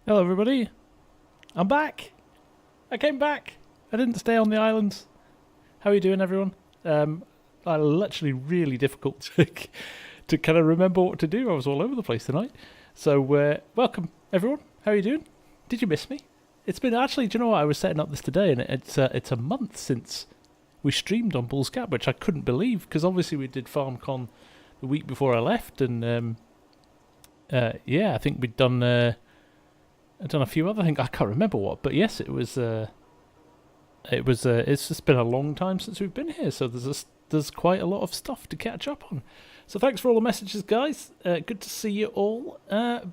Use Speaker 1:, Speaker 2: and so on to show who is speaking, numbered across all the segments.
Speaker 1: Hello everybody, I'm back. I came back. I didn't stay on the islands. How are you doing, everyone? Literally really difficult to kind of remember what to do. I was all over the place tonight. So welcome everyone. How are you doing? Did you miss me? It's been actually, do you know what, I was setting up this today and it's a month since we streamed on Bull's Gap, which I couldn't believe because obviously we did FarmCon the week before I left, and yeah, I think we'd done I've done a few other things. I can't remember what, but yes, it's just been a long time since we've been here, so there's quite a lot of stuff to catch up on. So thanks for all the messages, guys. Good to see you all.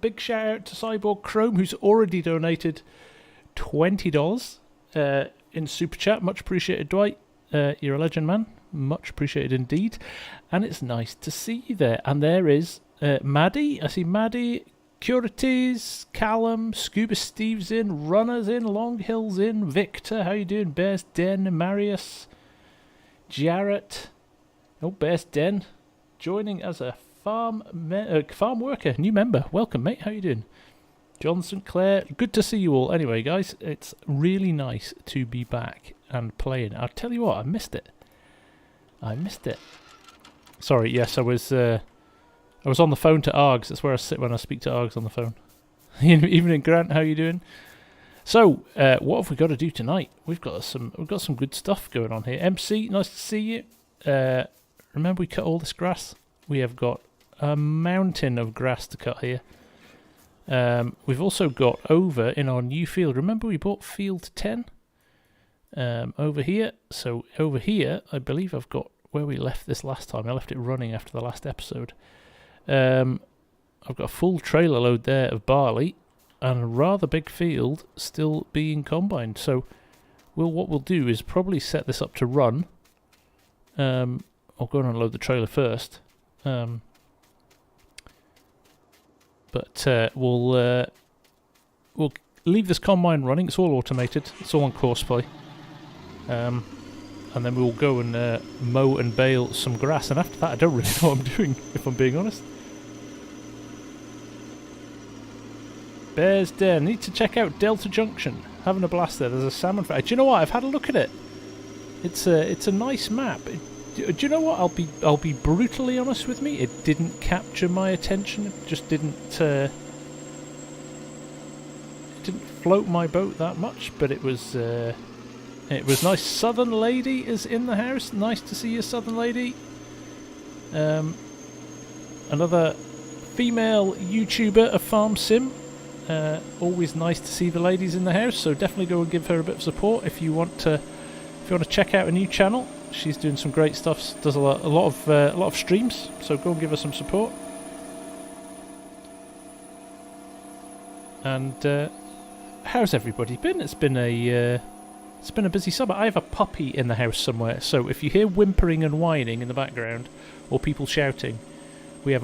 Speaker 1: Big shout out to Cyborg Chrome, who's already donated $20 in Super Chat. Much appreciated, Dwight. You're a legend, man. Much appreciated indeed. And it's nice to see you there. And there is Maddie. I see Maddie, Curities, Callum, Scuba Steve's in, Runners in, Long Hill's in, Victor, how you doing? Bears Den, Marius, Jarrett, Bears Den, joining as a farm worker, new member. Welcome, mate. How you doing? John St. Clair, good to see you all. Anyway, guys, it's really nice to be back and playing. I'll tell you what, I missed it. Sorry, yes, I was on the phone to Args. That's where I sit when I speak to Args on the phone. Evening, Grant. How you doing? So, what have we got to do tonight? We've got some good stuff going on here. MC, nice to see you. Remember we cut all this grass? We have got a mountain of grass to cut here. We've also got over in our new field. Remember we bought field 10 over here. So over here, I believe I've got where we left this last time. I left it running after the last episode. I've got a full trailer load there of barley and a rather big field still being combined. So what we'll do is probably set this up to run. I'll go and unload the trailer first. But we'll leave this combine running. It's all automated. It's all on Courseplay. And then we'll go and mow and bale some grass. And after that, I don't really know what I'm doing, if I'm being honest. Bears Den. Need to check out Delta Junction. Having a blast there. There's a salmon factory. Do you know what? I've had a look at it. It's a nice map. Do you know what? I'll be brutally honest with me. It didn't capture my attention. It just didn't float my boat that much. But it was nice. Southern Lady is in the house. Nice to see you, Southern Lady. Another female YouTuber of Farm Sim. Always nice to see the ladies in the house. So definitely go and give her a bit of support if you want to check out a new channel. She's doing some great stuff. Does a lot of streams. So go and give her some support. And how's everybody been? It's been a busy summer. I have a puppy in the house somewhere. So if you hear whimpering and whining in the background or people shouting, we've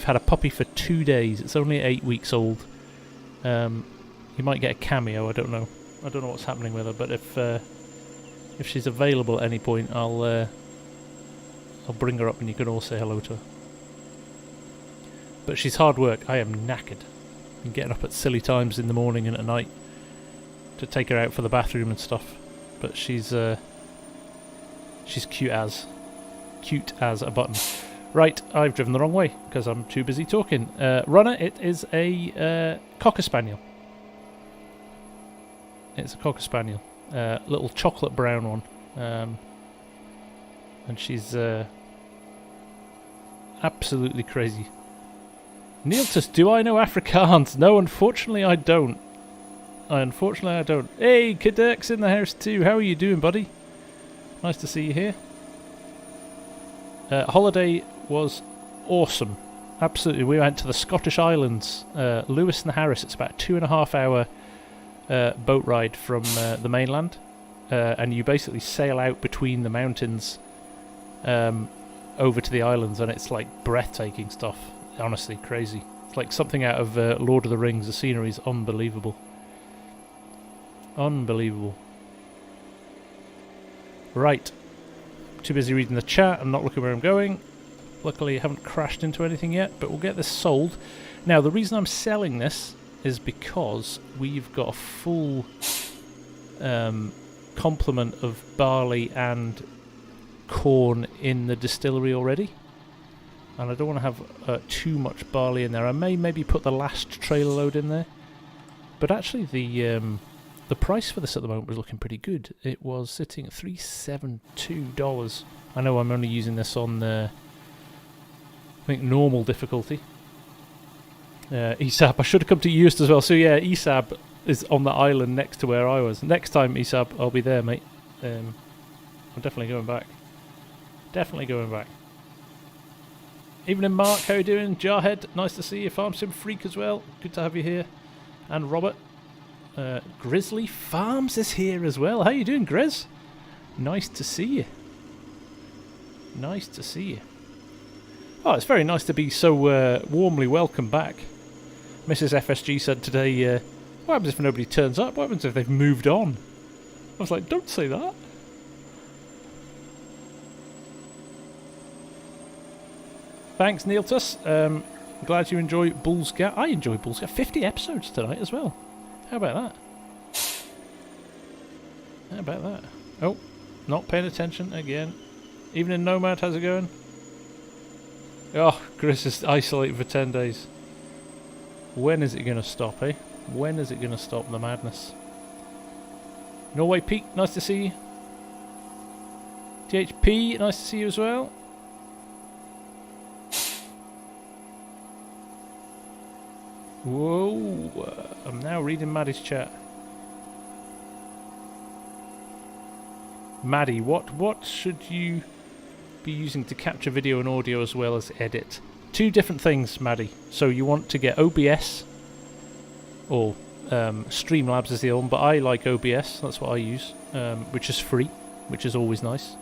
Speaker 1: had a puppy for 2 days. It's only 8 weeks old. You might get a cameo. I don't know what's happening with her. But if she's available at any point, I'll bring her up and you can all say hello to her. But she's hard work. I am knackered. I'm getting up at silly times in the morning and at night to take her out for the bathroom and stuff. But she's cute as a button. Right, I've driven the wrong way because I'm too busy talking. Runner, it is a Cocker Spaniel. It's a Cocker Spaniel. Little chocolate brown one. And she's absolutely crazy. Neiltus, do I know Afrikaans? No, unfortunately I don't. Hey, Kadek's in the house too. How are you doing, buddy? Nice to see you here. Holiday was awesome. Absolutely. We went to the Scottish Islands, Lewis and Harris. It's about a 2.5 hour boat ride from the mainland. And you basically sail out between the mountains over to the islands, and it's like breathtaking stuff. Honestly, crazy. It's like something out of Lord of the Rings. The scenery is unbelievable. Unbelievable. Right. Too busy reading the chat and not looking where I'm going. Luckily I haven't crashed into anything yet, but we'll get this sold. Now the reason I'm selling this is because we've got a full complement of barley and corn in the distillery already, and I don't want to have too much barley in there. I may maybe put the last trailer load in there, but actually the price for this at the moment was looking pretty good. It was sitting at $372. I know I'm only using this on I think normal difficulty. Esab, I should have come to Eust as well. So yeah, Esab is on the island next to where I was. Next time, Esab, I'll be there, mate. I'm definitely going back. Definitely going back. Evening, Mark. How you doing? Jarhead, nice to see you. Farm Sim Freak as well. Good to have you here. And Robert. Grizzly Farms is here as well. How you doing, Grizz? Nice to see you. Nice to see you. Oh, it's very nice to be so warmly welcomed back. Mrs. FSG said today, what happens if nobody turns up? What happens if they've moved on? I was like, don't say that. Thanks, Neiltus. Glad you enjoy Bull's Gap. I enjoy Bull's Gap. 50 episodes tonight as well. How about that? How about that? Oh, not paying attention again. Evening, Nomad. How's it going? Oh, Chris is isolated for 10 days. When is it going to stop, eh? When is it going to stop the madness? Norway Pete, nice to see you. THP, nice to see you as well. Whoa, I'm now reading Maddie's chat. Maddie, what should you be using to capture video and audio as well as edit? Two different things, Maddie. So you want to get OBS or Streamlabs is the other one, but I like OBS. That's what I use, which is free, which is always nice.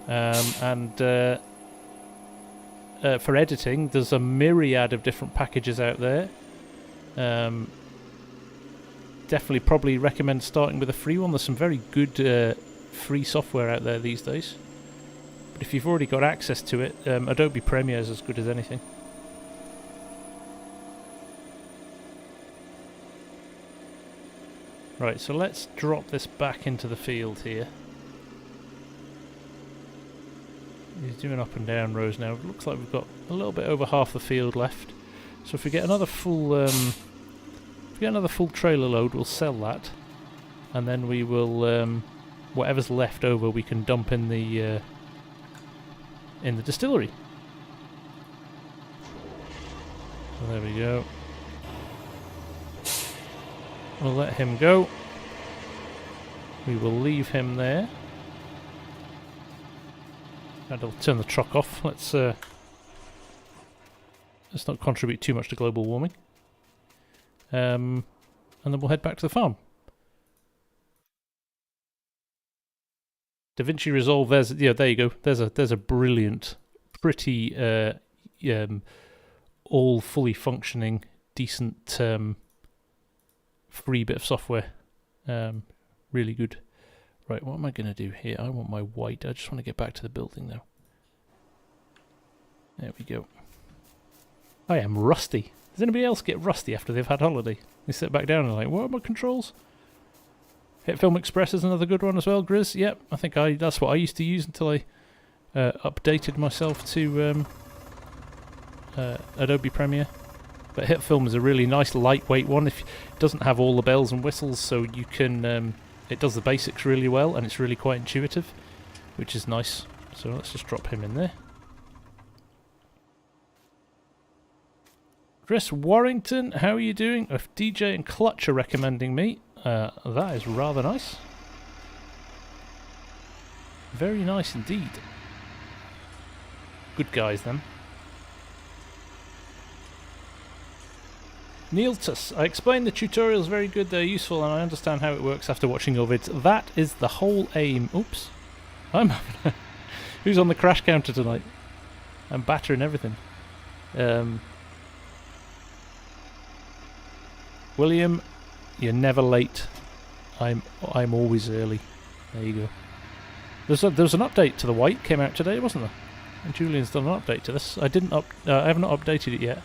Speaker 1: And for editing, there's a myriad of different packages out there. Definitely, probably recommend starting with a free one. There's some very good free software out there these days. But if you've already got access to it, Adobe Premiere is as good as anything. Right, so let's drop this back into the field here. He's doing up and down rows now. It looks like we've got a little bit over half the field left. So if we get another full, trailer load, we'll sell that, and then we will, whatever's left over, we can dump in the distillery. So there we go. We'll let him go. We will leave him there. That'll turn the truck off. Let's not contribute too much to global warming. And then we'll head back to the farm. DaVinci Resolve. There you go. There's a brilliant, pretty, all fully functioning, decent, free bit of software. Really good. Right, what am I going to do here? I want my white. I just want to get back to the building now. There we go. I am rusty. Does anybody else get rusty after they've had holiday? They sit back down and like, what are my controls? Hit Film Express is another good one as well, Grizz. Yep, I think that's what I used to use until I updated myself to Adobe Premiere. But Hit Film is a really nice lightweight one. It doesn't have all the bells and whistles, so you can it does the basics really well, and it's really quite intuitive, which is nice. So let's just drop him in there. Chris Warrington, how are you doing? If DJ and Clutch are recommending me, that is rather nice. Very nice indeed. Good guys, then. Neiltus, I explained the tutorials very good, they're useful, and I understand how it works after watching your vids. That is the whole aim. Oops. Who's on the crash counter tonight? I'm battering everything. William, you're never late. I'm always early. There you go. There's an update to the white came out today, wasn't there? And Julian's done an update to this. I haven't updated it yet.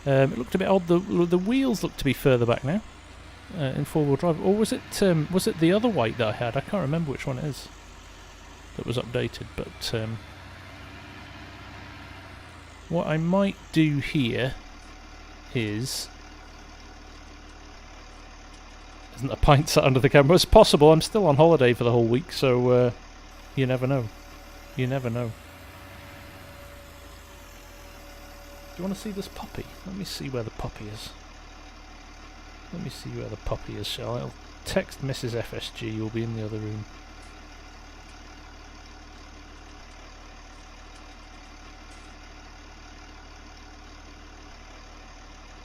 Speaker 1: It looked a bit odd. The wheels look to be further back now in four-wheel drive. Or was it the other white that I had? I can't remember which one it is that was updated. But what I might do here is... Isn't a pint sat under the camera? It's possible. I'm still on holiday for the whole week, so you never know. You never know. Do you want to see this puppy? Let me see where the puppy is. Let me see where the puppy is, shall I? I'll text Mrs. FSG, who'll be in the other room.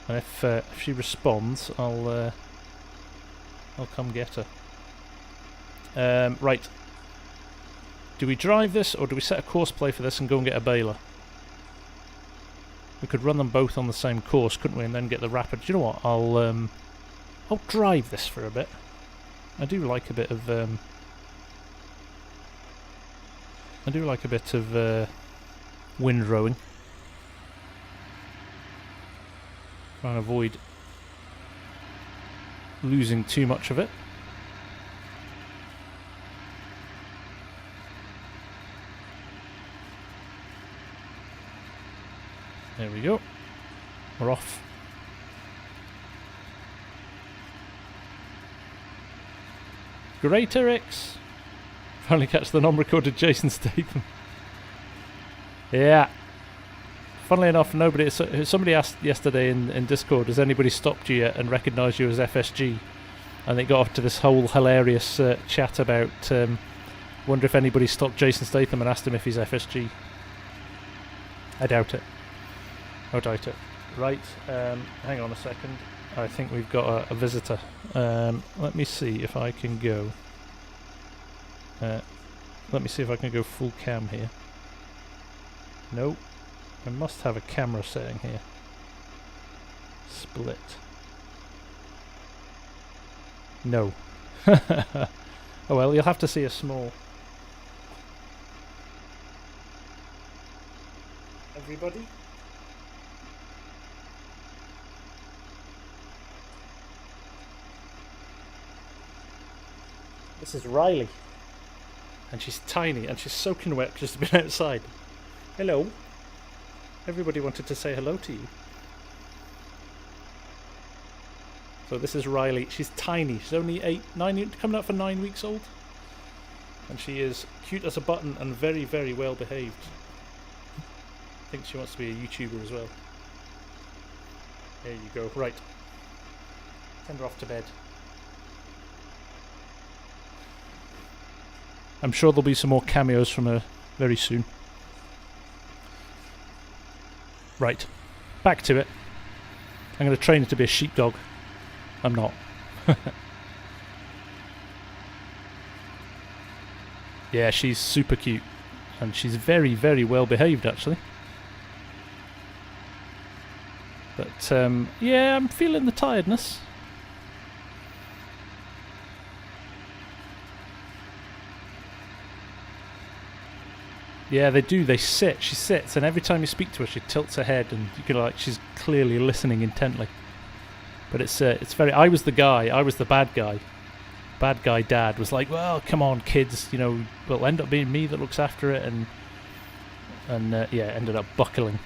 Speaker 1: And if she responds, I'll come get her. Right. Do we drive this, or do we set a course play for this and go and get a baler? We could run them both on the same course, couldn't we, and then get the rapid. Do you know what? I'll drive this for a bit. I do like a bit of windrowing. Try and avoid losing too much of it. There we go. We're off. Greater X. Finally catch the non-recorded Jason Statham. Yeah. Funnily enough, somebody asked yesterday in Discord, has anybody stopped you yet and recognised you as FSG? And they got off to this whole hilarious chat about wonder if anybody stopped Jason Statham and asked him if he's FSG. I doubt it. I doubt it. Right, hang on a second. I think we've got a visitor. Let me see if I can go. Let me see if I can go full cam here. Nope. I must have a camera setting here. Split. No. Oh well, you'll have to see a small. Everybody? This is Riley. And she's tiny and she's soaking wet because she's been outside. Hello. Everybody wanted to say hello to you. So this is Riley. She's tiny. She's only 9, coming up for 9 weeks old. And she is cute as a button and very, very well behaved. I think she wants to be a YouTuber as well. There you go. Right. Send her off to bed. I'm sure there'll be some more cameos from her very soon. Right, back to it. I'm going to train her to be a sheepdog. I'm not. Yeah, she's super cute. And she's very, very well behaved, actually. But, yeah, I'm feeling the tiredness. Yeah, they do. They sit. She sits, and every time you speak to her, she tilts her head, and you can she's clearly listening intently. But it's very. I was the guy. I was the bad guy. Bad guy dad was like, well, come on, kids. You know, it'll end up being me that looks after it, and yeah, ended up buckling.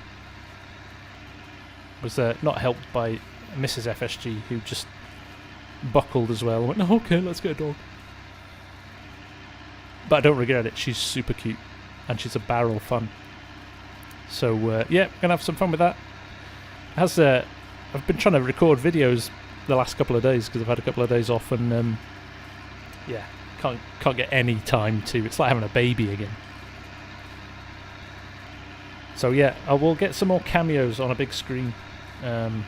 Speaker 1: Was not helped by Mrs. FSG, who just buckled as well. I went, no, okay, let's get a dog. But I don't regret it. She's super cute. And she's a barrel fun. So yeah, gonna have some fun with that. I've been trying to record videos the last couple of days because I've had a couple of days off, and yeah, can't get any time to. It's like having a baby again. So yeah, I will get some more cameos on a big screen. We'll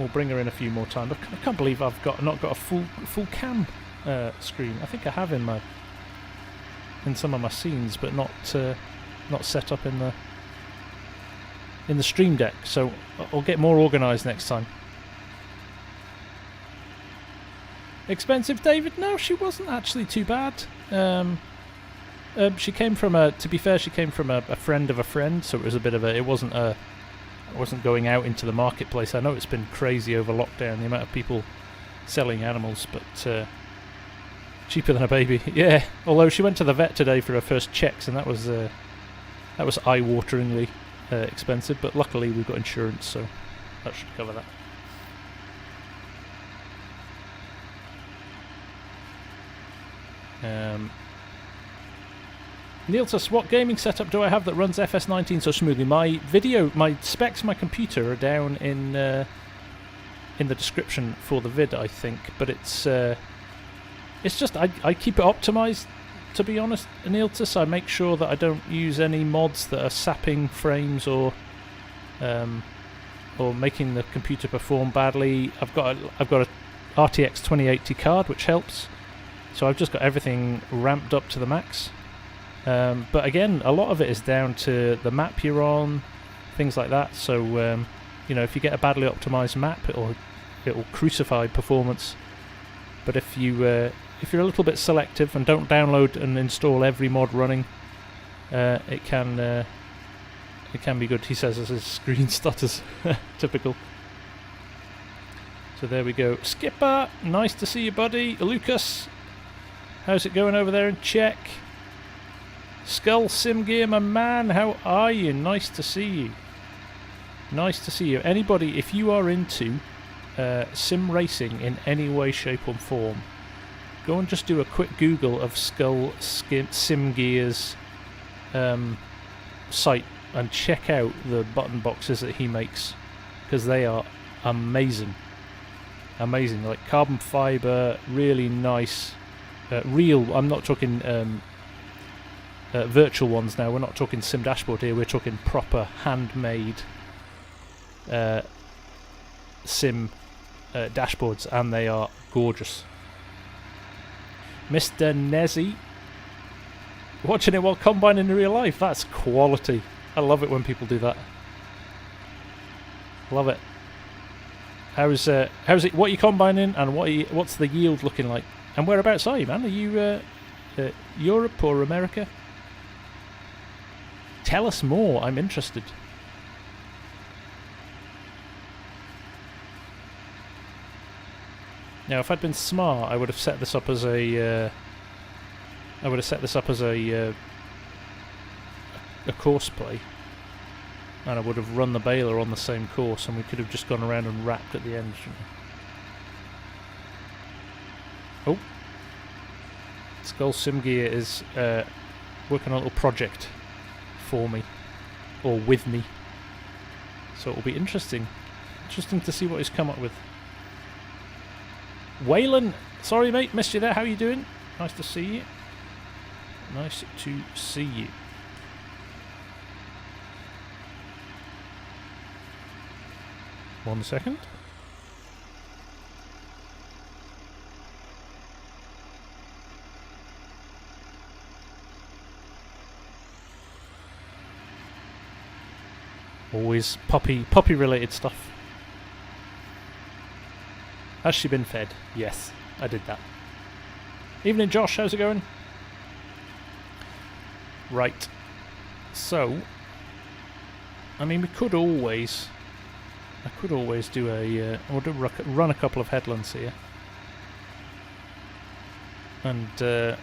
Speaker 1: bring her in a few more times. I can't believe I've not got a full cam screen. I think I have in some of my scenes, but not set up in the Stream Deck. So I'll get more organised next time. Expensive, David? No, she wasn't actually too bad. She came from to be fair, she came from a friend of a friend, so it was a bit of a. It wasn't a I wasn't going out into the marketplace. I know it's been crazy over lockdown, the amount of people selling animals, but cheaper than a baby. Yeah, although she went to the vet today for her first checks, and that was eye-wateringly expensive, but luckily we've got insurance, so that should cover that. Neil says, what gaming setup do I have that runs FS19 so smoothly? My specs, my computer are down in the description for the vid, I think. But it's just I keep it optimized, to be honest, Neiltus. I make sure that I don't use any mods that are sapping frames or making the computer perform badly. I've got a RTX 2080 card, which helps. So I've just got everything ramped up to the max. But again, a lot of it is down to the map you're on, things like that. So you know, if you get a badly optimized map, it'll crucify performance. But if you're a little bit selective and don't download and install every mod running, it can be good. He says as his screen stutters, typical. So there we go. Skipper, nice to see you, buddy. Lucas, how's it going over there in Czech? Skull Sim Gear, my man, how are you? Nice to see you. Nice to see you. Anybody, if you are into sim racing in any way, shape or form, go and just do a quick Google of Skull Sim Gear's site and check out the button boxes that he makes, because they are amazing. Amazing, like carbon fibre, really nice, real, I'm not talking virtual ones now, we're not talking sim dashboard here, we're talking proper handmade sim dashboards, and they are gorgeous. Mr. Nezzy, watching it while combining in real life, that's quality. I love it when people do that. Love it. How's it, what are you combining, and what's the yield looking like, and whereabouts are you, man? Are you Europe or America? Tell us more, I'm interested. Now, if I'd been smart, I would have set this up as a course play, and I would have run the baler on the same course, and we could have just gone around and wrapped at the end, shouldn't we? Oh, Skull Sim Gear is working on a little project for me, or with me, so it'll be interesting to see what he's come up with. Waylon, sorry mate, missed you there. How are you doing? Nice to see you. Nice to see you. One second. Always puppy related stuff. Has she been fed? Yes, I did that. Evening Josh, how's it going? Right. So, I mean, I could always do run a couple of headlands here. And then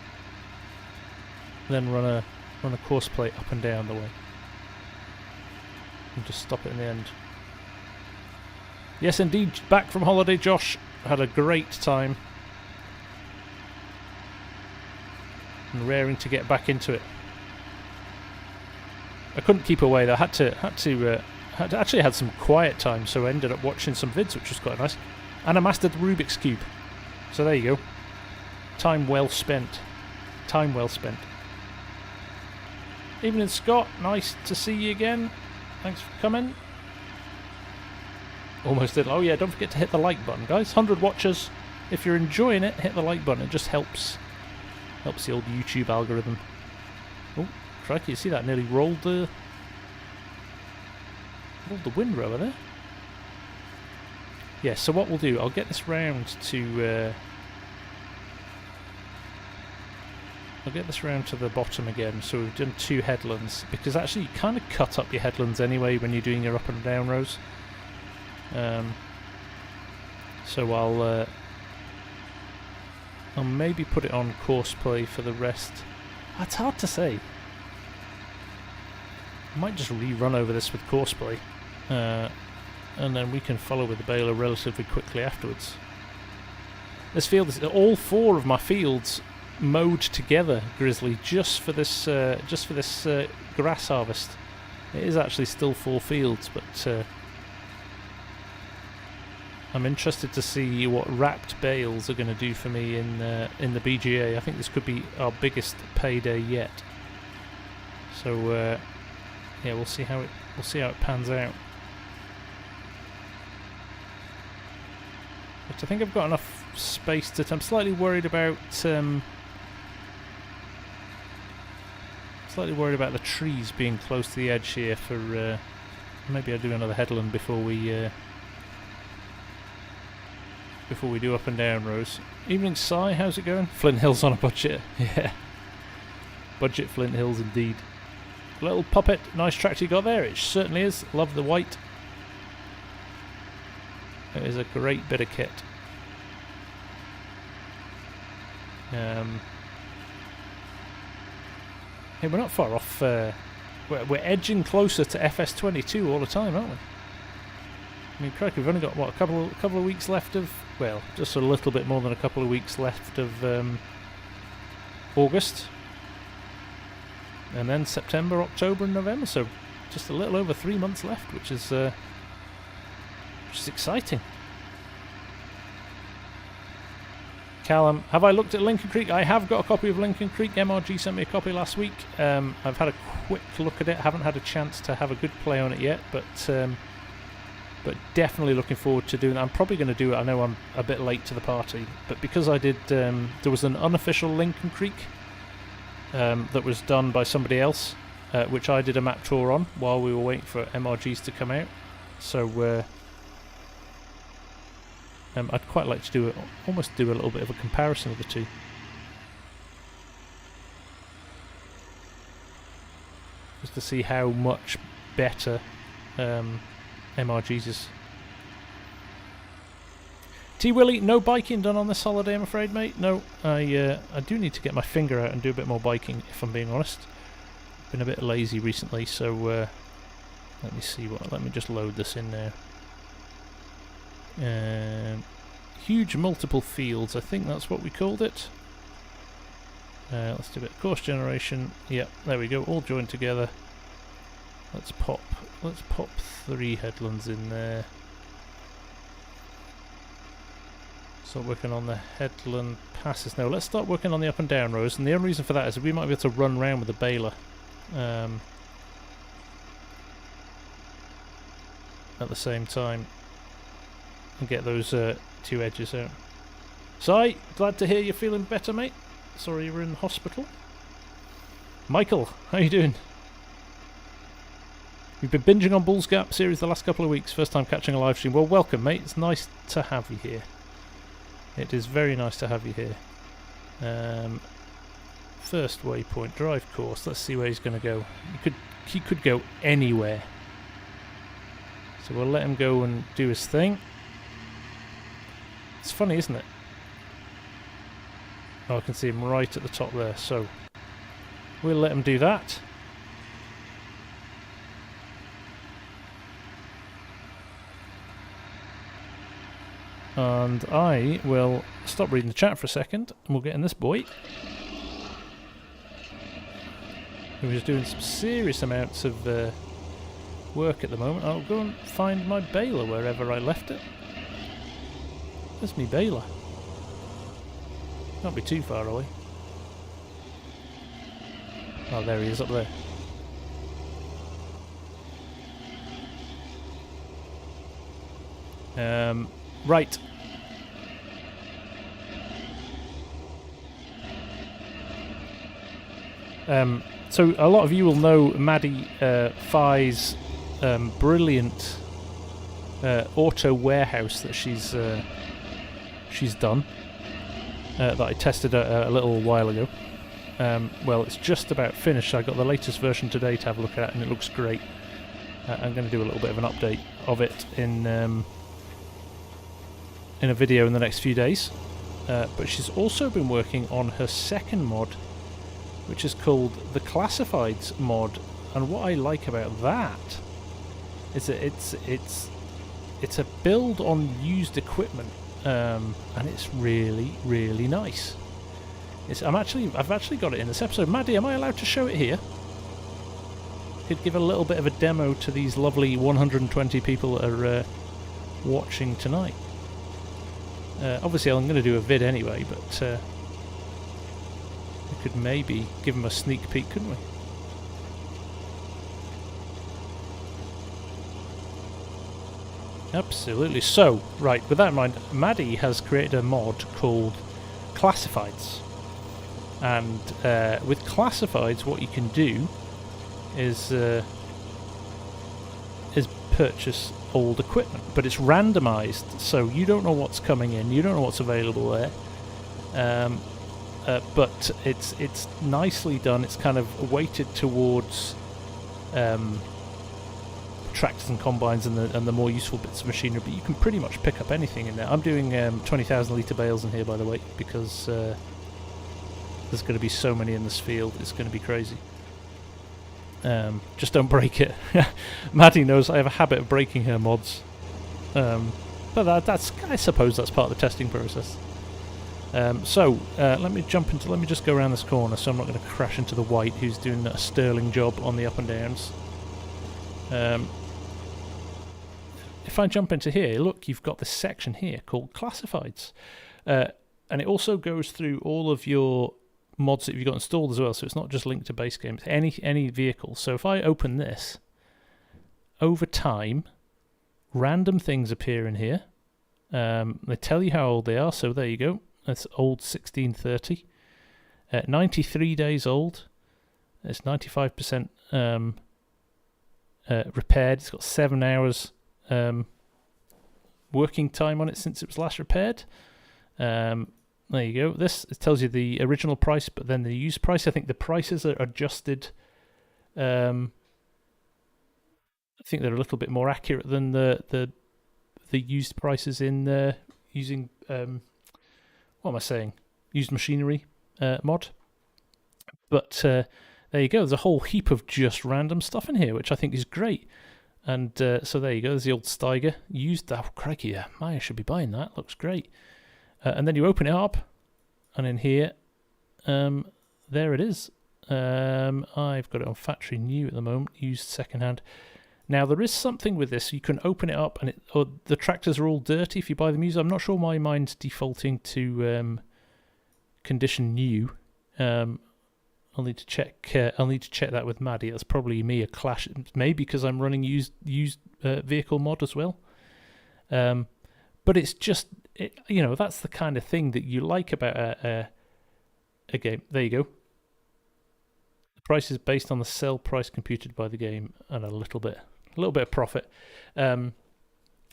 Speaker 1: run a course plate up and down the way. And just stop it in the end. Yes, indeed, back from holiday, Josh. Had a great time. And raring to get back into it. I couldn't keep away though. Actually had some quiet time, so I ended up watching some vids, which was quite nice. And I mastered the Rubik's Cube. So there you go. Time well spent. Time well spent. Evening, Scott. Nice to see you again. Thanks for coming. Almost did. Oh yeah, don't forget to hit the like button, guys. 100 watchers. If you're enjoying it, hit the like button. It just helps the old YouTube algorithm. Oh, crikey, you see that? Nearly rolled the windrower there. Yeah, so what we'll do, I'll get this round to I'll get this round to the bottom again. So we've done 2 headlands, because actually you kind of cut up your headlands anyway when you're doing your up and down rows. So I'll maybe put it on course play for the rest. It's hard to say. I might just rerun over this with course play, and then we can follow with the baler relatively quickly afterwards. This field is all 4 of my fields mowed together, Grizzly, just for this grass harvest. It is actually still 4 fields, but I'm interested to see what wrapped bales are going to do for me in the BGA. I think this could be our biggest payday yet. So yeah, we'll see how it pans out. But I think I've got enough space to. I'm slightly worried about the trees being close to the edge here. For maybe I'll do another headland before we do up and down rows. Evening Si, how's it going? Flint Hills on a budget. Yeah. Budget Flint Hills indeed. Little puppet, nice tractor you got there. It certainly is. Love the white. It is a great bit of kit. Hey, we're not far off. We're edging closer to FS22 all the time, aren't we? I mean, crikey, we've only got, what, a couple of weeks left of, well, just a little bit more than a couple of weeks left of August. And then September, October and November, so just a little over 3 months left, which is exciting. Callum, have I looked at Lincoln Creek? I have got a copy of Lincoln Creek. MRG sent me a copy last week. I've had a quick look at it. Haven't had a chance to have a good play on it yet, but definitely looking forward to doing that. I'm probably going to do it. I know I'm a bit late to the party, but because I did, there was an unofficial Lincoln Creek that was done by somebody else, which I did a map tour on while we were waiting for MRGs to come out. So I'd quite like to almost do a little bit of a comparison of the two. Just to see how much better MRGs is. T Willie, no biking done on this holiday, I'm afraid, mate. No, I do need to get my finger out and do a bit more biking, if I'm being honest. Been a bit lazy recently, so let me see let me just load this in now. Huge multiple fields, I think that's what we called it. Let's do a bit of course generation. Yep, there we go, all joined together. Let's pop 3 headlands in there. Start working on the headland passes now. Let's start working on the up and down rows, and the only reason for that is we might be able to run around with the baler at the same time and get those 2 edges out. Si, glad to hear you're feeling better, mate. Sorry you were in hospital. Michael, how you doing? You've been binging on Bull's Gap series the last couple of weeks. First time catching a live stream. Well, welcome, mate. It's nice to have you here. It is very nice to have you here. First waypoint, drive course. Let's see where he's going to go. He could go anywhere. So we'll let him go and do his thing. It's funny, isn't it? Oh, I can see him right at the top there. So we'll let him do that. And I will stop reading the chat for a second, and we'll get in this boy, who is doing some serious amounts of work at the moment. I'll go and find my baler wherever I left it. There's me baler. Can't be too far away. Oh, there he is up there. Right. So a lot of you will know Maddie Fi's brilliant auto warehouse that she's done, that I tested a little while ago. well, it's just about finished. I got the latest version today to have a look at, and it looks great. I'm going to do a little bit of an update of it in a video in the next few days. But she's also been working on her second mod, which is called the Classifieds mod. And what I like about that is that it's a build on used equipment, and it's really, really nice. I've actually got it in this episode. Maddie, am I allowed to show it here? Could give a little bit of a demo to these lovely 120 people that are watching tonight. Obviously, I'm going to do a vid anyway, but we could maybe give them a sneak peek, couldn't we? Absolutely. So, right, with that in mind, Maddie has created a mod called Classifieds. And with Classifieds, what you can do is purchase old equipment, but it's randomized, so you don't know what's coming in, you don't know what's available there. But it's nicely done. It's kind of weighted towards tractors and combines and the more useful bits of machinery, but you can pretty much pick up anything in there. I'm doing 20,000 litre bales in here, by the way, because there's going to be so many in this field. It's going to be crazy. Just don't break it. Maddie knows I have a habit of breaking her mods, but that's I suppose that's part of the testing process. So let me just go around this corner so I'm not going to crash into the white, who's doing a sterling job on the up and downs. If I jump into here, look, you've got this section here called Classifieds, and it also goes through all of your mods that you've got installed as well, so it's not just linked to base game, it's any vehicle. So if I open this, over time, random things appear in here. They tell you how old they are, so there you go. That's old 1630. 93 days old. It's 95% repaired. It's got 7 hours working time on it since it was last repaired. There you go. It tells you the original price, but then the used price. I think the prices are adjusted. I think they're a little bit more accurate than the used prices in using what am I saying? Used machinery mod. But there you go. There's a whole heap of just random stuff in here, which I think is great. And so there you go. There's the old Steiger used. Oh crikey! Yeah, I should be buying that. Looks great. And then you open it up, and in here, there it is. I've got it on factory new at the moment, used secondhand. Now there is something with this. You can open it up, and the tractors are all dirty if you buy them used. I'm not sure why mine's defaulting to condition new. I'll need to check. I'll need to check that with Maddie. That's probably me a clash. Maybe because I'm running used vehicle mod as well. But it's just. That's the kind of thing that you like about a game. There you go. The price is based on the sell price computed by the game and a little bit of profit. But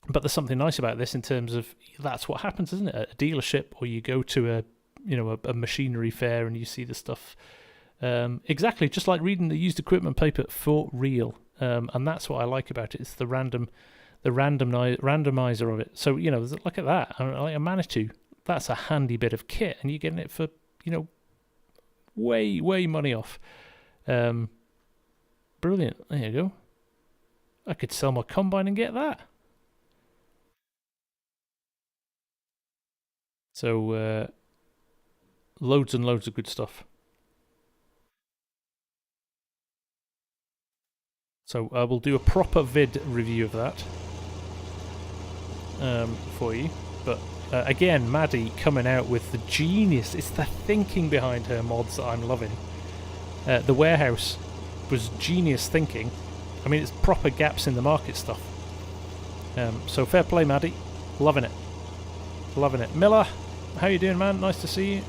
Speaker 1: there's something nice about this in terms of that's what happens, isn't it? At a dealership, or you go to a machinery fair and you see the stuff. Exactly, just like reading the used equipment paper for real. And that's what I like about it. It's the randomizer of it. So look at that. Like a Manitou, that's a handy bit of kit, and you're getting it for way money off. Brilliant. There you go. I could sell my combine and get that. So loads and loads of good stuff. So I will do a proper vid review of that for you. But again, Maddie coming out with the genius. It's the thinking behind her mods that I'm loving. The warehouse was genius thinking. I mean, it's proper gaps in the market stuff. So fair play, Maddie. Loving it. Loving it. Miller, how you doing, man? Nice to see you.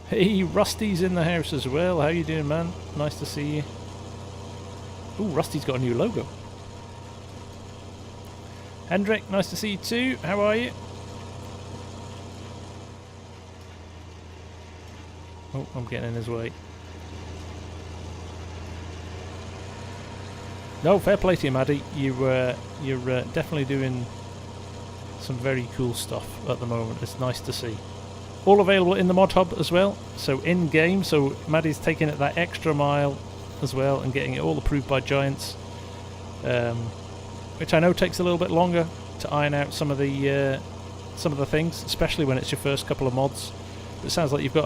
Speaker 1: Hey, Rusty's in the house as well. How you doing, man? Nice to see you. Ooh, Rusty's got a new logo. Hendrik, nice to see you too. How are you? Oh, I'm getting in his way. No, fair play to you, Maddie. You're definitely doing some very cool stuff at the moment. It's nice to see. All available in the mod hub as well, so in game. So Maddie's taking it that extra mile as well and getting it all approved by Giants, which I know takes a little bit longer to iron out some of the things, especially when it's your first couple of mods. But it sounds like you've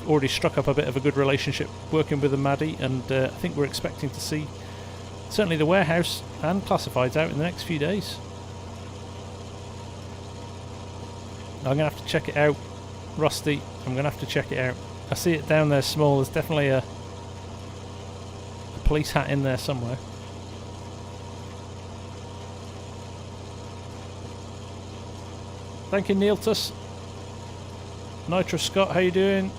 Speaker 1: already struck up a bit of a good relationship working with Maddie, and I think we're expecting to see certainly the warehouse and classifieds out in the next few days. I'm going to have to check it out, Rusty. I'm going to have to check it out. I see it down there small. There's definitely a police hat in there somewhere. Thank you, Neiltus. Nitro Scott, how you doing?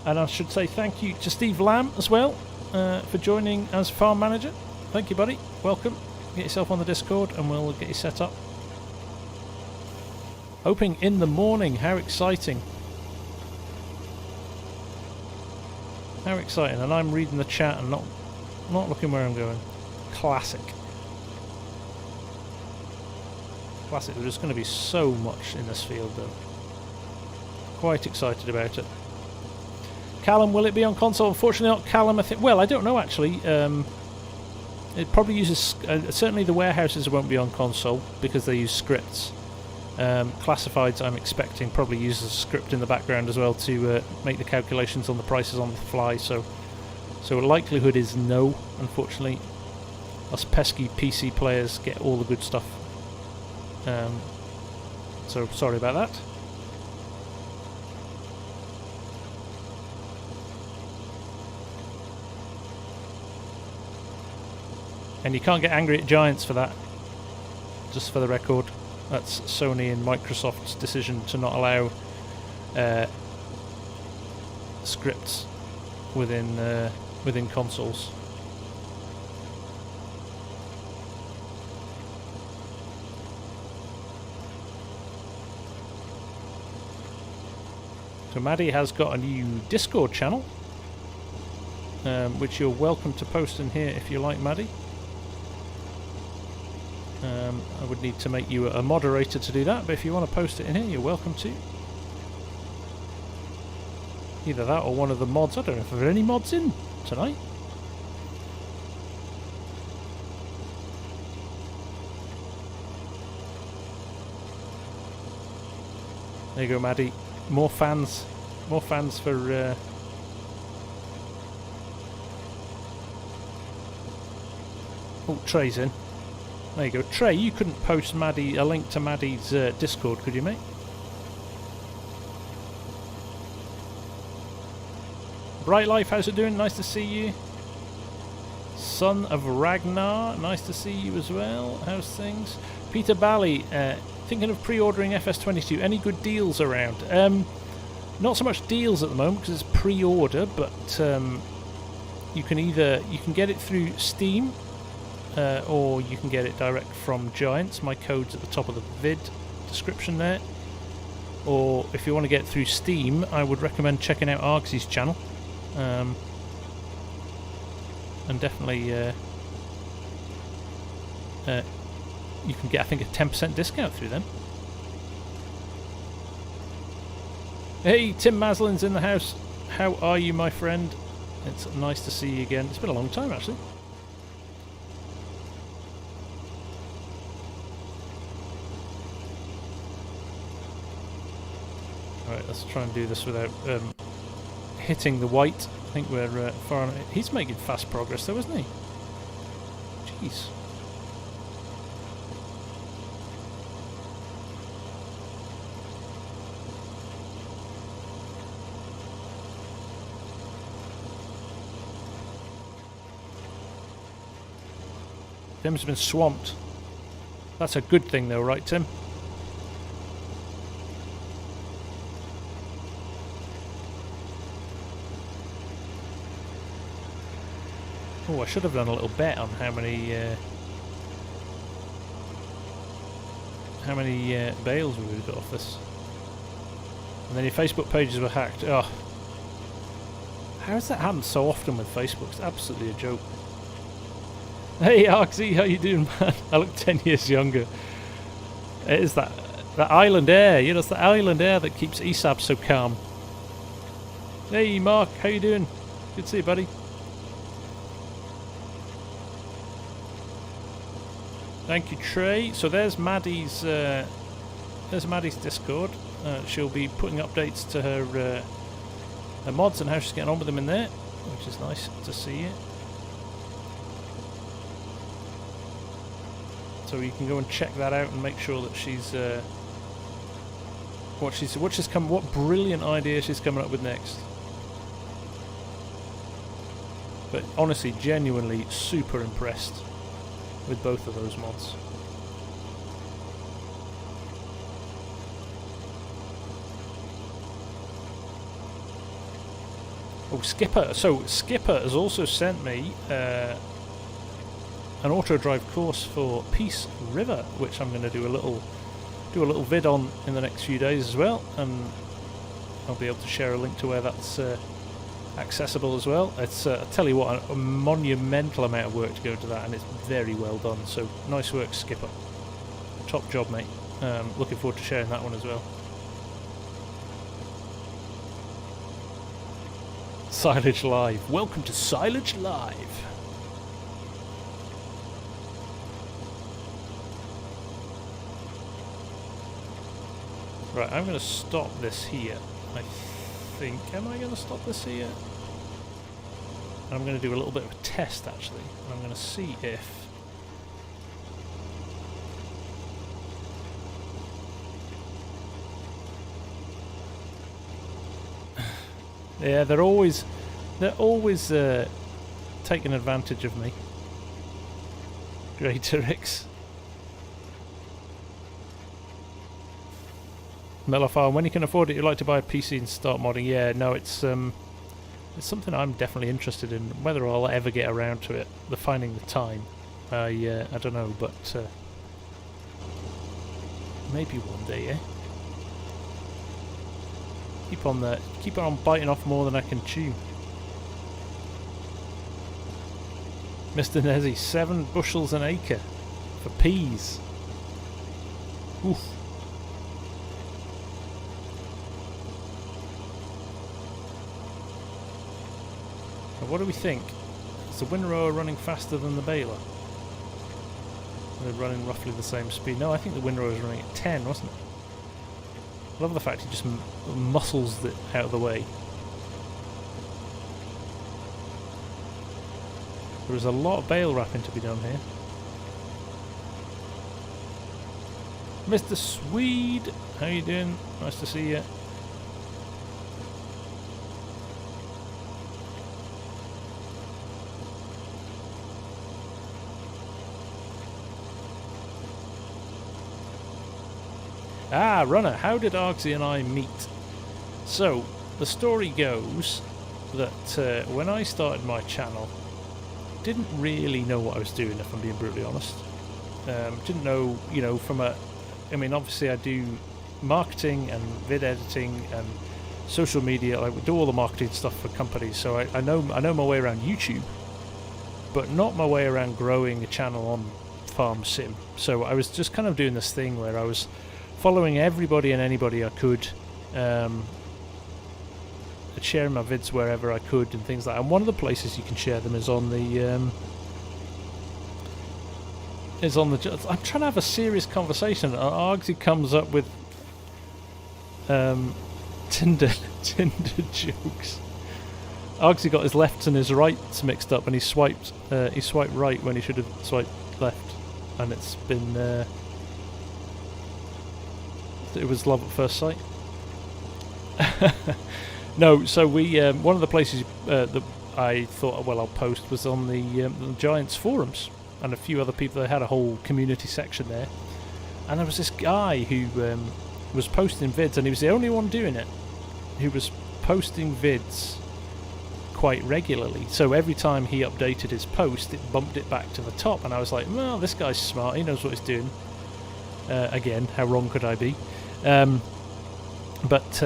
Speaker 1: And I should say thank you to Steve Lamb as well for joining as farm manager. Thank you, buddy. Welcome. Get yourself on the Discord and we'll get you set up. Hoping in the morning. How exciting. How exciting. And I'm reading the chat and not looking where I'm going. Classic. Classic. There's going to be so much in this field though. Quite excited about it. Callum, will it be on console? Unfortunately not, Callum. I think. Well, I don't know actually. It probably uses... certainly the warehouses won't be on console because they use scripts. Classifieds, I'm expecting, probably uses a script in the background as well to make the calculations on the prices on the fly. So likelihood is no, unfortunately. Us pesky PC players get all the good stuff. So sorry about that. And you can't get angry at Giants for that, just for the record. That's Sony and Microsoft's decision to not allow scripts within consoles. So Maddie has got a new Discord channel, which you're welcome to post in here if you like, Maddie. I would need to make you a moderator to do that, but if you want to post it in here, you're welcome to. Either that or one of the mods. I don't know if there are any mods in tonight. There you go, Maddie. More fans for... Oh, Trey's in. There you go. Trey, you couldn't post a link to Maddie's Discord, could you, mate? Bright Life, how's it doing? Nice to see you. Son of Ragnar, nice to see you as well. How's things? Peter Bally, thinking of pre-ordering FS22. Any good deals around? Not so much deals at the moment because it's pre-order, but you can get it through Steam. Or you can get it direct from Giants. My code's at the top of the vid description there. Or if you want to get it through Steam, I would recommend checking out Argsy's channel. And definitely you can get, I think, a 10% discount through them. Hey, Tim Maslin's in the house. How are you, my friend? It's nice to see you again. It's been a long time, actually. Alright, let's try and do this without hitting the white. I think we're far on. He's making fast progress though, isn't he? Jeez. Tim's been swamped. That's a good thing though, right, Tim? Oh, I should have done a little bet on how many bales we would have got off this. And then your Facebook pages were hacked. Oh, How does that happen so often with Facebook? It's absolutely a joke. Hey Arksy, how you doing, man? I look 10 years younger. It is that island air, you know, it's the island air that keeps ESAB so calm. Hey Mark, how you doing? Good to see you, buddy. Thank you, Trey. So there's Maddie's Discord. She'll be putting updates to her mods and how she's getting on with them in there, which is nice to see it. So you can go and check that out and make sure that she's what brilliant idea she's coming up with next. But honestly, genuinely super impressed with both of those mods. Oh, Skipper. So Skipper has also sent me an auto drive course for Peace River, which I'm going to do a little vid on in the next few days as well, and I'll be able to share a link to where that's accessible as well. It's I tell you what, a monumental amount of work to go into that, and it's very well done. So nice work, Skipper. Top job, mate. Looking forward to sharing that one as well. Silage Live. Welcome to Silage Live. Right, I'm going to stop this here. I think. Am I going to stop this here? I'm going to do a little bit of a test, actually. I'm going to see if... yeah, they're always taking advantage of me. Great X. Mellifile, when you can afford it, you'd like to buy a PC and start modding. Yeah, no, it's something I'm definitely interested in. Whether I'll ever get around to it, finding the time, I don't know, but maybe one day, eh? Keep on biting off more than I can chew. Mr. Nezzy, 7 bushels an acre for peas. Oof. What do we think? Is the windrower running faster than the baler? They're running roughly the same speed. No, I think the windrower was running at 10, wasn't it? I love the fact he just muscles it out of the way. There is a lot of bale wrapping to be done here. Mr. Swede, how you doing? Nice to see you. Ah, Runner, how did Argsy and I meet? So, the story goes that when I started my channel, didn't really know what I was doing, if I'm being brutally honest. Didn't know, you know, I mean, obviously I do marketing and vid editing and social media. I do all the marketing stuff for companies, so I know my way around YouTube, but not my way around growing a channel on Farm Sim. So I was just kind of doing this thing where I was following everybody and anybody I could, sharing my vids wherever I could and things like that. And one of the places you can share them is on the I'm trying to have a serious conversation, and Argsy comes up with Tinder jokes. Argsy got his lefts and his rights mixed up, and he swiped right when he should have swiped left, and it's been it was love at first sight. No, so we one of the places that I thought, well, I'll post was on the Giants forums, and a few other people. They had a whole community section there, and there was this guy who was posting vids, and he was the only one doing it, who was posting vids quite regularly. So every time he updated his post, it bumped it back to the top, and I was like, well, this guy's smart, he knows what he's doing. Again, how wrong could I be? But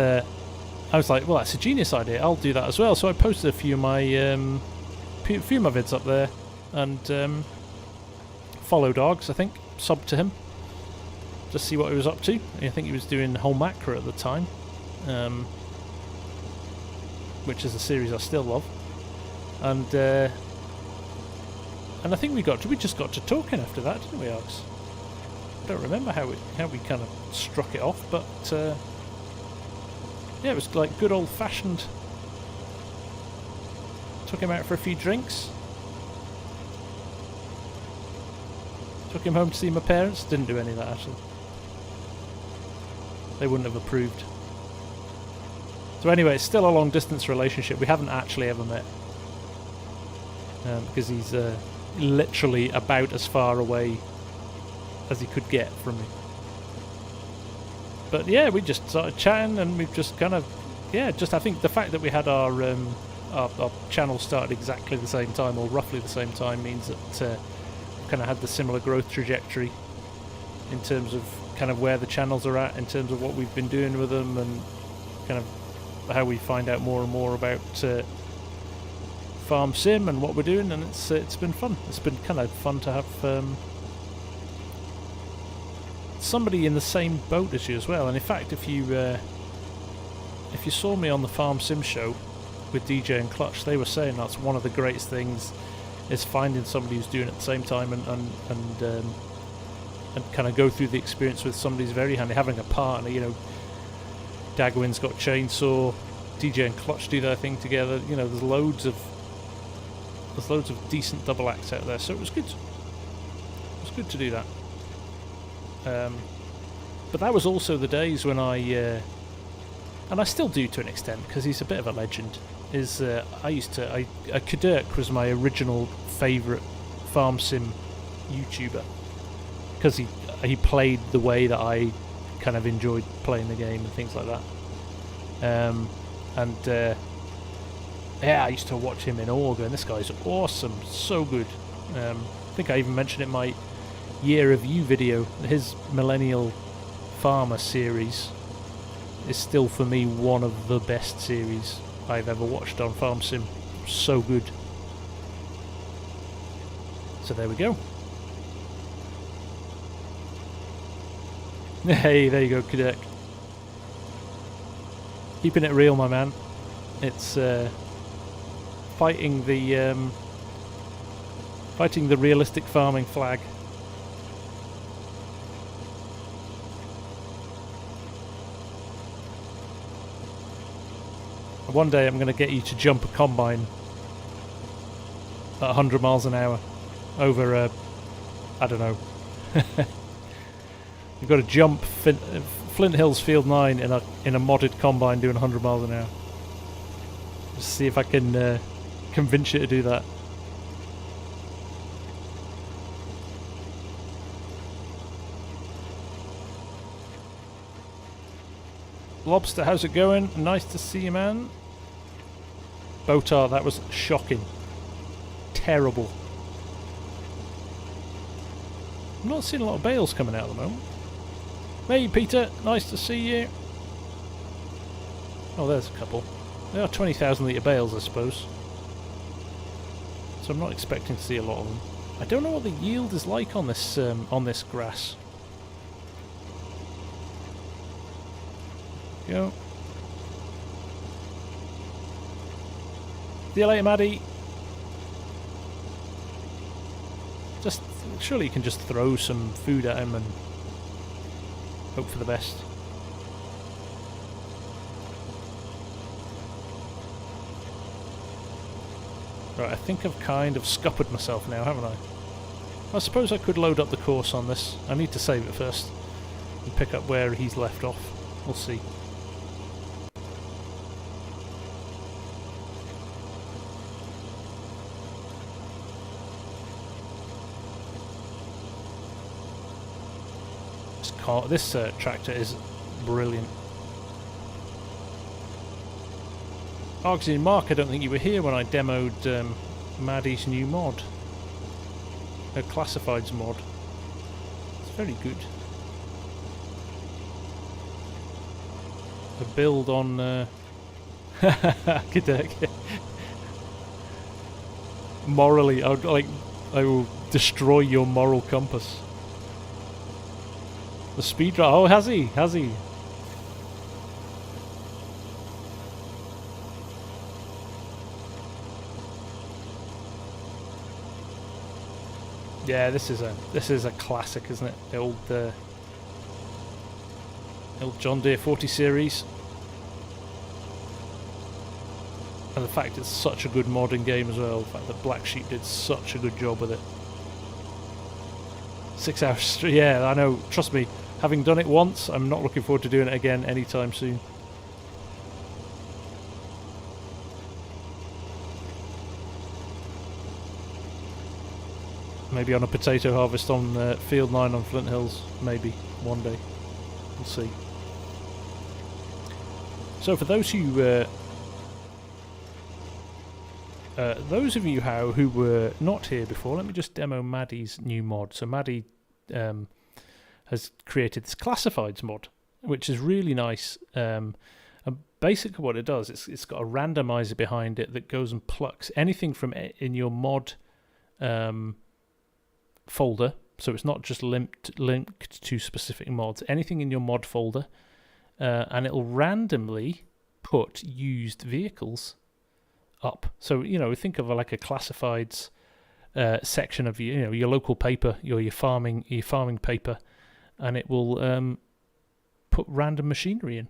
Speaker 1: I was like, well, that's a genius idea. I'll do that as well. So I posted a few of my vids up there, and followed Args, I think, subbed to him, just see what he was up to. I think he was doing Whole Macro at the time, which is a series I still love. And I think we just got to talking after that, didn't we, Args? I don't remember how we kind of struck it off, but yeah, it was like good old-fashioned. Took him out for a few drinks. Took him home to see my parents. Didn't do any of that, actually. They wouldn't have approved. So anyway, it's still a long-distance relationship. We haven't actually ever met. Because he's literally about as far away as he could get from me. But yeah, we just started chatting, and we've just kind of, I think the fact that we had our channel started exactly the same time, or roughly the same time, means that we kind of had the similar growth trajectory in terms of kind of where the channels are at, in terms of what we've been doing with them, and kind of how we find out more and more about farm sim and what we're doing. And it's been fun. It's been kind of fun to have somebody in the same boat as you as well. And in fact, if you saw me on the Farm Sim show with DJ and Clutch, they were saying that's one of the greatest things, is finding somebody who's doing it at the same time, and kind of go through the experience with somebody who's very handy, having a partner. You know, Dagwin's got Chainsaw, DJ and Clutch do their thing together. You know, there's loads of decent double acts out there, so it was good. It was good to do that. But that was also the days when and I still do to an extent, because he's a bit of a legend, Kadirk was my original favourite farm sim YouTuber, because he played the way that I kind of enjoyed playing the game and things like that. I used to watch him in awe, and this guy's awesome, so good. I think I even mentioned it in my year of you video. His Millennial Farmer series is still for me one of the best series I've ever watched on Farm Sim. So good. So there we go. Hey, there you go, Cadet. Keeping it real, my man. It's fighting the realistic farming flag. One day I'm going to get you to jump a combine at 100 miles an hour over I don't know. You've got to jump Flint Hills Field 9 in a modded combine doing 100 miles an hour. Just see if I can convince you to do that. Lobster, how's it going? Nice to see you, man. Botar, that was shocking. Terrible. I'm not seeing a lot of bales coming out at the moment. Hey, Peter, nice to see you. Oh, there's a couple. They are 20,000 litre bales, I suppose. So I'm not expecting to see a lot of them. I don't know what the yield is like on this grass. Go. See you later, Maddie. Just surely you can just throw some food at him and hope for the best. Right, I think I've kind of scuppered myself now, haven't I? I suppose I could load up the course on this. I need to save it first and pick up where he's left off. We'll see. This tractor is brilliant. Argsy and Mark, I don't think you were here when I demoed Maddie's new mod. Her Classifieds mod. It's very good. A build on Morally, I will destroy your moral compass. The speed drive. Oh, has he? Has he? Yeah, this is a classic, isn't it? The old John Deere 40 series. And the fact it's such a good modding game as well. The fact that Black Sheep did such a good job with it. 6 hours. Yeah, I know. Trust me, having done it once, I'm not looking forward to doing it again anytime soon. Maybe on a potato harvest on Field 9 on Flint Hills. Maybe one day. We'll see. So for those of you who were not here before, let me just demo Maddie's new mod. So Maddie has created this classifieds mod, which is really nice. And basically what it does, it's got a randomizer behind it that goes and plucks anything from in your mod folder. So it's not just linked to specific mods. Anything in your mod folder, and it'll randomly put used vehicles up. So think of like a classifieds section of your local paper, your farming paper, and it will put random machinery in.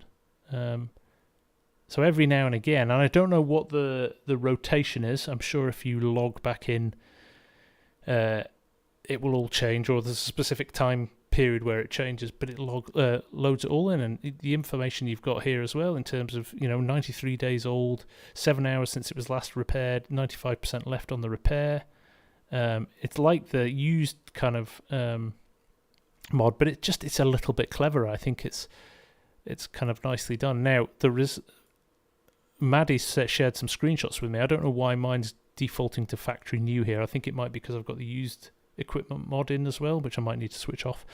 Speaker 1: So every now and again, and I don't know what the rotation is. I'm sure if you log back in, it will all change, or there's a specific time period where it changes, but it loads it all in, and the information you've got here as well in terms of 93 days old, 7 hours since it was last repaired, 95% left on the repair. It's like the used kind of mod, but it's a little bit cleverer. I think it's kind of nicely done. Now Maddie shared some screenshots with me. I don't know why mine's defaulting to factory new here. I think it might be because I've got the used equipment mod in as well, which I might need to switch off.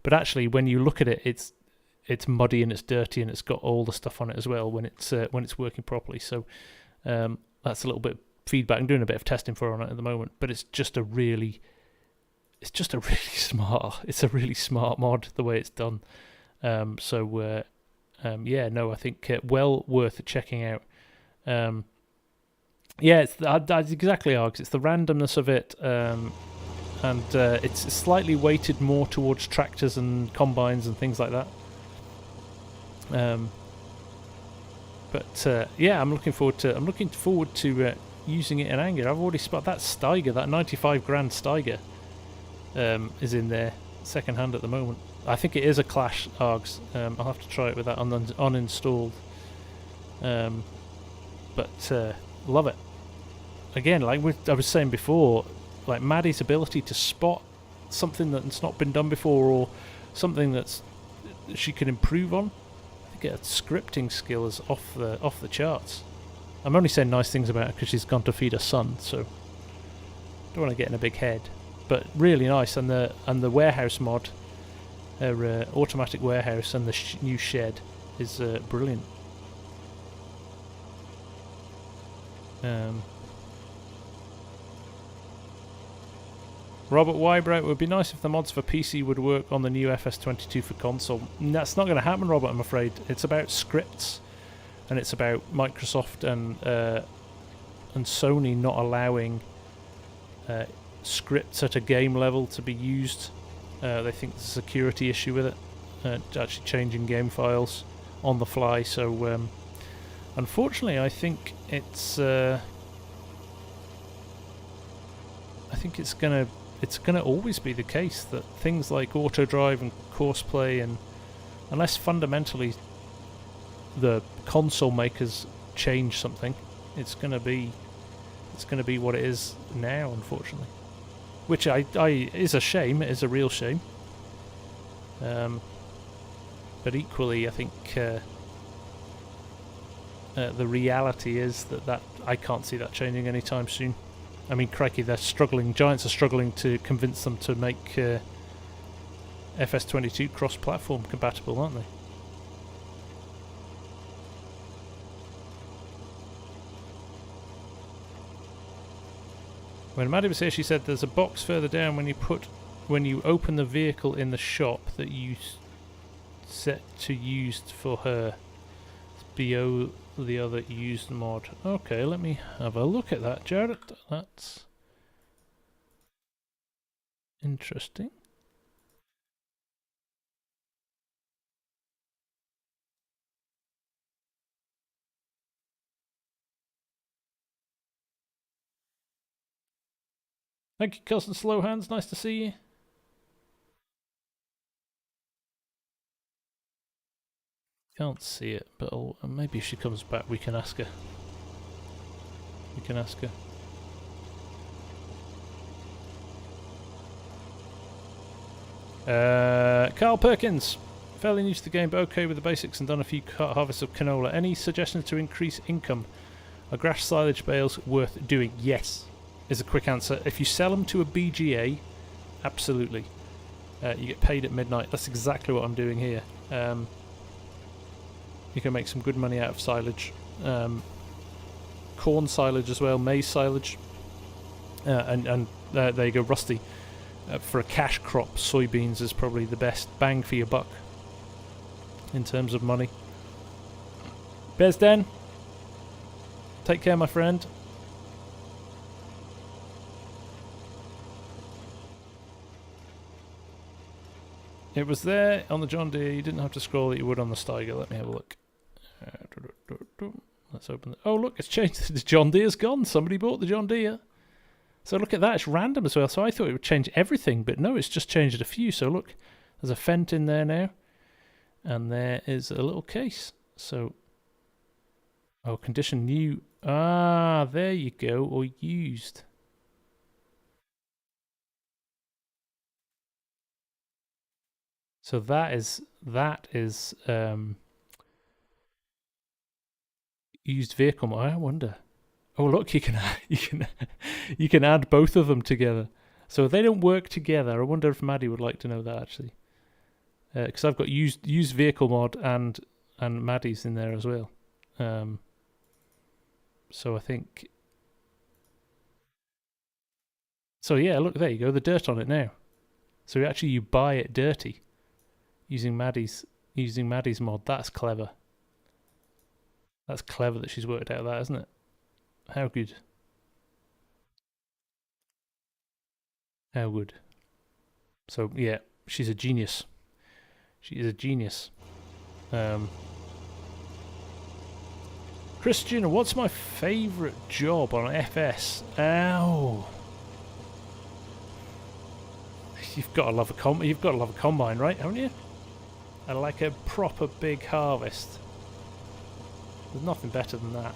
Speaker 1: But actually, when you look at it, it's muddy and it's dirty and it's got all the stuff on it as well when it's working properly. So that's a little bit of feedback. I'm doing a bit of testing for on it at the moment, but it's just a really smart mod the way it's done. I think well worth checking out. That's exactly Args. It's the randomness of it. And it's slightly weighted more towards tractors and combines and things like that. I'm looking forward to using it in anger. I've already spotted that Steiger, that 95 grand Steiger, is in there second hand at the moment. I think it is a Clash Args. I'll have to try it with that uninstalled. Love it. Again, like I was saying before, like Maddie's ability to spot something that's not been done before, or something that's she can improve on. I think her scripting skill is off the charts. I'm only saying nice things about her because she's gone to feed her son, so don't want to get in a big head. But really nice, and the warehouse mod, her automatic warehouse and the new shed is brilliant. Robert Wybrow, it would be nice if the mods for PC would work on the new FS22 for console. That's not going to happen, Robert, I'm afraid. It's about scripts, and it's about Microsoft and Sony not allowing scripts at a game level to be used. They think there's a security issue with it, actually changing game files on the fly. So unfortunately, I think it's going to always be the case that things like auto drive and courseplay, and unless fundamentally the console makers change something, it's going to be what it is now, unfortunately. Which is a shame. It is a real shame. But equally, I think the reality is that I can't see that changing anytime soon. I mean, crikey, they're struggling. Giants are struggling to convince them to make FS22 cross-platform compatible, aren't they? When Maddie was here, she said there's a box further down when you open the vehicle in the shop that you set to used for her. It's below the other used mod. Okay, let me have a look at that, Jared. That's interesting. Thank you, Cousin Slowhands. Nice to see you. Can't see it, but maybe if she comes back, we can ask her. We can ask her. Carl Perkins. Fairly new to the game, but okay with the basics and done a few harvests of canola. Any suggestions to increase income? Are grass silage bales worth doing? Yes, is a quick answer. If you sell them to a BGA, absolutely. You get paid at midnight. That's exactly what I'm doing here. You can make some good money out of silage. Corn silage as well, maize silage. And there you go, Rusty. For a cash crop, soybeans is probably the best bang for your buck in terms of money. Bezden, take care, my friend. It was there on the John Deere. You didn't have to scroll that you would on the Steiger. Let me have a look. Let's open it. Oh, look, it's changed. The John Deere's gone. Somebody bought the John Deere. So look at that. It's random as well. So I thought it would change everything, but no, it's just changed a few. So look, there's a Fent in there now. And there is a little case. So, oh, condition new. Ah, there you go. Or used. So that is used vehicle. I wonder. Oh look, you can add both of them together. So if they don't work together, I wonder if Maddie would like to know that actually. Because I've got used vehicle mod and Maddie's in there as well. So I think. So yeah, look, there you go. The dirt on it now. So actually, you buy it dirty using Maddie's mod. That's clever. That's clever that she's worked out that, isn't it? How good. How good. So yeah, she's a genius. She is a genius. Christian, what's my favourite job on FS? Ow. You've got to love a combine, right? Haven't you? And like a proper big harvest. There's nothing better than that.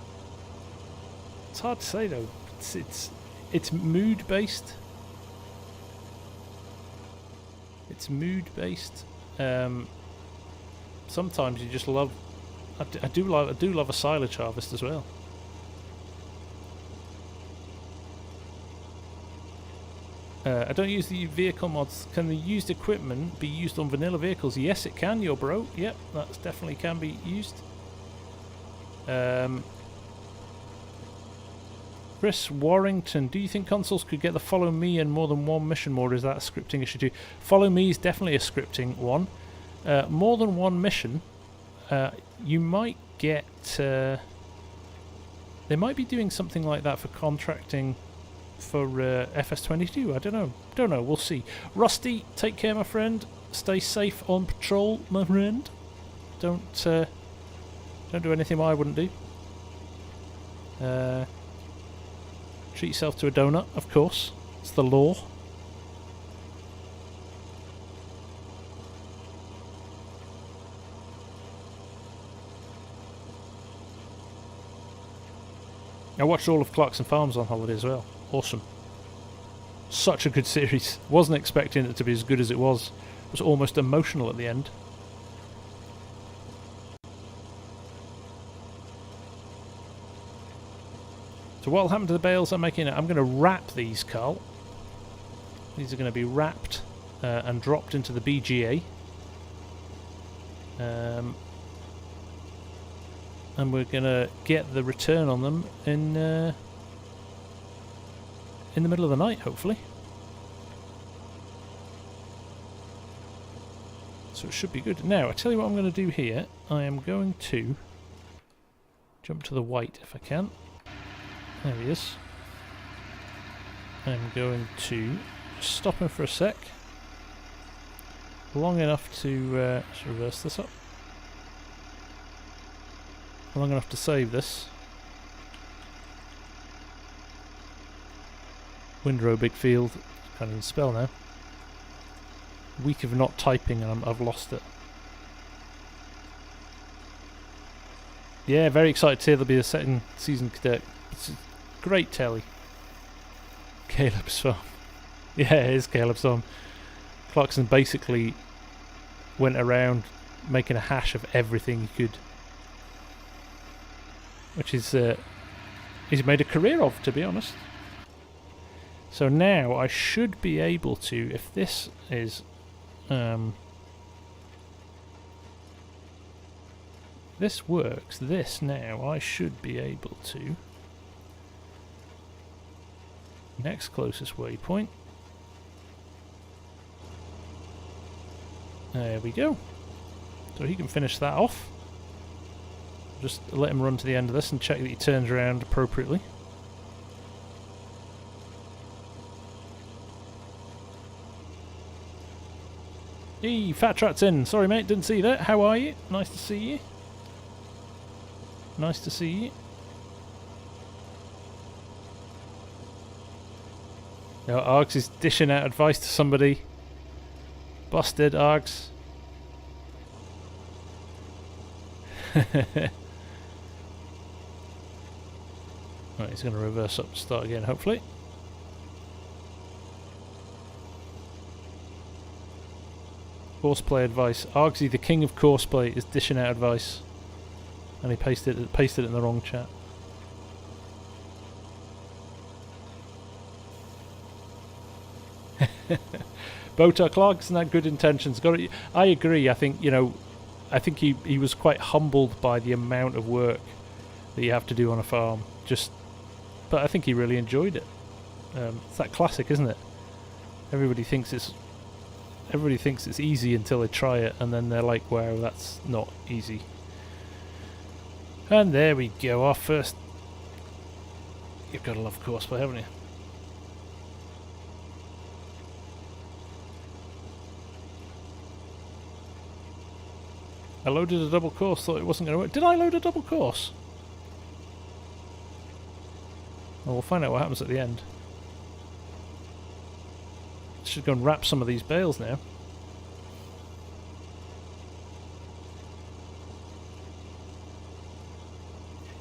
Speaker 1: It's hard to say though. It's mood based. It's mood based. Sometimes you just love. I do love a silage harvest as well. I don't use the vehicle mods. Can the used equipment be used on vanilla vehicles? Yes, it can, yo bro. Yep, that definitely can be used. Chris Warrington, do you think consoles could get the follow me and more than one mission mode, or is that a scripting issue too? Follow me is definitely a scripting one. More than one mission, you might get... they might be doing something like that for contracting for FS22. I don't know, we'll see. Rusty, take care, my friend. Stay safe on patrol, my friend. Don't do anything I wouldn't do. Treat yourself to a donut, of course. It's the law. I watched all of Clarkson Farms on holiday as well. Awesome. Such a good series. Wasn't expecting it to be as good as it was. It was almost emotional at the end. So what will happen to the bales I'm making? I'm going to wrap these, Carl. These are going to be wrapped and dropped into the BGA. And we're going to get the return on them in in the middle of the night, hopefully. So it should be good. Now, I tell you what I'm going to do here. I am going to jump to the white if I can. There he is. I'm going to stop him for a sec. Long enough to let's reverse this up. Long enough to save this. Windrow big field. Can't even spell now. Week of not typing and I've lost it. Yeah, very excited to hear there'll be a second season. It's a great telly. Caleb's farm. Yeah, it is Caleb's farm. Clarkson basically went around making a hash of everything he could, which is he's made a career of, to be honest. So now I should be able to, if this is this works, this now I should be able to next closest waypoint. There we go. So he can finish that off. Just let him run to the end of this and check that he turns around appropriately. Hey, Fat Rat's in. Sorry mate, didn't see that. How are you? Nice to see you. Nice to see you. Now Args is dishing out advice to somebody. Busted, Args. Right, he's going to reverse up and start again, hopefully. Courseplay advice. Argsy, the king of courseplay, is dishing out advice. And he pasted it in the wrong chat. Botar Clarkson had good intentions. Got it. I agree. I think, you know, I think he was quite humbled by the amount of work that you have to do on a farm. But I think he really enjoyed it. It's that classic, isn't it? Everybody thinks it's easy until they try it, and then they're like, "Wow, that's not easy." And there we go. Our first. You've got to love courseplay, haven't you? I loaded a double course, thought it wasn't going to work. Did I load a double course? Well, we'll find out what happens at the end. Should go and wrap some of these bales now.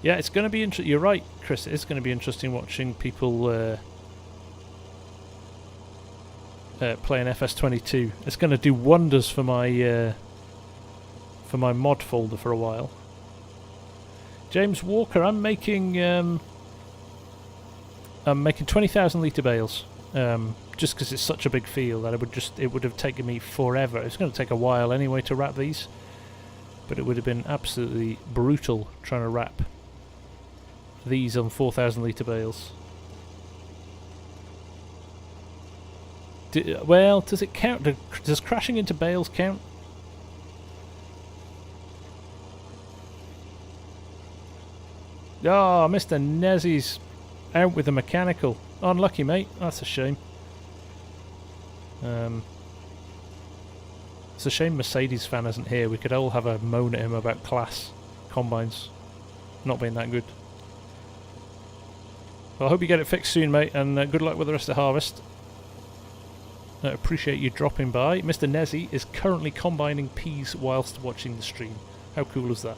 Speaker 1: Yeah, it's going to be interesting. You're right, Chris. It is going to be interesting watching people play an FS22. It's going to do wonders for my mod folder for a while. James Walker, I'm making 20,000 litre bales. Just because it's such a big field that it would have taken me forever. It's going to take a while anyway to wrap these, but it would have been absolutely brutal trying to wrap these on 4,000 litre bales. Well, does it count? Does crashing into bales count? Oh, Mr. Nezzy's out with the mechanical. Unlucky, mate. That's a shame. It's a shame Mercedes fan isn't here. We could all have a moan at him about class combines not being that good. Well, I hope you get it fixed soon, mate, and good luck with the rest of the harvest. I appreciate you dropping by. Mr. Nezzy is currently combining peas whilst watching the stream. How cool is that?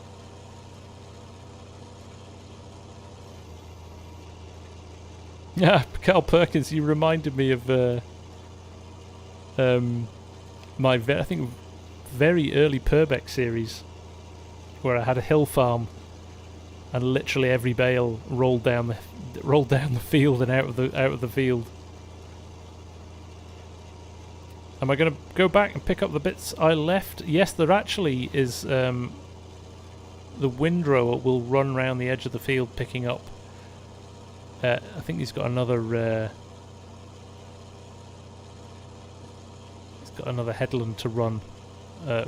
Speaker 1: Yeah, Carl Perkins, you reminded me of my I think very early Purbeck series, where I had a hill farm, and literally every bale rolled down the field and out of the field. Am I going to go back and pick up the bits I left? Yes, there actually is. The windrower will run round the edge of the field picking up. I think he's got another got another headland to run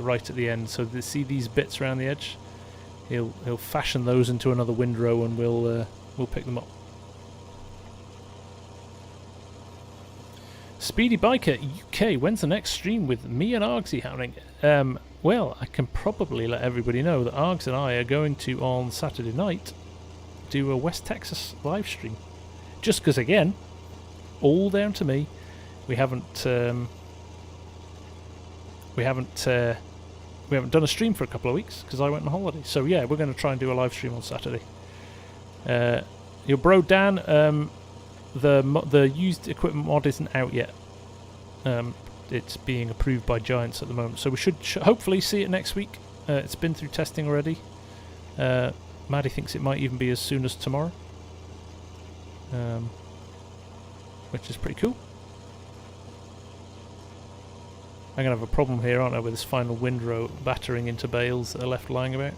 Speaker 1: right at the end. So see these bits around the edge? He'll fashion those into another windrow, and we'll pick them up. Speedy Biker UK, when's the next stream with me and Argsy happening? Well, I can probably let everybody know that Args and I are going to, on Saturday night, do a West Texas live stream. Just because, again, all down to me. We haven't done a stream for a couple of weeks because I went on holiday. So yeah, we're going to try and do a live stream on Saturday. Your bro Dan, the used equipment mod isn't out yet. It's being approved by Giants at the moment, so we should hopefully see it next week. It's been through testing already. Maddie thinks it might even be as soon as tomorrow, which is pretty cool. I'm going to have a problem here, aren't I, with this final windrow battering into bales that are left lying about.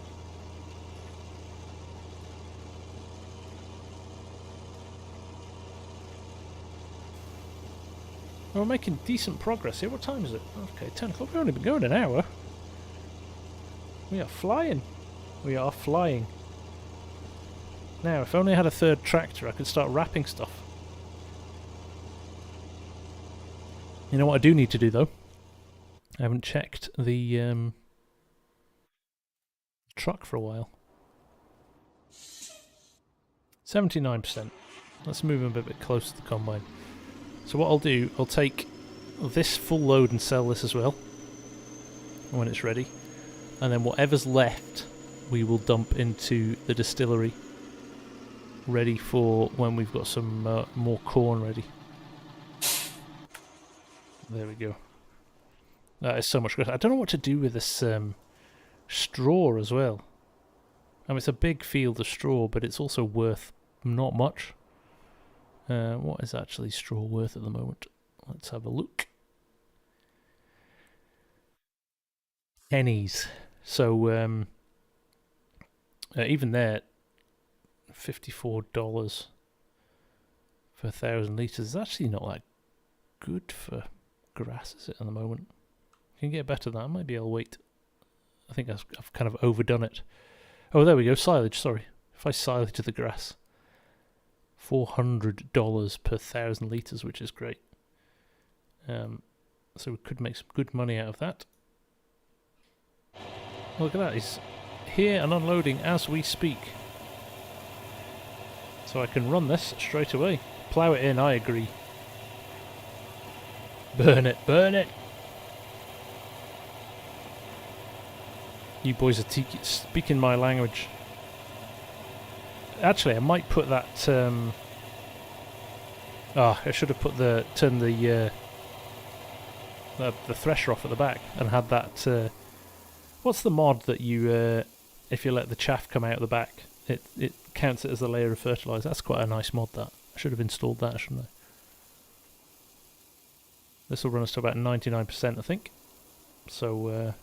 Speaker 1: We're making decent progress here. What time is it? Okay, 10 o'clock. We've only been going an hour. We are flying. We are flying. Now, if only I had a third tractor, I could start wrapping stuff. You know what I do need to do, though? I haven't checked the truck for a while. 79%. Let's move him a bit closer to the combine. So what I'll do, I'll take this full load and sell this as well when it's ready, and then whatever's left we will dump into the distillery, ready for when we've got some more corn ready. There we go. That is so much good. I don't know what to do with this straw as well. I mean, it's a big field of straw, but it's also worth not much. What is actually straw worth at the moment? Let's have a look. Pennies. So even there, $54 for 1,000 litres is actually not that good for grass, is it, at the moment? You can get better than that. Maybe I'll wait. I think I've kind of overdone it. Oh, there we go. Silage, sorry. If I silage the grass. $400 per 1,000 litres, which is great. So we could make some good money out of that. Look at that, he's here and unloading as we speak. So I can run this straight away. Plough it in, I agree. Burn it, burn it! You boys are speaking my language. Actually, I might put that. I should have put turned the thresher off at the back and had that. What's the mod that you, if you let the chaff come out the back, it counts it as a layer of fertilizer? That's quite a nice mod. That I should have installed that, shouldn't I? This will run us to about 99%, I think. So.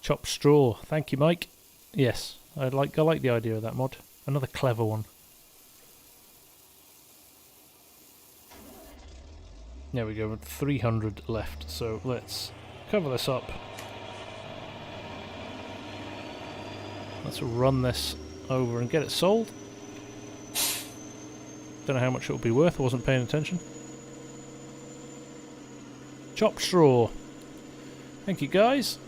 Speaker 1: Chop straw. Thank you, Mike. Yes, I like the idea of that mod. Another clever one. There we go, with 300 left. So let's cover this up. Let's run this over and get it sold. Don't know how much it will be worth. I wasn't paying attention. Chop straw. Thank you, guys.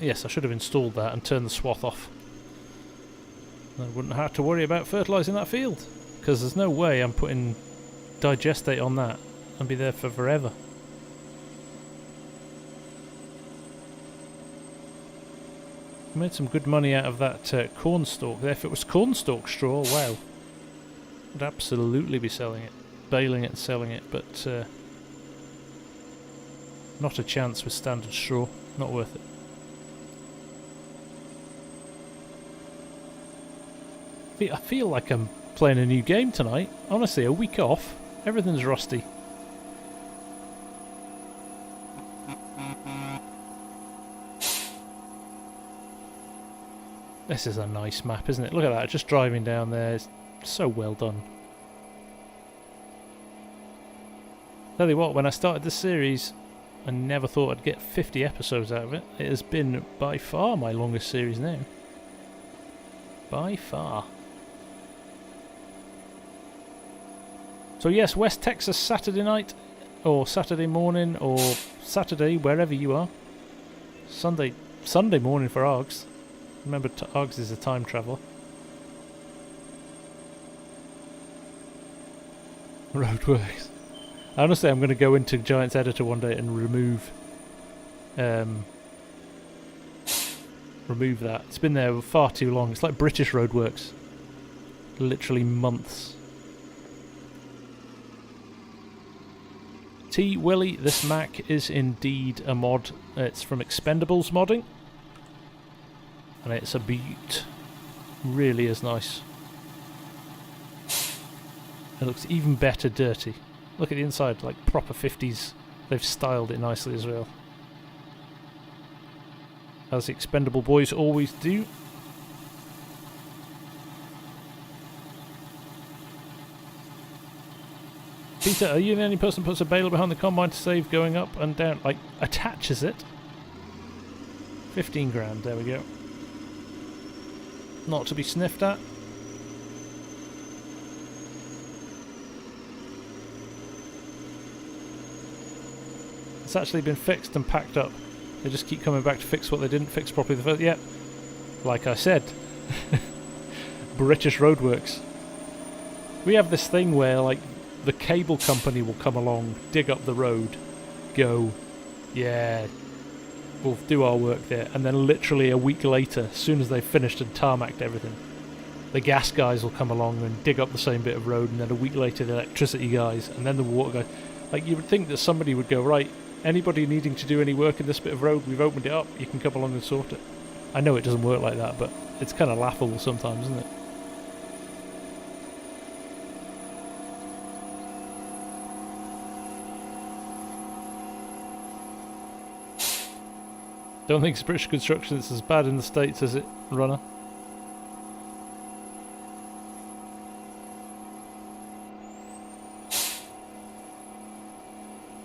Speaker 1: Yes, I should have installed that and turned the swath off. I wouldn't have to worry about fertilising that field, because there's no way I'm putting digestate on that and be there for forever. I made some good money out of that corn stalk. If it was corn stalk straw, wow, I'd absolutely be selling it, baling it and selling it, but not a chance with standard straw. Not worth it. I feel like I'm playing a new game tonight. Honestly, a week off, everything's rusty. This is a nice map, isn't it? Look at that, just driving down there. It's so well done. Tell you what, when I started this series, I never thought I'd get 50 episodes out of it. It has been by far my longest series now. By far. So yes, West Texas Saturday night, or Saturday morning, or Saturday, wherever you are. Sunday morning for Args. Remember, Args is a time traveller. Roadworks. Honestly, I'm going to go into Giants Editor one day and remove that. It's been there far too long. It's like British Roadworks. Literally months. T. Willie, this Mac is indeed a mod. It's from Expendables modding. And it's a beaut. Really is nice. It looks even better dirty. Look at the inside, like proper 50s. They've styled it nicely as well. As the Expendable boys always do. Peter, are you the only person who puts a baler behind the combine to save going up and down? Like, attaches it? 15 grand, there we go. Not to be sniffed at. It's actually been fixed and packed up. They just keep coming back to fix what they didn't fix properly the first. Yeah, like I said, British Roadworks. We have this thing where, like, the cable company will come along, dig up the road, go, yeah, we'll do our work there, and then literally a week later, as soon as they've finished and tarmacked everything, the gas guys will come along and dig up the same bit of road, and then a week later the electricity guys, and then the water guys. Like, you would think that somebody would go, right, anybody needing to do any work in this bit of road, we've opened it up, you can come along and sort it. I know it doesn't work like that, but it's kind of laughable sometimes, isn't it? Don't think it's British construction, it's as bad in the States as it, runner.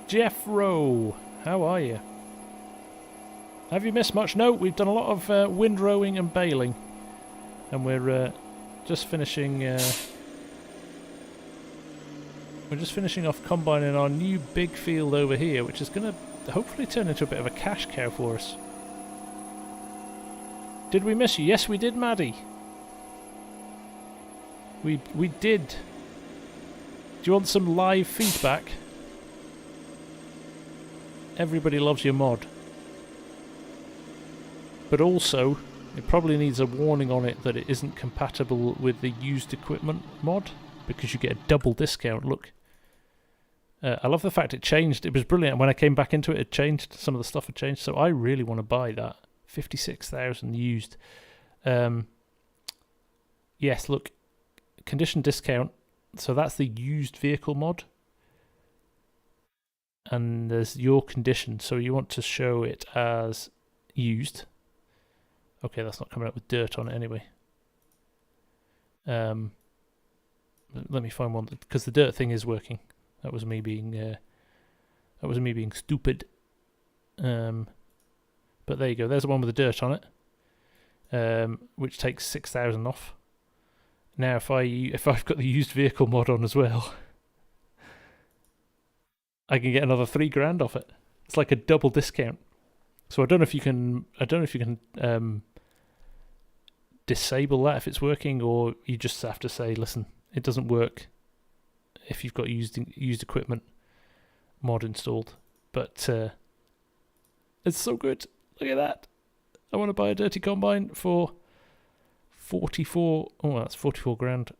Speaker 1: Jeff Rowe, how are you? Have you missed much? No, we've done a lot of windrowing and baling. And we're just finishing... we're just finishing off combining our new big field over here, which is going to hopefully turn into a bit of a cash cow for us. Did we miss you? Yes, we did, Maddie. We did. Do you want some live feedback? Everybody loves your mod. But also, it probably needs a warning on it that it isn't compatible with the used equipment mod, because you get a double discount. Look. I love the fact it changed. It was brilliant. When I came back into it, it changed. Some of the stuff had changed. So I really want to buy that. 56,000 used. Yes, look. Condition discount. So that's the used vehicle mod. And there's your condition. So you want to show it as used. Okay, that's not coming up with dirt on it anyway. Let me find one, because the dirt thing is working. That was me being stupid. But there you go. There's the one with the dirt on it, which takes 6,000 off. Now, if I've got the used vehicle mod on as well, I can get another 3 grand off it. It's like a double discount. So I don't know if you can. Disable that if it's working, or you just have to say, listen, it doesn't work if you've got used equipment mod installed. But it's so good. Look at that. I want to buy a dirty combine for 44. Oh, that's 44 grand.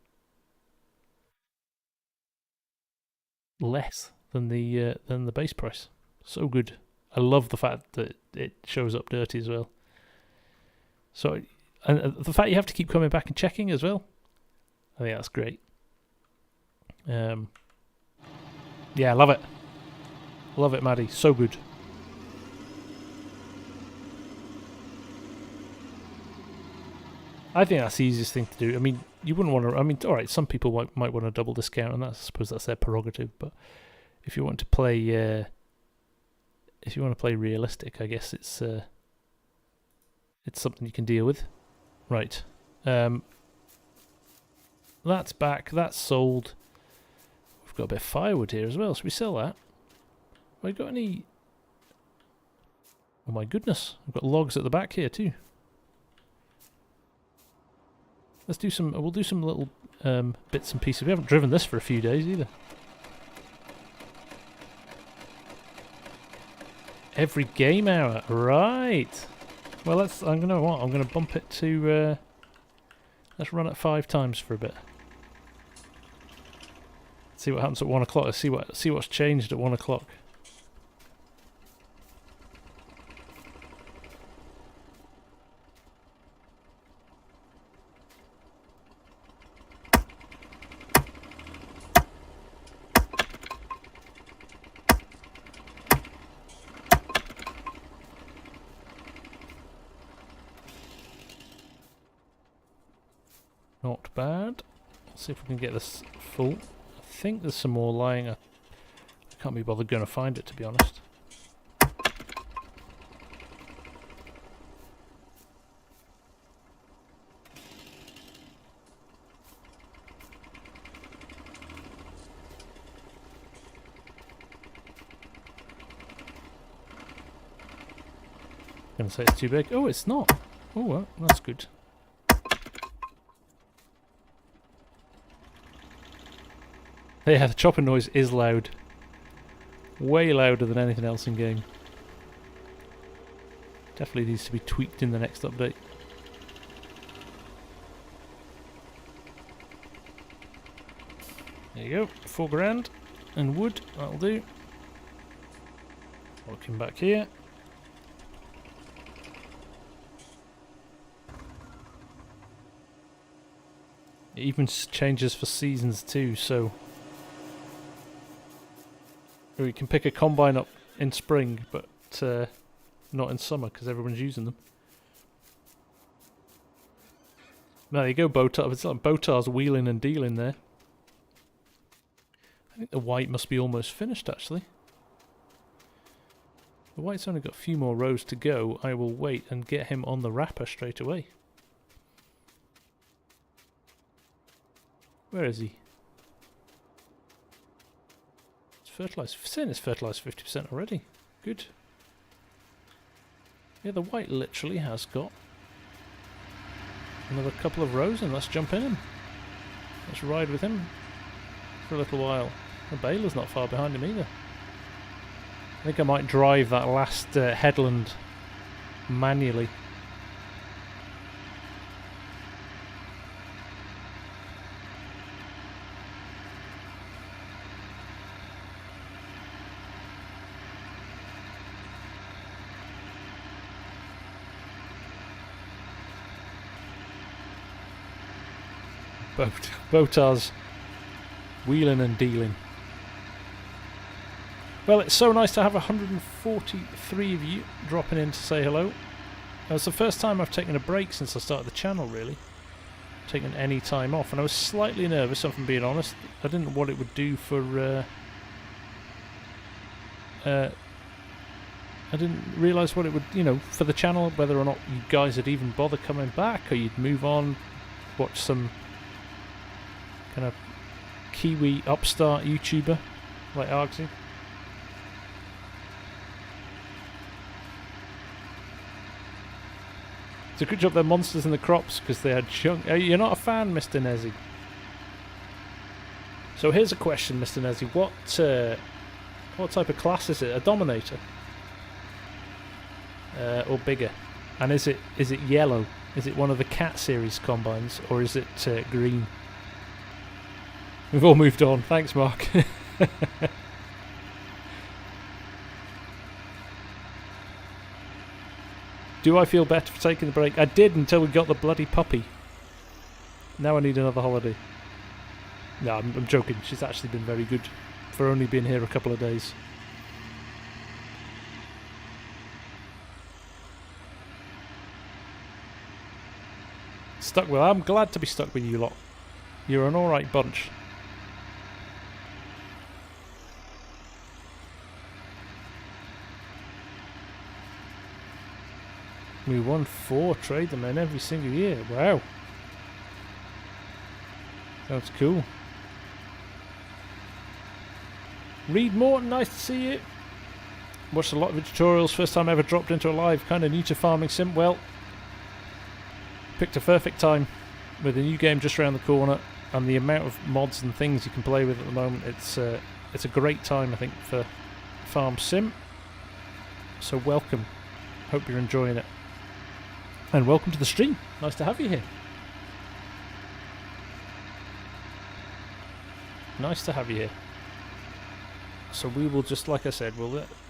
Speaker 1: Less than the base price. So good. I love the fact that it shows up dirty as well. So, and the fact you have to keep coming back and checking as well. I think that's great. Yeah, I love it. Love it, Maddie. So good. I think that's the easiest thing to do. I mean, you wouldn't want to. I mean, all right, some people might want to double discount, and I suppose that's their prerogative. But if you want to play, realistic, I guess it's something you can deal with. Right. That's back. That's sold. We've got a bit of firewood here as well. Should we sell that? Have I got any? Oh my goodness! I've got logs at the back here too. Let's do some. We'll do some little bits and pieces. We haven't driven this for a few days either. Every game hour, right? Well, I'm gonna bump it to. Let's run it 5 times for a bit. See what happens at 1 o'clock. Let's see what's changed at 1 o'clock. Not bad. Let's see if we can get this full. I think there's some more lying. I can't be bothered going to find it, to be honest. Gonna say it's too big. Oh, it's not. Oh, well, that's good. Yeah, the chopping noise is loud. Way louder than anything else in game. Definitely needs to be tweaked in the next update. There you go, 4 grand. And wood, that'll do. Looking back here. It even changes for seasons too, so... Or you can pick a combine up in spring, but not in summer because everyone's using them. There you go, Botar. It's like Botar's wheeling and dealing there. I think the white must be almost finished, actually. The white's only got a few more rows to go. I will wait and get him on the wrapper straight away. Where is he? Fertilized. Saying it's fertilized 50% already. Good. Yeah, the white literally has got another couple of rows, and let's jump in him. Let's ride with him for a little while. The baler's not far behind him either. I think I might drive that last headland manually. Botar's wheeling and dealing. Well, it's so nice to have 143 of you dropping in to say hello. It's the first time I've taken a break since I started the channel, really. Taken any time off, and I was slightly nervous, if I'm being honest. I didn't know what it would do for... I didn't realise what it would, for the channel, whether or not you guys would even bother coming back, or you'd move on, watch some kind of Kiwi upstart YouTuber like Argsy. It's a good job they're monsters in the crops because they had chunk. You're not a fan, Mr. Nezzy. So here's a question, Mr. Nezzy. What type of class is it? A Dominator? Or bigger? And is it yellow? Is it one of the Cat series combines, or is it green? We've all moved on. Thanks, Mark. Do I feel better for taking the break? I did until we got the bloody puppy. Now I need another holiday. No, I'm joking. She's actually been very good for only being here a couple of days. stuck with. I'm glad to be stuck with you lot. You're an alright bunch. We won 4 trade them in every single year. Wow. Sounds cool. Reed Morton, nice to see you. Watched a lot of your tutorials, first time ever dropped into a live, kind of new to farming sim. Well, picked a perfect time with a new game just around the corner and the amount of mods and things you can play with at the moment. It's a great time, I think, for farm sim. So welcome. Hope you're enjoying it. And welcome to the stream. Nice to have you here. Nice to have you here. So we will just, like I said,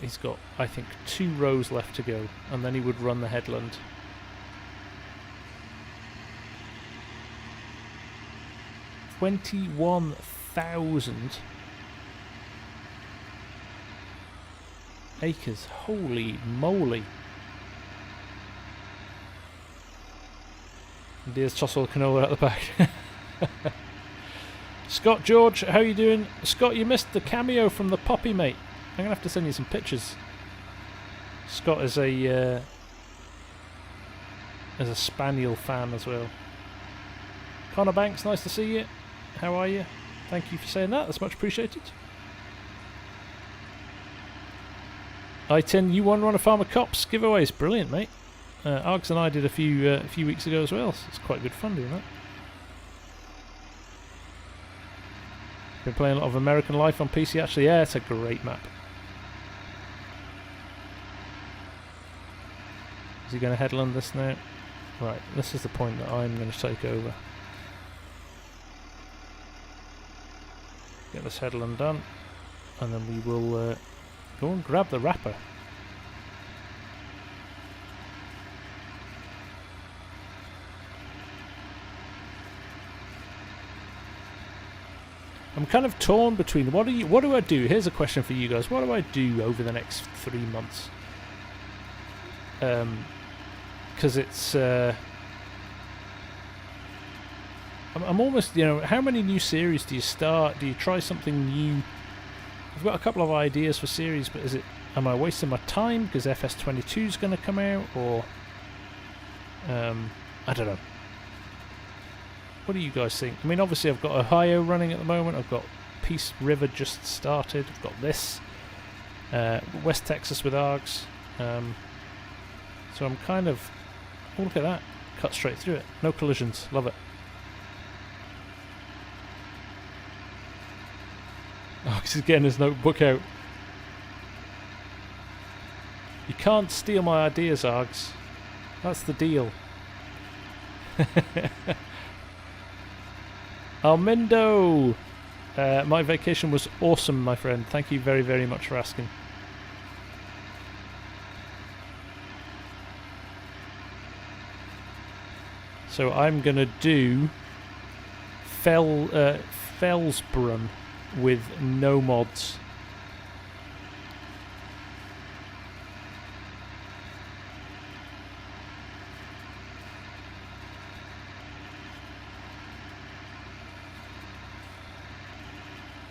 Speaker 1: he's got, I think, 2 rows left to go, and then he would run the headland. $21,000 acres. Holy moly. There's Tossel Canola at the back. Scott George, how you doing? Scott, you missed the cameo from the Poppy, mate. I'm going to have to send you some pictures. Scott is a Spaniel fan as well. Connor Banks, nice to see you. How are you? Thank you for saying that. That's much appreciated. I-10, you won one of Farmer Cops giveaways. Brilliant, mate. Args and I did a few weeks ago as well, so it's quite good fun doing that. Been playing a lot of American Life on PC actually. Yeah, it's a great map. Is he going to headland this now? Right, this is the point that I'm going to take over. Get this headland done, and then we will go and grab the wrapper. I'm kind of torn between what do I do? Here's a question for you guys. What do I do over the next 3 months? Because it's I'm almost, you know, how many new series do you start? Do you try something new? I've got a couple of ideas for series, but am I wasting my time because FS19 is going to come out, or I don't know. What do you guys think? I mean, obviously I've got Ohio running at the moment. I've got Peace River just started. I've got this. West Texas with ARGs. So I'm kind of... Oh, look at that. Cut straight through it. No collisions. Love it. Oh, he's getting his notebook out. You can't steal my ideas, ARGs. That's the deal. Almendo! My vacation was awesome, my friend. Thank you very, very much for asking. So I'm going to do Fellsbrunn with no mods.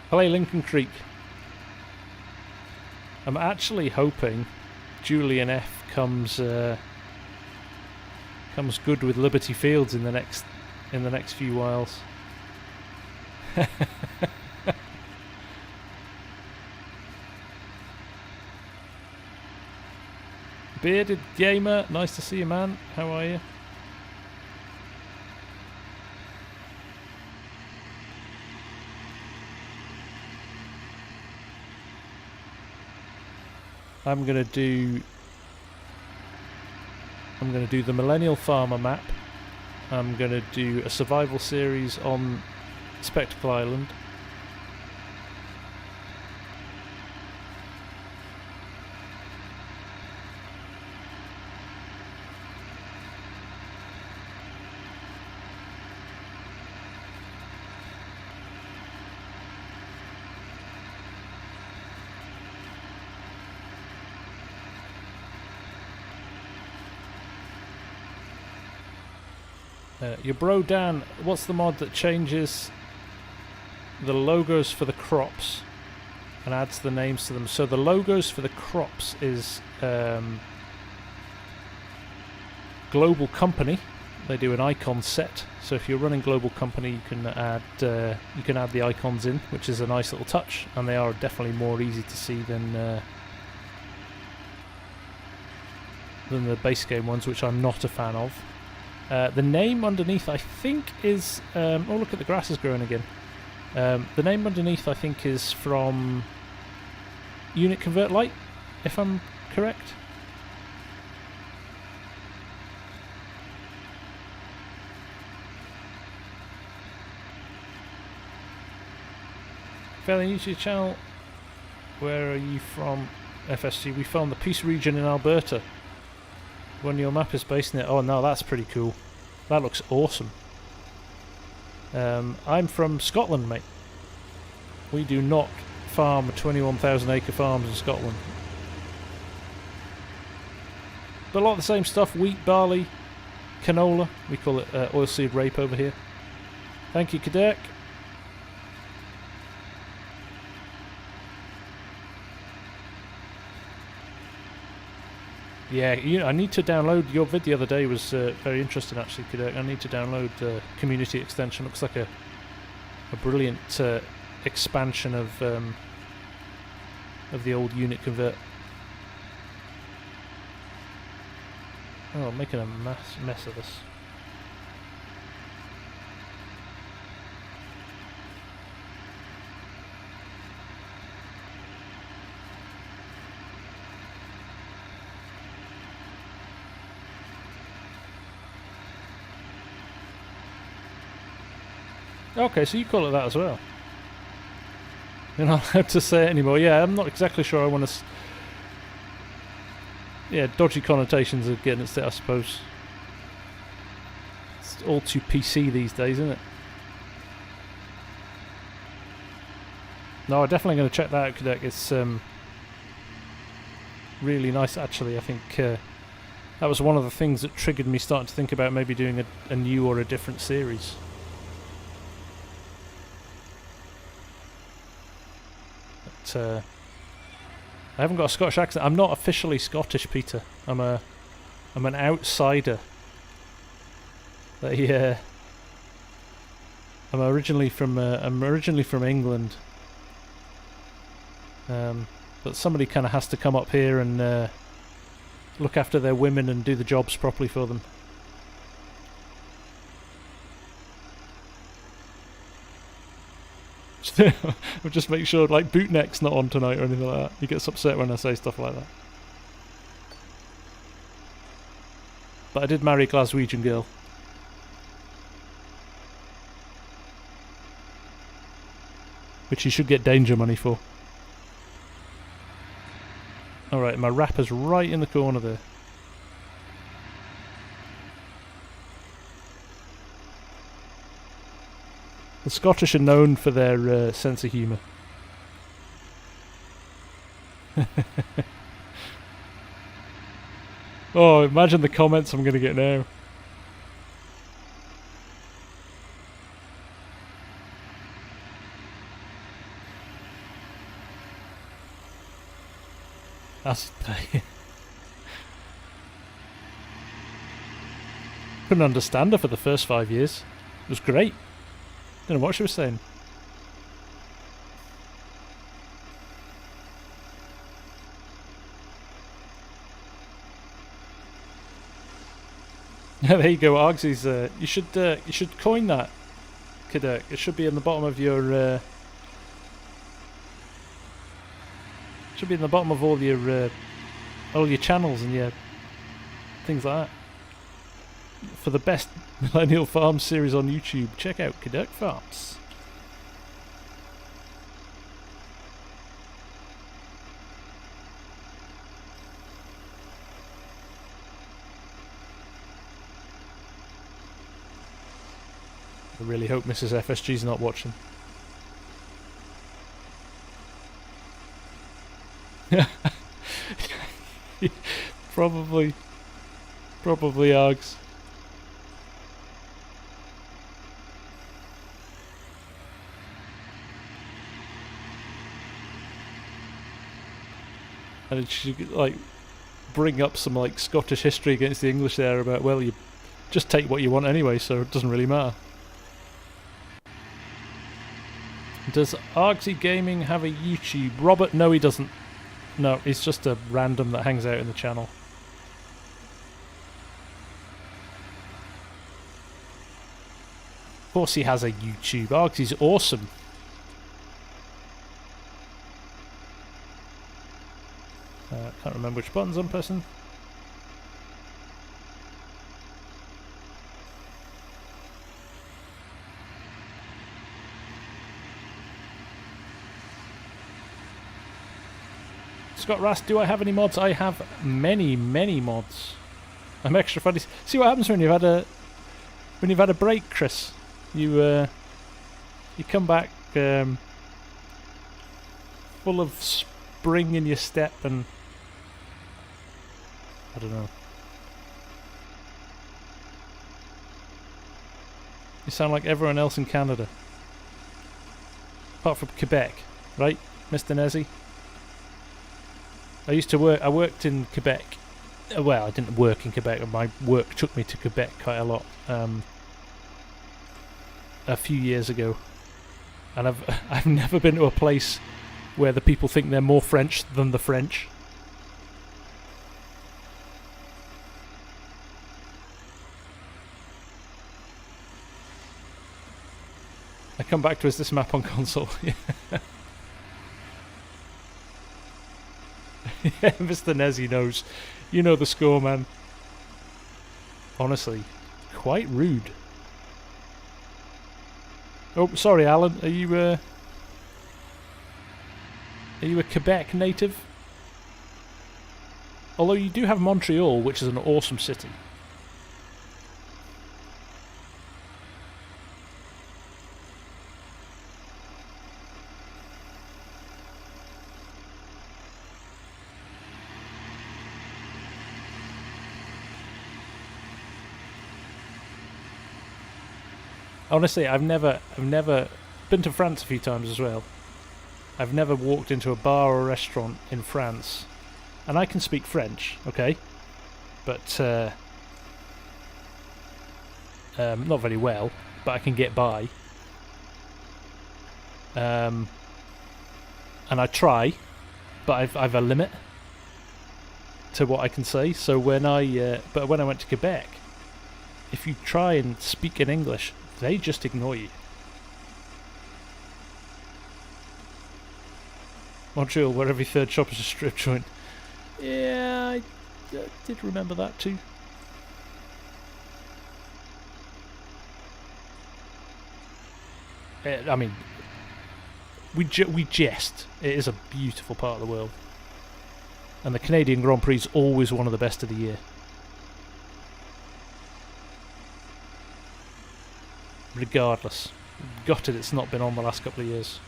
Speaker 1: Play Lincoln Creek. I'm actually hoping Julian F comes good with Liberty Fields in the next few whiles. Bearded Gamer, nice to see you, man. How are you? I'm gonna do the Millennial Farmer map. I'm gonna do a survival series on Spectacle Island. Your bro Dan, what's the mod that changes the logos for the crops and adds the names to them? So the logos for the crops is Global Company. They do an icon set. So if you're running Global Company, you can add the icons in, which is a nice little touch, and they are definitely more easy to see than the base game ones, which I'm not a fan of. The name underneath, I think, is... oh, look at the grass is growing again. The name underneath, I think, is from Unit Convert Lite, if I'm correct. Fairly new to your channel. Where are you from, FSG? We found the Peace region in Alberta. When your map is based in it. Oh no, that's pretty cool. That looks awesome. I'm from Scotland, mate. We do not farm 21,000 acre farms in Scotland. But a lot of the same stuff. Wheat, barley, canola. We call it oilseed rape over here. Thank you, Kadek. Yeah, I need to download your vid the other day. Was very interesting actually, Kadek. I need to download the community extension. Looks like a brilliant expansion of the old unit convert. Oh, I'm making a mess of this. Okay, so you call it that as well. You're not allowed to say it anymore. Yeah, I'm not exactly sure I want to... Yeah, dodgy connotations are getting it, I suppose. It's all too PC these days, isn't it? No, I'm definitely going to check that out, Kadek. It's really nice, actually. I think that was one of the things that triggered me starting to think about maybe doing a new or a different series. I haven't got a Scottish accent. I'm not officially Scottish, Peter. I'm an outsider. I'm originally from England. But somebody kind of has to come up here and look after their women and do the jobs properly for them. I'll just make sure like Bootneck's not on tonight or anything like that. He gets upset when I say stuff like that. But I did marry a Glaswegian girl. Which you should get danger money for. Alright, my wrapper's right in the corner there. The Scottish are known for their sense of humour. Oh, imagine the comments I'm going to get now. That's... Couldn't understand her for the first 5 years. It was great. Don't know what she was saying. There you go, Argsy's. You should coin that, Kadek. It should be in the bottom of your. Should be in the bottom of all your channels and your things like that. For the best Millennial Farm series on YouTube, check out Kadek Farms. I really hope Mrs. FSG's not watching. Probably Args. And she like bring up some like Scottish history against the English there about, well, you just take what you want anyway, so it doesn't really matter. Does Argsy Gaming have a YouTube? Robert, no he doesn't. No, he's just a random that hangs out in the channel. Of course he has a YouTube. Argsy's awesome. Can't remember which buttons I'm pressing. Scott Rast, do I have any mods? I have many, many mods. I'm extra funny. See what happens when you've had a break, Chris. You come back full of spring in your step, and I don't know. You sound like everyone else in Canada, apart from Quebec, right, Mr. Nezzy? I worked in Quebec. Well, I didn't work in Quebec. My work took me to Quebec quite a lot. A few years ago, and I've never been to a place where the people think they're more French than the French. I come back to, is this map on console? Yeah, Mr. Nezzy knows. You know the score, man. Honestly, quite rude. Oh, sorry, Alan. Are you a Quebec native? Although you do have Montreal, which is an awesome city. Honestly, I've never been to France a few times as well. I've never walked into a bar or a restaurant in France, and I can speak French, okay, but not very well, but I can get by. And I try, but I've a limit to what I can say. So when I went to Quebec, if you try and speak in English, they just ignore you. Montreal, where every third shop is a strip joint. Yeah, I did remember that too. I mean, we jest. It is a beautiful part of the world, and the Canadian Grand Prix is always one of the best of the year. Regardless, gutted it's not been on the last couple of years.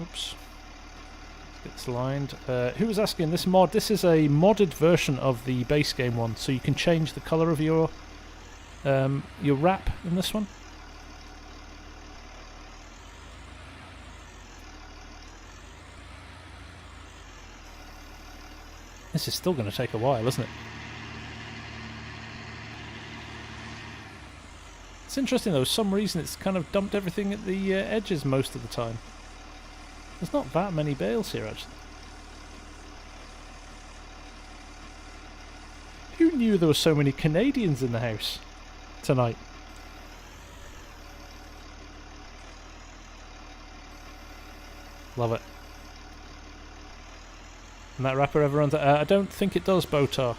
Speaker 1: Oops. Let's get this lined. Who was asking this mod? This is a modded version of the base game one, so you can change the colour of your wrap in this one. This is still going to take a while, isn't it? It's interesting though, for some reason it's kind of dumped everything at the edges most of the time. There's not that many bales here actually. Who knew there were so many Canadians in the house tonight? Love it. And that wrapper ever runs out? I don't think it does, Botar.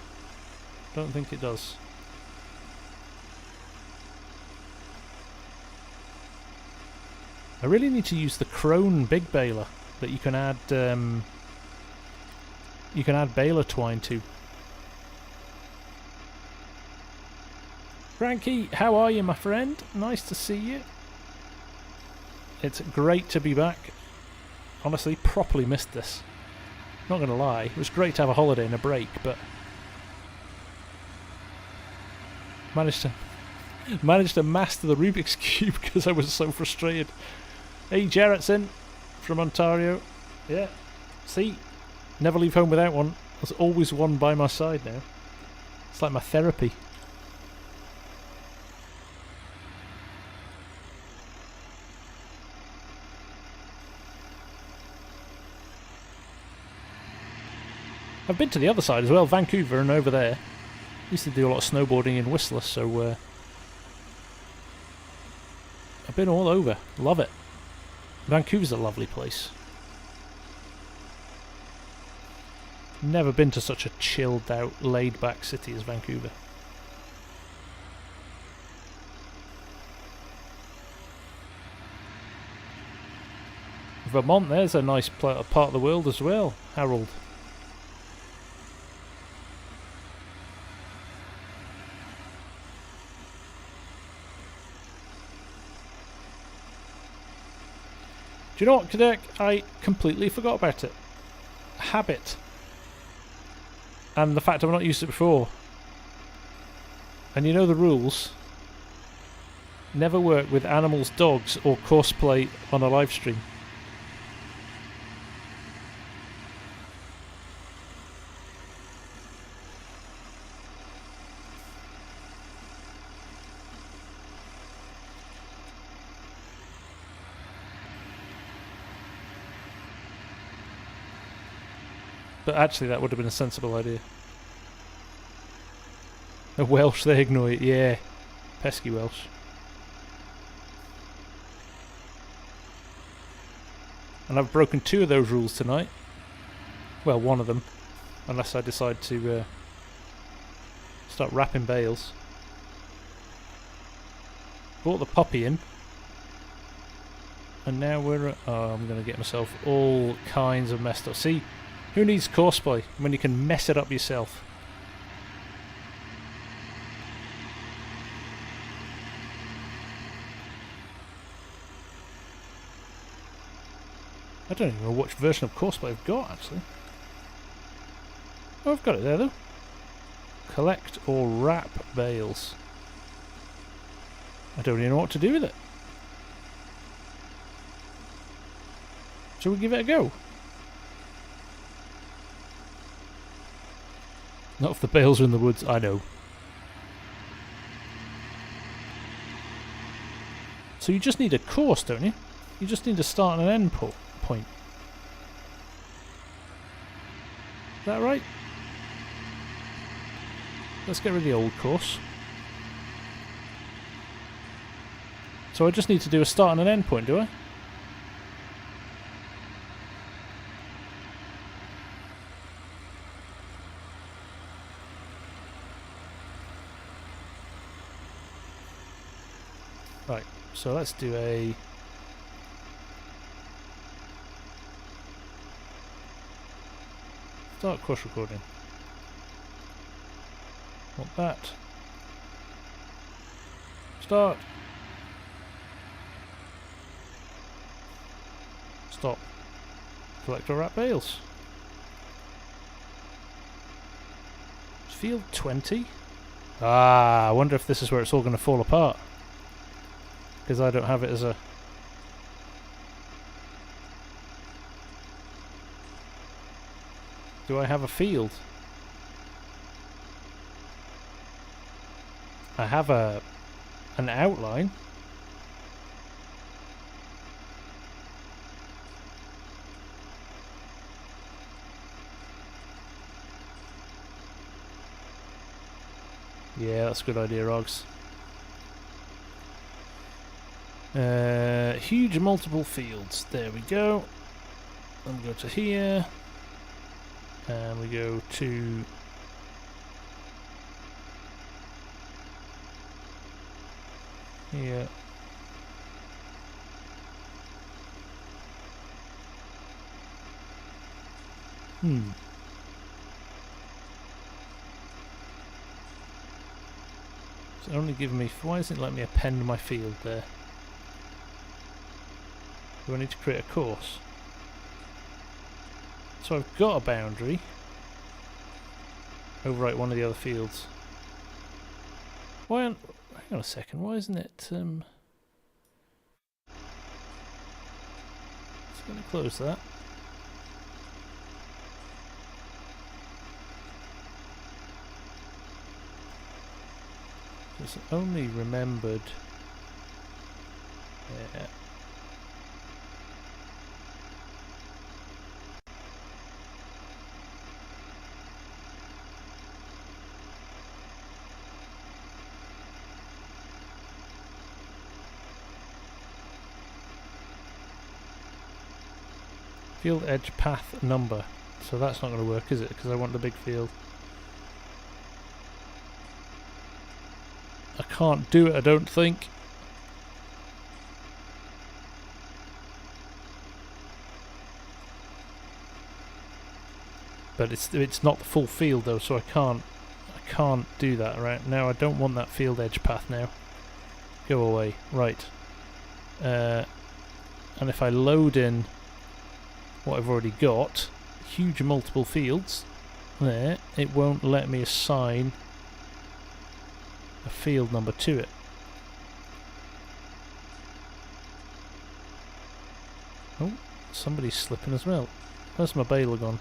Speaker 1: Don't think it does. I really need to use the Crone big baler that you can add baler twine to. Frankie, how are you, my friend? Nice to see you. It's great to be back. Honestly, properly missed this. Not gonna lie, it was great to have a holiday and a break, but managed to Managed to master the Rubik's Cube because I was so frustrated. Hey, Jarrett's in from Ontario. Yeah, see? Never leave home without one. There's always one by my side now. It's like my therapy. I've been to the other side as well, Vancouver and over there. Used to do a lot of snowboarding in Whistler, so I've been all over. Love it. Vancouver's a lovely place. Never been to such a chilled out, laid back city as Vancouver. Vermont, there's a nice part of the world as well, Harold. Do you know what, Kadek? I completely forgot about it. Habit. And the fact I've not used it before. And you know the rules. Never work with animals, dogs, or cosplay on a live stream. But actually that would have been a sensible idea. The Welsh, they ignore it, yeah. Pesky Welsh. And I've broken 2 of those rules tonight. Well, one of them. Unless I decide to start wrapping bales. Brought the puppy in. And now we're... oh, I'm going to get myself all kinds of messed up. See? Who needs cosplay when you can mess it up yourself? I don't even know which version of cosplay I've got, actually. Oh, I've got it there, though. Collect or wrap bales. I don't even know what to do with it. Shall we give it a go? Not if the bales are in the woods, I know. So you just need a course, don't you? You just need a start and an end point. Is that right? Let's get rid of the old course. So I just need to do a start and an end point, do I? Right, so let's do a... start course recording. Want that. Start. Stop. Collect or wrap bales. Field 20? Ah, I wonder if this is where it's all going to fall apart. Because I don't have it as a... do I have a field? I have an outline. Yeah, that's a good idea, Rogs. Huge multiple fields. There we go. And we go to here. And we go to... here. It's only giving me... why isn't it letting me append my field there? Do I need to create a course? So I've got a boundary. Overwrite one of the other fields. Why aren't... Hang on a second, why isn't it... Just going to close that. Just only remembered... Yeah. Field edge path number. So that's not going to work, is it? Because I want the big field. I can't do it, I don't think. But it's not the full field though, so I can't do that right now. I don't want that field edge path now. Go away. Right. And if I load in what I've already got, huge multiple fields there, it won't let me assign a field number to it. Oh, somebody's slipping as well. Where's my baler gone?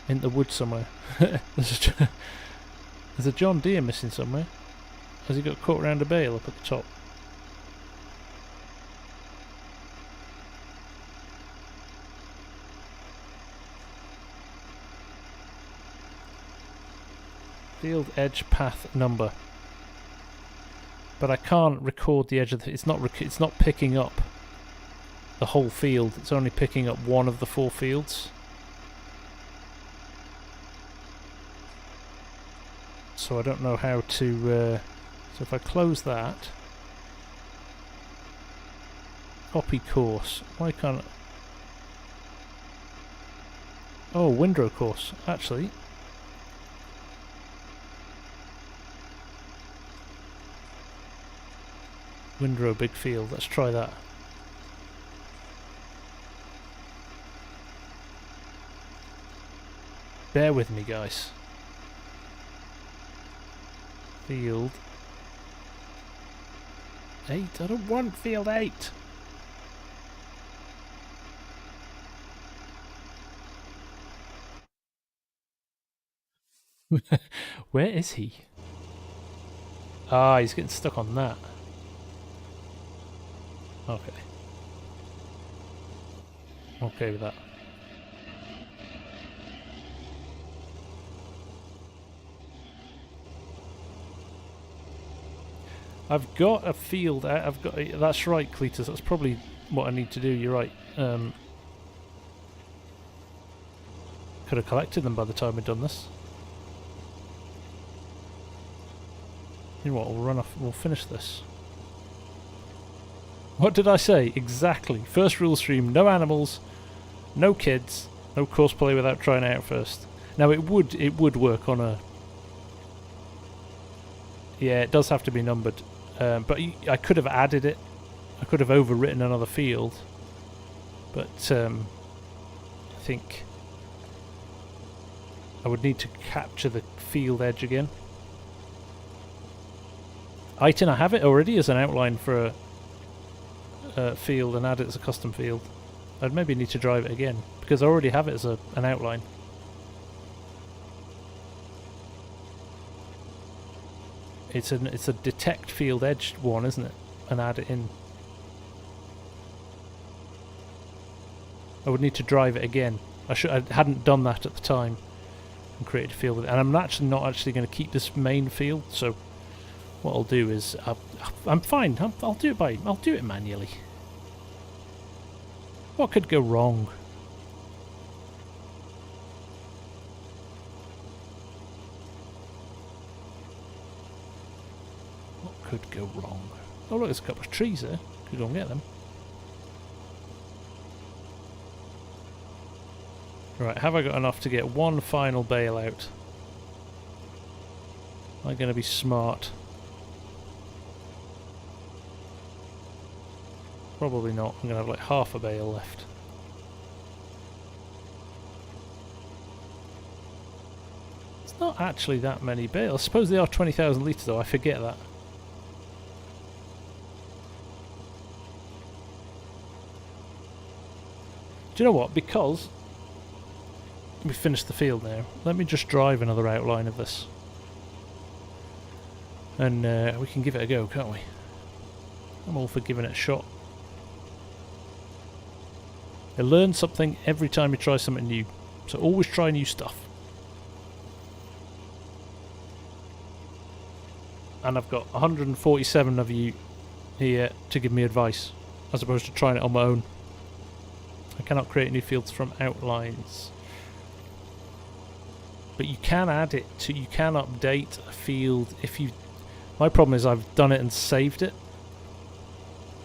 Speaker 1: In the wood somewhere. There's a John Deere missing somewhere. Has he got caught around a bale up at the top? Field edge path number. But I can't record the edge of the... It's not picking up the whole field. It's only picking up one of the 4 fields. So I don't know how to... so if I close that... Copy course. Why can't... Oh, windrow course. Actually... Windrow big field. Let's try that. Bear with me, guys. Field 8. I don't want field 8. Where is he? Ah, he's getting stuck on that. Okay. Okay with that. I've got a field. I've got. That's right, Cletus. That's probably what I need to do. You're right. Could have collected them by the time we'd done this. You know what? We'll run off. We'll finish this. What did I say? Exactly. First rule stream, no animals, no kids, no cosplay without trying it out first. Now it would work on a... Yeah, it does have to be numbered. But I could have added it. I could have overwritten another field. But I think I would need to capture the field edge again. Item, I have it already as an outline for a field and add it as a custom field. I'd maybe need to drive it again because I already have it as an outline. It's a detect field edge one, isn't it? And add it in. I would need to drive it again. I hadn't done that at the time and created a field with it. And I'm actually not going to keep this main field. So what I'll do is I'm fine. I'll do it manually. What could go wrong? What could go wrong? Oh look, there's a couple of trees there. Could go and get them. Right, have I got enough to get one final bale out? Am I going to be smart? Probably not. I'm going to have like half a bale left. It's not actually that many bales. I suppose they are 20,000 litres though, I forget that. Do you know what? Because we finished the field now, let me just drive another outline of this. And we can give it a go, can't we? I'm all for giving it a shot. You learn something every time you try something new. So always try new stuff. And I've got 147 of you here to give me advice, as opposed to trying it on my own. I cannot create new fields from outlines. But you can add it to, you can update a field if you... My problem is I've done it and saved it.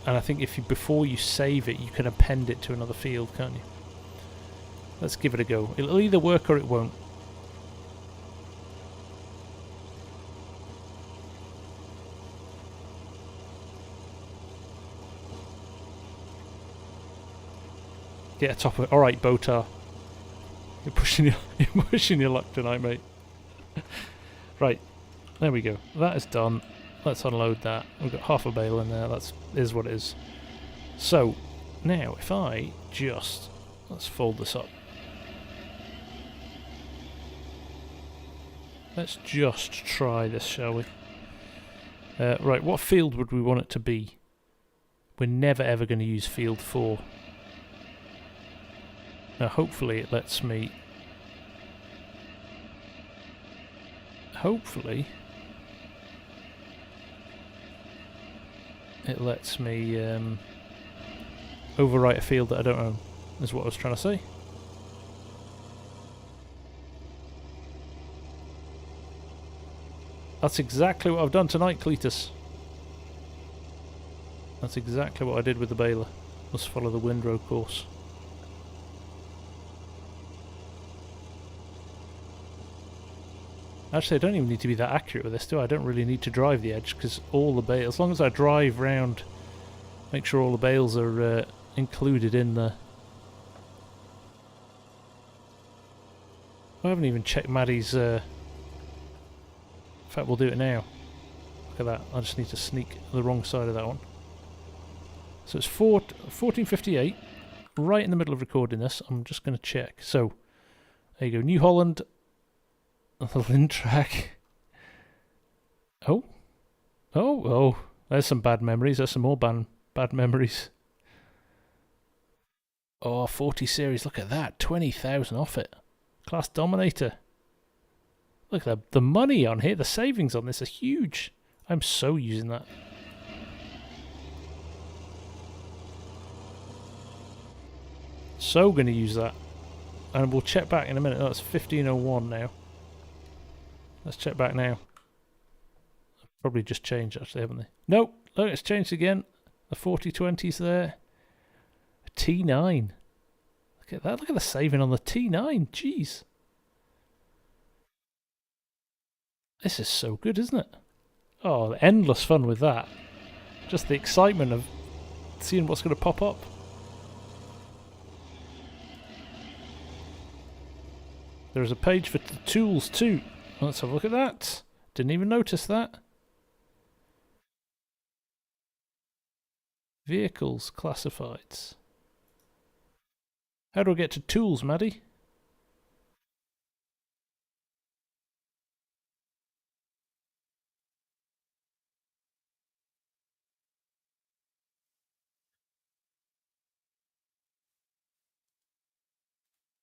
Speaker 1: And I think if you, before you save it, you can append it to another field, can't you? Let's give it a go. It'll either work or it won't. Get a top of it. Alright, Botar. You're pushing your luck tonight, mate. Right. There we go. That is done. Let's unload that. We've got half a bale in there. That is what it is. So, now if I just... Let's fold this up. Let's just try this, shall we? Right, what field would we want it to be? We're never ever going to use field 4. Now hopefully it lets me... Hopefully... It lets me overwrite a field that I don't own, is what I was trying to say. That's exactly what I've done tonight, Cletus. That's exactly what I did with the baler. Let's follow the windrow course. Actually, I don't even need to be that accurate with this, do I? I don't really need to drive the edge, because all the bales, as long as I drive round, make sure all the bales are included in the... I haven't even checked Maddie's... In fact, we'll do it now. Look at that. I just need to sneak the wrong side of that one. So it's 14:58, right in the middle of recording this. I'm just going to check. So, there you go. New Holland... The Lin track. Oh. There's some bad memories. There's some more bad memories. Oh, 40 series. Look at that. 20,000 off it. Class Dominator. Look at the money on here. The savings on this are huge. I'm so using that. So going to use that. And we'll check back in a minute. Oh, it's 15:01 now. Let's check back now. Probably just changed actually, haven't they? Nope, look, it's changed again. The 4020's there. A T9. Look at that, look at the saving on the T9, jeez. This is so good, isn't it? Oh, endless fun with that. Just the excitement of seeing what's going to pop up. There's a page for the tools too. Let's have a look at that. Didn't even notice that. Vehicles, classifieds. How do I get to tools, Maddie?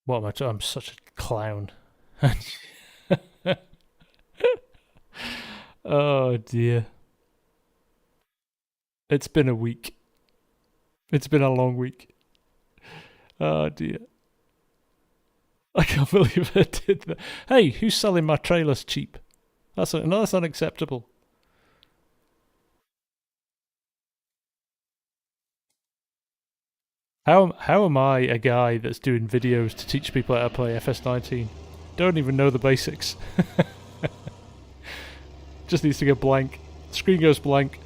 Speaker 1: What am I doing? I'm such a clown. Oh dear. It's been a week. It's been a long week. Oh dear. I can't believe I did that. Hey, who's selling my trailers cheap? That's unacceptable. How am I a guy that's doing videos to teach people how to play FS19? Don't even know the basics. Just needs to go blank. Screen goes blank.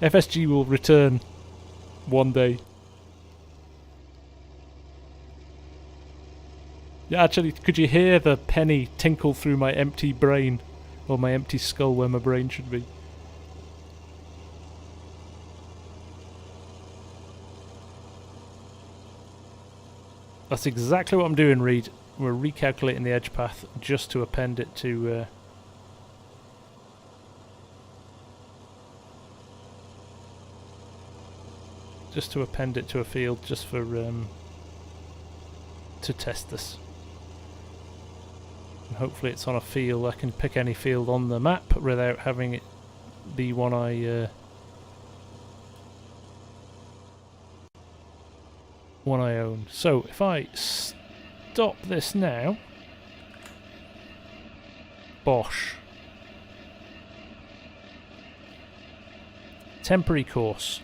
Speaker 1: FSG will return one day. Yeah, actually, could you hear the penny tinkle through my empty brain? Or my empty skull where my brain should be? That's exactly what I'm doing, Reed. We're recalculating the edge path just to append it to... just to append it to a field, just for... to test this. And hopefully it's on a field. I can pick any field on the map without having it be one I own. So if I stop this now, bosh. Temporary course.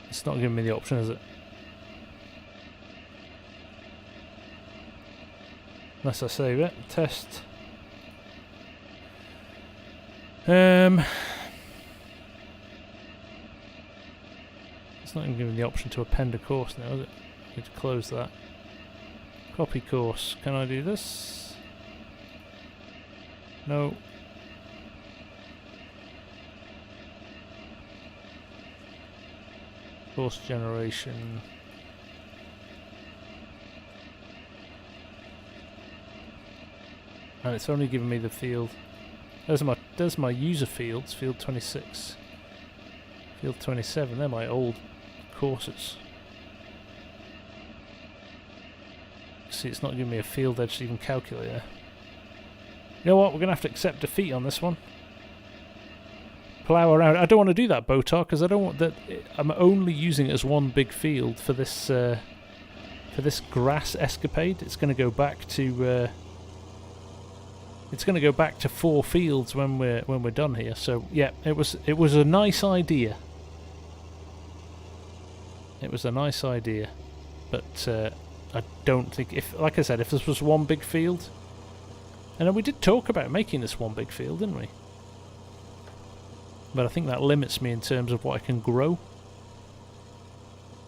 Speaker 1: It's not giving me the option, is it? Unless I save it. Test. It's not even giving the option to append a course now, is it? I need to close that. Copy course. Can I do this? No. Course generation. And it's only giving me the field. There's my user fields, field 26, field 27, they're my old courses. See, it's not giving me a field edge to even calculate there. You know what, we're going to have to accept defeat on this one. Plough around. I don't want to do that, Botar, because I don't want that. I'm only using it as one big field for this grass escapade. It's going to go back to... it's going to go back to 4 fields when we're done here. So yeah, it was a nice idea. It was a nice idea, but I don't think, if, like I said, if this was one big field, and then we did talk about making this one big field, didn't we? But I think that limits me in terms of what I can grow.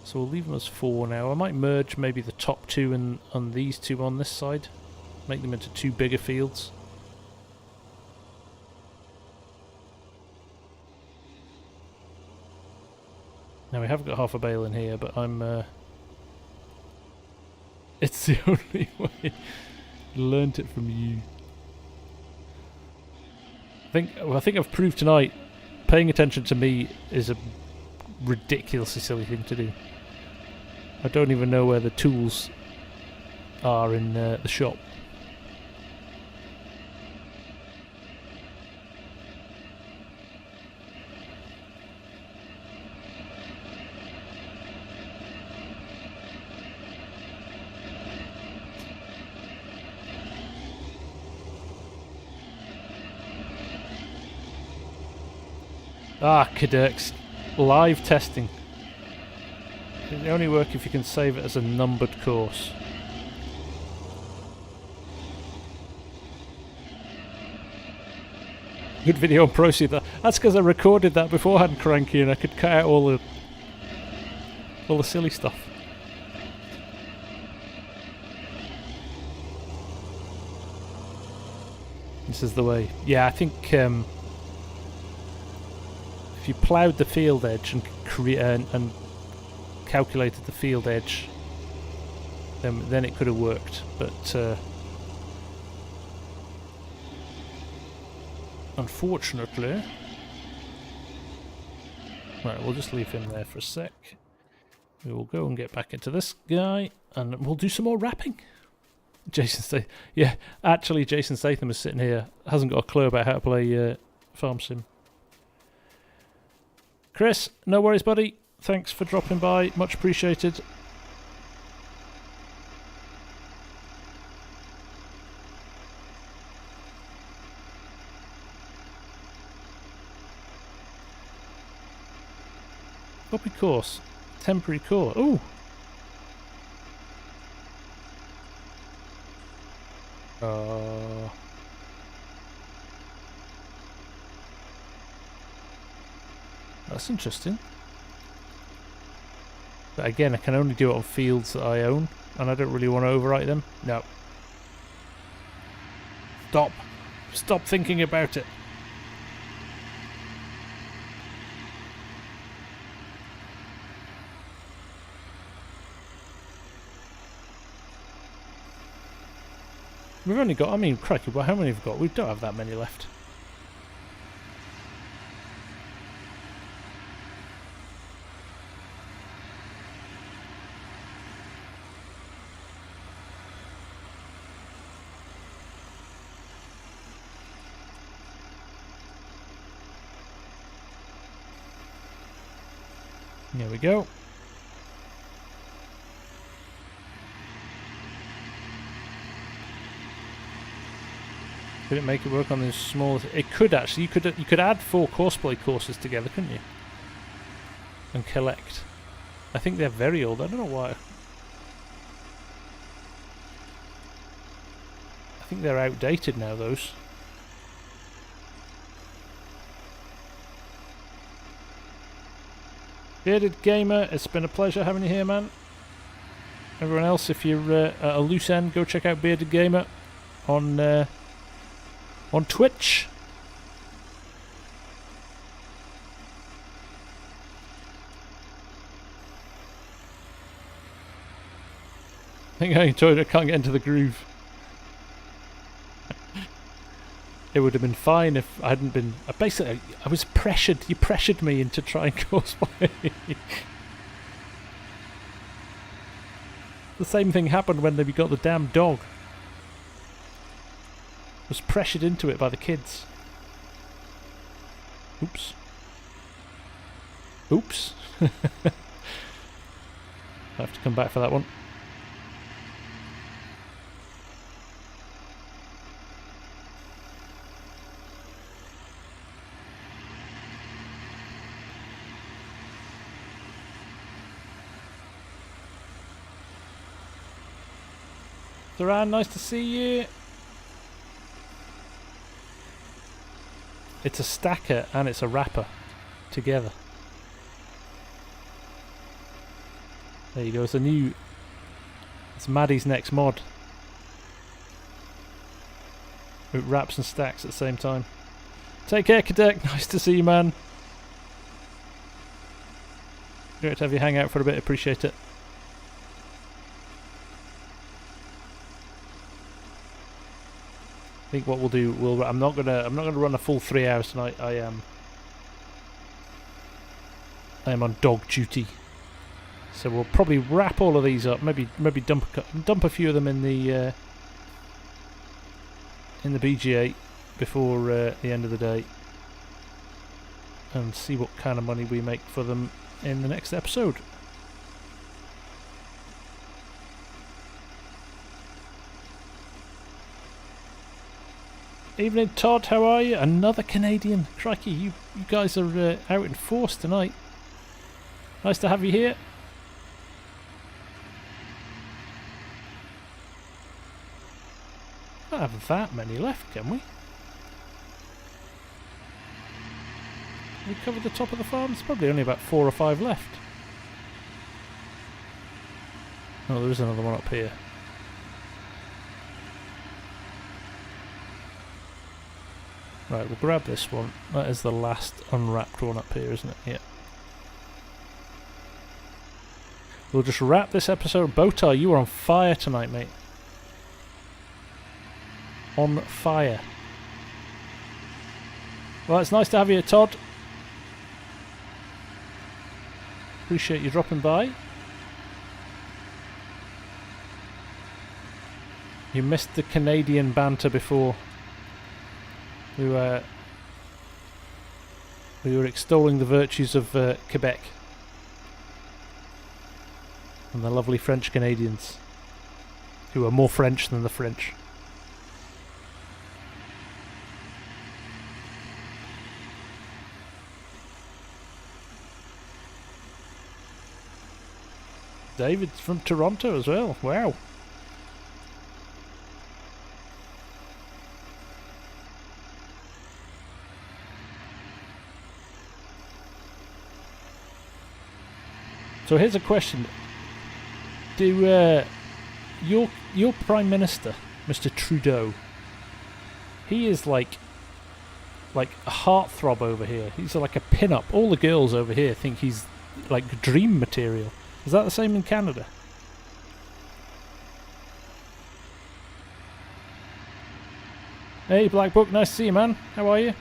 Speaker 1: So we'll leave them as 4 now. I might merge maybe the top 2 and these 2 on this side, make them into 2 bigger fields. Now we have got half a bale in here, but I'm... it's the only way. Learnt it from you. I think I've proved tonight, paying attention to me is a ridiculously silly thing to do. I don't even know where the tools are in the shop. Ah, Cadurks. Live testing. It only work if you can save it as a numbered course. Good video on Proceed. That's because I recorded that beforehand, Cranky, and I could cut out all the silly stuff. This is the way. Yeah, I think if you ploughed the field edge and calculated the field edge, then it could have worked. But unfortunately, right, we'll just leave him there for a sec. We will go and get back into this guy, and we'll do some more wrapping. Jason Statham, yeah, actually, Jason Statham is sitting here, hasn't got a clue about how to play Farm Sim. Chris, no worries, buddy. Thanks for dropping by. Much appreciated. Copy course. Temporary course. Ooh! That's interesting. But again, I can only do it on fields that I own, and I don't really want to overwrite them. No. Stop. Stop thinking about it. We've only got, I mean, crikey, well, how many have we got? We don't have that many left. There we go. Could it make it work on this small? It could actually. You could add 4 courseplay courses together, couldn't you? And collect. I think they're very old. I don't know why. I think they're outdated now. Those. Bearded Gamer, it's been a pleasure having you here, man. Everyone else, if you're at a loose end, go check out Bearded Gamer on Twitch. I think I enjoyed it. I can't get into the groove. It would have been fine if I hadn't been... basically, I was pressured. You pressured me into trying cosplay. The same thing happened when we got the damn dog. I was pressured into it by the kids. Oops. Oops. I have to come back for that one. Duran, nice to see you. It's a stacker and it's a wrapper together. There you go. It's a new. It's Maddie's next mod. It wraps and stacks at the same time. Take care, Cadet. Nice to see you, man. Great to have you hang out for a bit. Appreciate it. I think what we'll do, I'm not gonna run a full 3 hours tonight. I am on dog duty, so we'll probably wrap all of these up. Maybe dump a few of them in the BGA before the end of the day, and see what kind of money we make for them in the next episode. Evening, Todd. How are you? Another Canadian. Crikey, you guys are out in force tonight. Nice to have you here. Can't have that many left, can we? We covered the top of the farm. There's probably only about 4 or 5 left. Oh, there is another one up here. Right, we'll grab this one. That is the last unwrapped one up here, isn't it? Yeah. We'll just wrap this episode. Botar, you are on fire tonight, mate. On fire. Well, it's nice to have you, Todd. Appreciate you dropping by. You missed the Canadian banter before. We were extolling the virtues of Quebec and the lovely French Canadians, who are more French than the French. David's from Toronto as well. Wow. So here's a question. Do your Prime Minister, Mr. Trudeau, he is like a heartthrob over here. He's like a pin-up. All the girls over here think he's like dream material. Is that the same in Canada? Hey Black Book, nice to see you, man. How are you?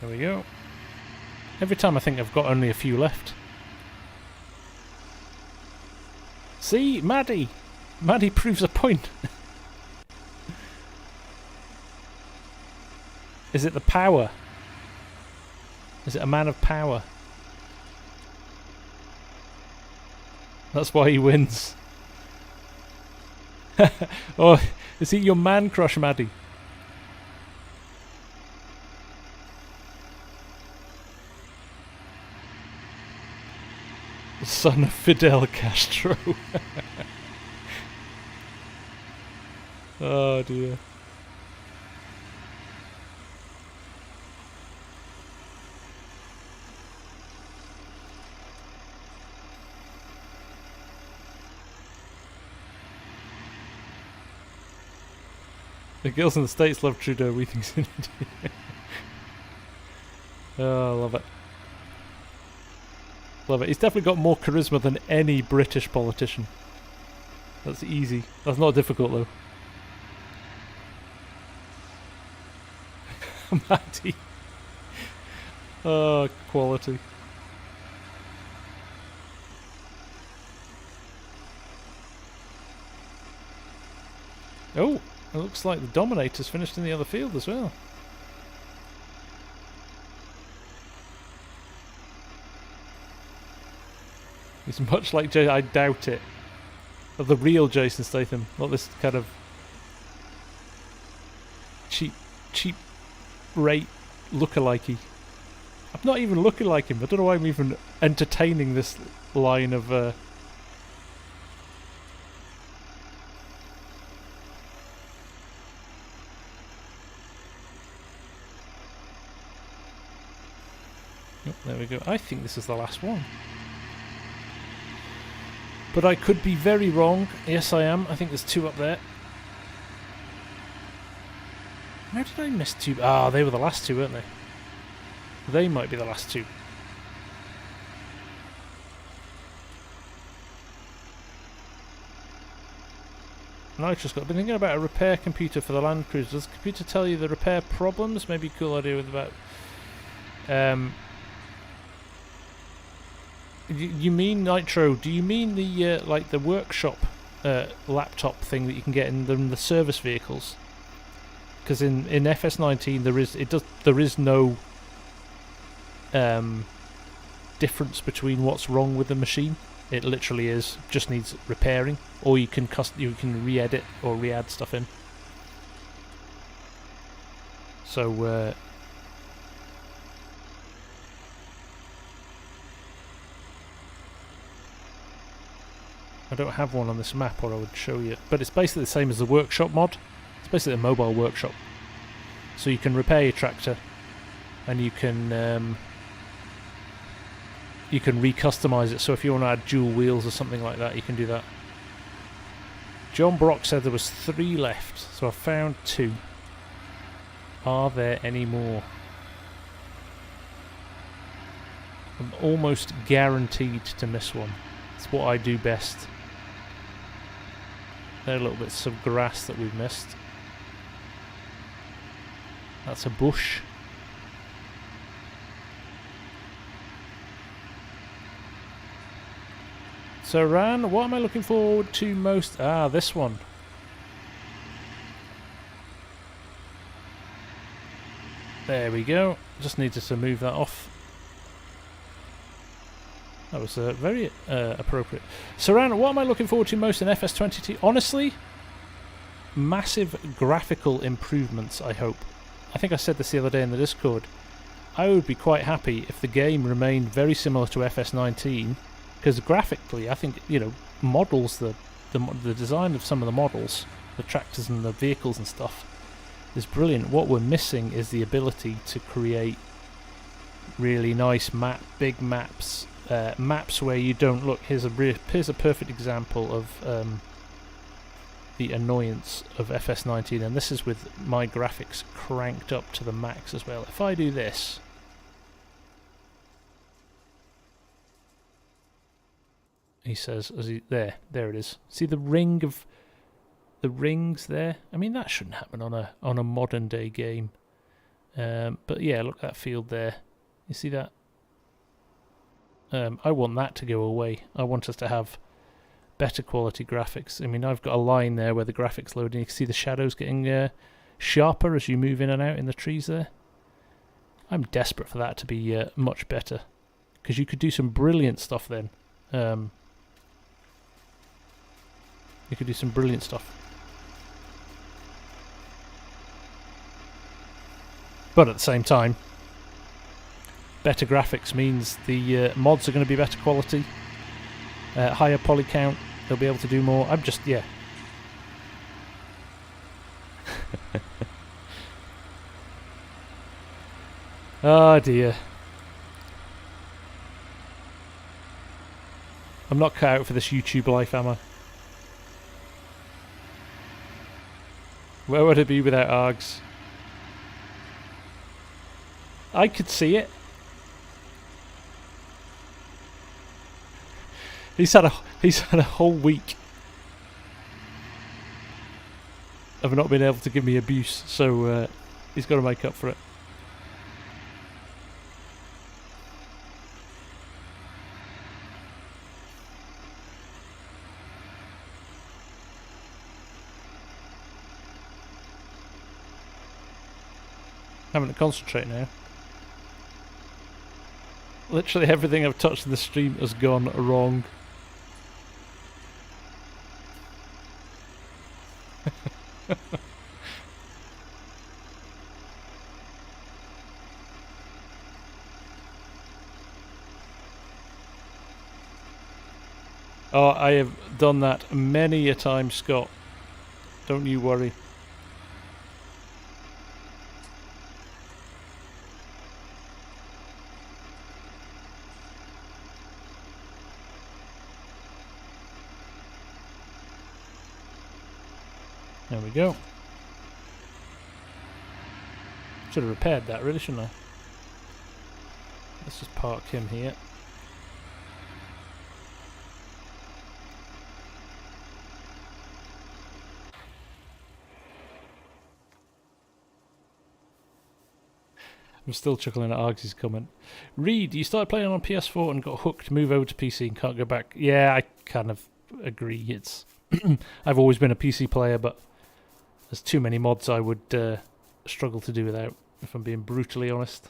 Speaker 1: There we go. Every time I think I've got only a few left. See, Maddie! Maddie proves a point. Is it the power? Is it a man of power? That's why he wins. Oh, is he your man crush, Maddie? Son of Fidel Castro. Oh dear. The girls in the States love Trudeau, we think so. Oh, I love it. Love it. He's definitely got more charisma than any British politician. That's easy. That's not difficult though. Matty. Oh, quality. Oh, it looks like the Dominator's finished in the other field as well. He's much like I doubt it. Of the real Jason Statham, not this kind of cheap rate lookalikey. I'm not even looking like him. I don't know why I'm even entertaining this line of Oh, there we go. I think this is the last one. But I could be very wrong. Yes, I am. I think there's two up there. How did I miss two? Ah, they were the last two, weren't they? They might be the last two. Nitrous, I've been thinking about a repair computer for the Land Cruiser. Does the computer tell you the repair problems? Maybe a cool idea with about... You mean, Nitro, do you mean the like the workshop laptop thing that you can get in the service vehicles? Because in FS19 there is no difference between what's wrong with the machine. It literally just needs repairing, or you can re-edit or re-add stuff in. So I don't have one on this map, or I would show you. But it's basically the same as the workshop mod. It's basically a mobile workshop. So you can repair your tractor, and you can recustomize it. So if you want to add dual wheels or something like that, you can do that. John Brock said there was 3 left, so I found 2. Are there any more? I'm almost guaranteed to miss one. It's what I do best. There are little bits of grass that we've missed. That's a bush. So Ran, what am I looking forward to most? Ah, this one. There we go. Just needed to move that off. That was very appropriate. Saran, what am I looking forward to most in FS20? Honestly, massive graphical improvements, I hope. I think I said this the other day in the Discord. I would be quite happy if the game remained very similar to FS19, because graphically, I think, you know, models, the design of some of the models, the tractors and the vehicles and stuff, is brilliant. What we're missing is the ability to create really nice big maps, maps where you don't look. Here's a perfect example of the annoyance of FS19, and this is with my graphics cranked up to the max as well. If I do this, he says, there it is. See the ring of the rings there? I mean, that shouldn't happen on a modern day game. But yeah, look at that field there. You see that? I want that to go away. I want us to have better quality graphics. I mean, I've got a line there where the graphics loading. You can see the shadows getting sharper as you move in and out in the trees there. I'm desperate for that to be much better, because you could do some brilliant stuff then. You could do some brilliant stuff. But at the same time, better graphics means the mods are going to be better quality, higher poly count, they'll be able to do more. I'm just, yeah. Oh dear. I'm not cut out for this YouTube life, am I? Where would it be without ARGs? I could see it. He's had a whole week of not being able to give me abuse, so he's got to make up for it. Having to concentrate now. Literally everything I've touched in the stream has gone wrong. Oh, I have done that many a time, Scott. Don't you worry. There we go. Should have repaired that really, shouldn't I? Let's just park him here. I'm still chuckling at Args' comment. Reed, you started playing on PS4 and got hooked, move over to PC and can't go back. Yeah, I kind of agree. It's I've always been a PC player, but there's too many mods I would struggle to do without, if I'm being brutally honest.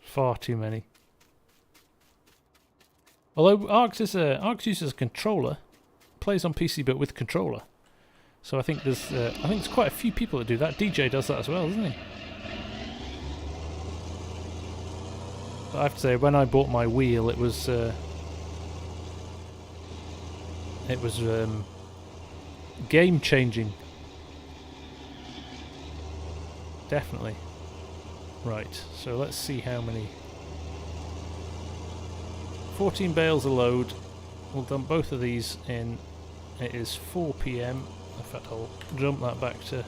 Speaker 1: Far too many. Although Args uses a controller, plays on PC but with controller. So I think there's quite a few people that do that. DJ does that as well, doesn't he? But I have to say, when I bought my wheel, it was game changing. Definitely. Right, so let's see how many. 14 bales a load. We'll dump both of these in. It is 4 PM. In fact, I'll jump that back to.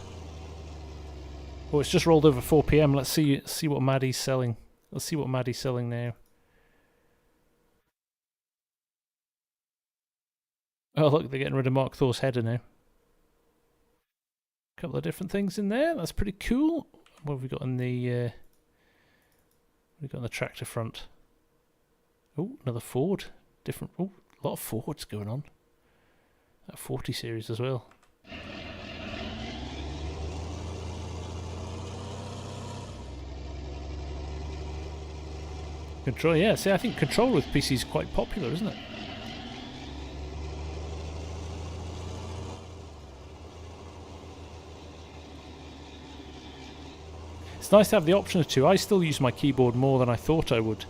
Speaker 1: Oh, it's just rolled over 4 PM. Let's see what Maddie's selling. Let's see what Maddie's selling now. Oh look, they're getting rid of Mark Thor's header now. A couple of different things in there. That's pretty cool. What have we got on the? We've got on the tractor front. Oh, another Ford. Different. Oh, a lot of Fords going on. That 40 series as well. Control, yeah. See, I think control with PC is quite popular, isn't it? It's nice to have the option of two. I still use my keyboard more than I thought I would.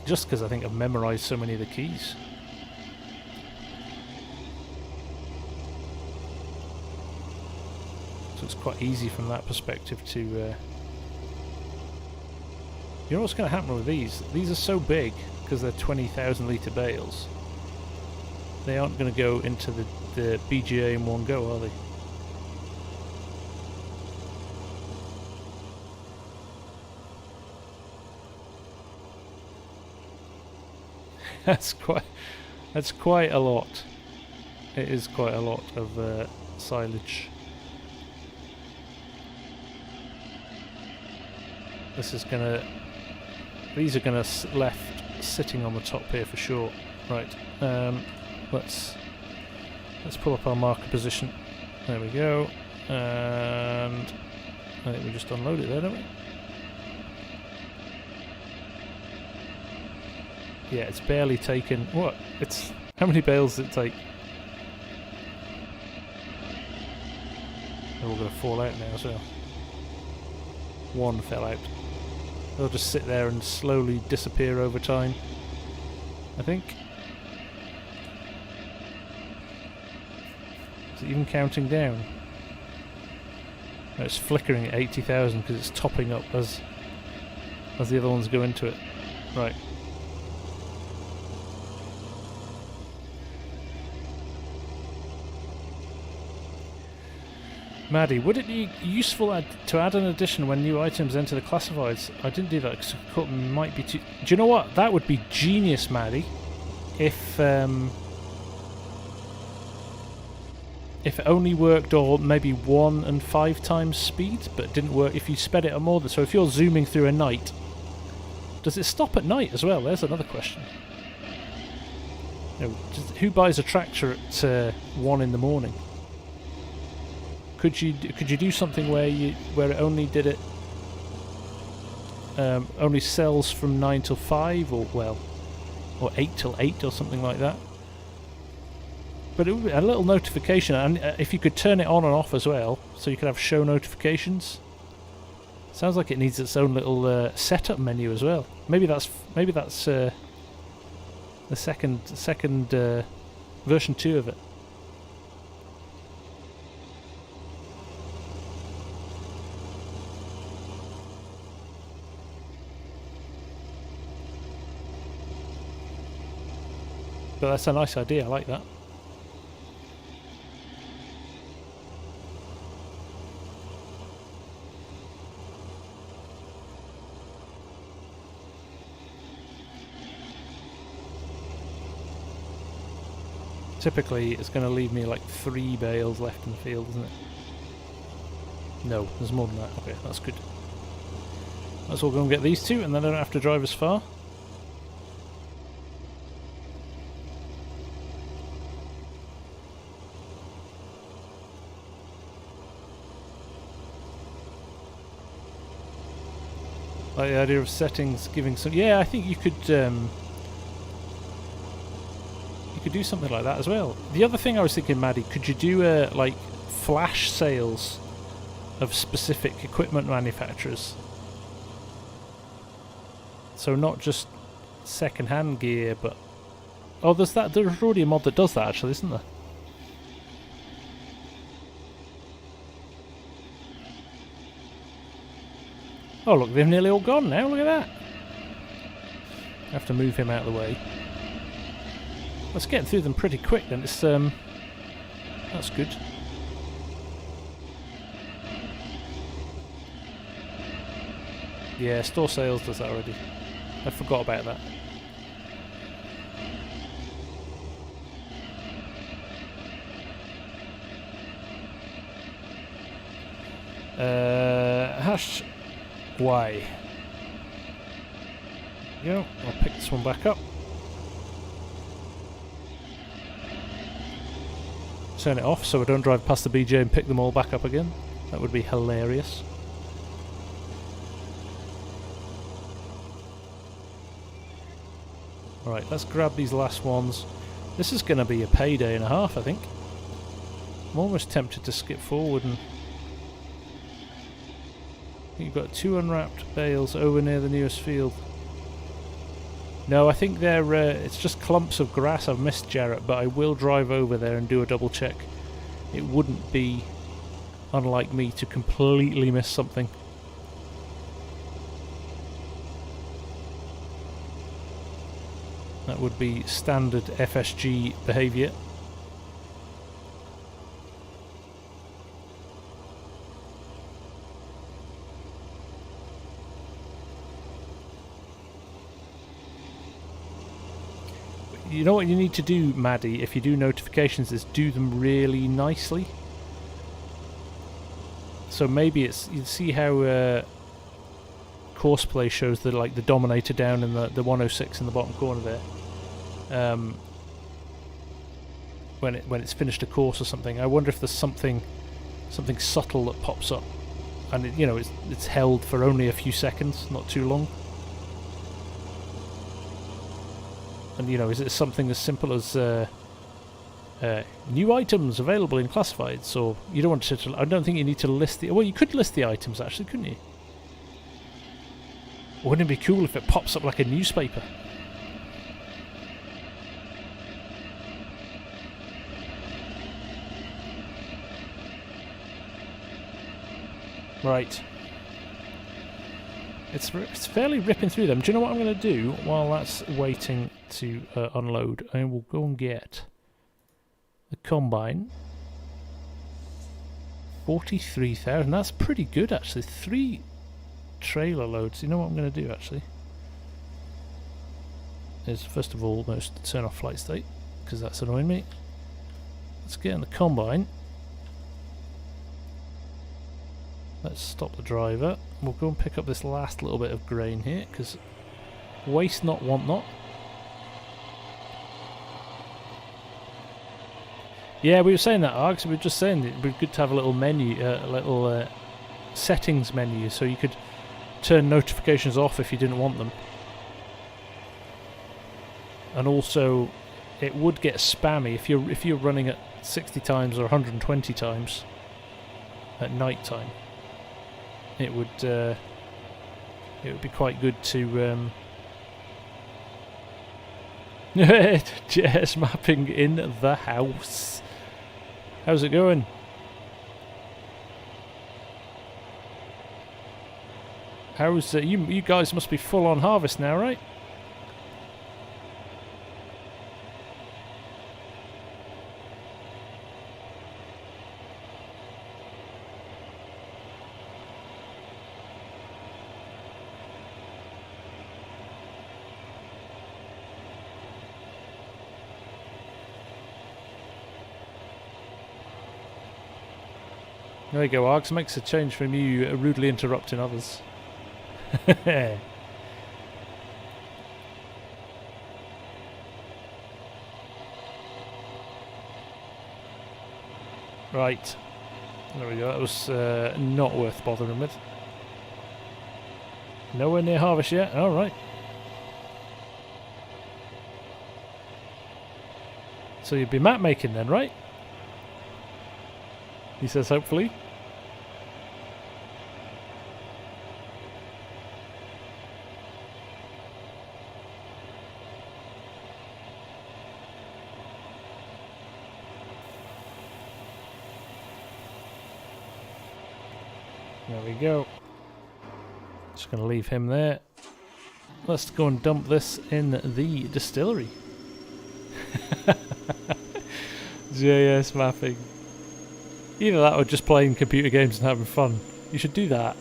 Speaker 1: just because I think I've memorised so many of the keys. So it's quite easy from that perspective to... You know what's going to happen with these? These are so big, because they're 20,000 litre bales. They aren't going to go into the BGA in one go, are they? That's quite a lot. It is quite a lot of silage. This is gonna. These are gonna left sitting on the top here for sure. Right. Let's pull up our marker position. There we go. And I think we just unload it there, don't we? Yeah, it's barely taken. What? It's how many bales does it take? They're all going to fall out now as well. One fell out. They'll just sit there and slowly disappear over time, I think. Is it even counting down? No, it's flickering at 80,000 because it's topping up as the other ones go into it. Right. Maddie, would it be useful to add an addition when new items enter the classifieds? I didn't do that because I thought it might be too... Do you know what? That would be genius, Maddie. If it only worked or maybe 1 and 5 times speed, but didn't work if you sped it at more than... So if you're zooming through a night, does it stop at night as well? There's another question. You know, who buys a tractor at 1 in the morning? Could you do something where it only did it only sells from 9 till 5 or 8 till 8 or something like that? But it would be a little notification, and if you could turn it on and off as well, so you could have show notifications. Sounds like it needs its own little setup menu as well. Maybe that's the second version 2 of it. But that's a nice idea, I like that. Typically it's going to leave me like 3 bales left in the field, isn't it? No, there's more than that. Okay, that's good. Let's all go and get these 2 and then I don't have to drive as far. Like the idea of settings giving some... Yeah, I think you could do something like that as well. The other thing I was thinking, Maddie, could you do like flash sales of specific equipment manufacturers? So not just second-hand gear, but... Oh, there's already a mod that does that, actually, isn't there? Oh look, they've nearly all gone now, look at that. I have to move him out of the way. Let's get through them pretty quick then, it's that's good. Yeah, store sales does that already. I forgot about that. Hash Y. Go. I'll pick this one back up. Turn it off so we don't drive past the BJ and pick them all back up again. That would be hilarious. Right, let's grab these last ones. This is going to be a payday and a half, I think. I'm almost tempted to skip forward and... You've got 2 unwrapped bales over near the newest field. No, I think they're it's just clumps of grass. I've missed Jarrett, but I will drive over there and do a double check. It wouldn't be unlike me to completely miss something. That would be standard FSG behaviour. You know what you need to do, Maddie, if you do notifications, is do them really nicely. So maybe it's, you see how Courseplay shows the the Dominator down in the 106 in the bottom corner there. When it's finished a course or something, I wonder if there's something subtle that pops up, and you know it's held for only a few seconds, not too long. And you know, is it something as simple as new items available in classifieds? Or you don't want to? I don't think you need to list the. Well, you could list the items actually, couldn't you? Wouldn't it be cool if it pops up like a newspaper? Right. It's fairly ripping through them. Do you know what I'm going to do while that's waiting to unload? I will go and get the combine. 43,000. That's pretty good actually. 3 trailer loads. You know what I'm going to do actually? Is first of all turn off flight state because that's annoying me. Let's get in the combine. Let's stop the driver. We'll go and pick up this last little bit of grain here, because waste not, want not. Yeah, we were saying that, Args. We were just saying it would be good to have a little menu, a little settings menu, so you could turn notifications off if you didn't want them. And also, it would get spammy if you're running at 60 times or 120 times at night time. It would be quite good to JS mapping in the house. How's it going? How's you guys must be full on harvest now, right? There you go, Args. Makes a change from you rudely interrupting others. Right. There we go. That was not worth bothering with. Nowhere near harvest yet. Alright. So you'd be map making then, right? He says hopefully. There we go. Just going to leave him there. Let's go and dump this in the distillery. JS mapping. Either that or just playing computer games and having fun. You should do that.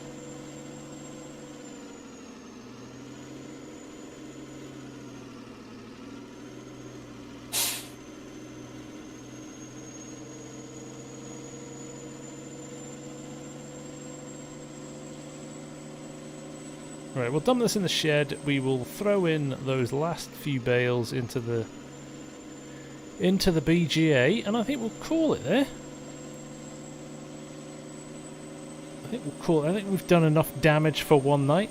Speaker 1: Right, we'll dump this in the shed. We will throw in those last few bales into the BGA, and I think we'll call it there. I think we've done enough damage for one night.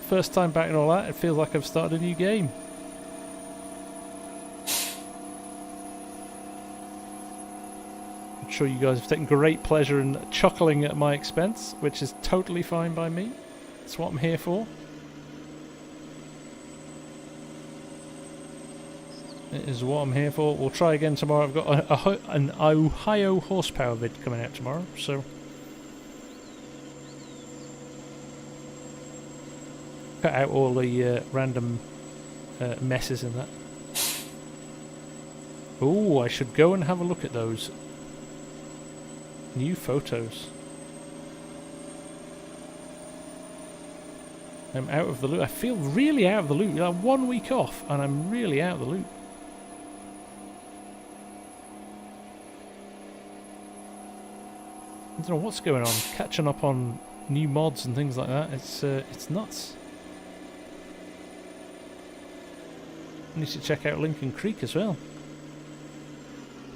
Speaker 1: First time back and all that, it feels like I've started a new game. I'm sure you guys have taken great pleasure in chuckling at my expense, which is totally fine by me. That's what I'm here for. It is what I'm here for. We'll try again tomorrow. I've got an Ohio horsepower vid coming out tomorrow, so cut out all the random messes in that. Oh, I should go and have a look at those new photos. I'm out of the loop. I feel really out of the loop. I'm 1 week off and I'm really out of the loop. I don't know what's going on. Catching up on new mods and things like that. It's nuts. I need to check out Lincoln Creek as well.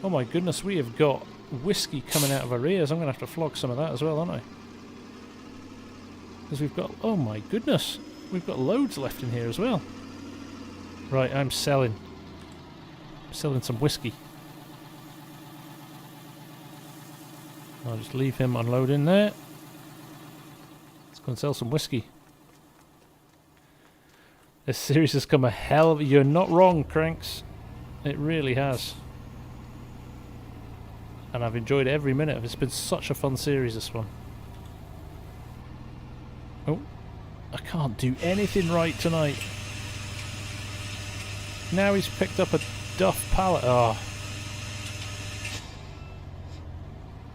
Speaker 1: Oh my goodness, we have got whiskey coming out of our ears. I'm going to have to flog some of that as well, aren't I? Because we've got... Oh my goodness. We've got loads left in here as well. Right, I'm selling. Selling some whiskey. I'll just leave him unloading there. Let's go and sell some whiskey. This series has come a hell of... You're not wrong, Cranks. It really has. And I've enjoyed every minute of it. It's been such a fun series, this one. Oh. I can't do anything right tonight. Now he's picked up a Duff pallet. Oh.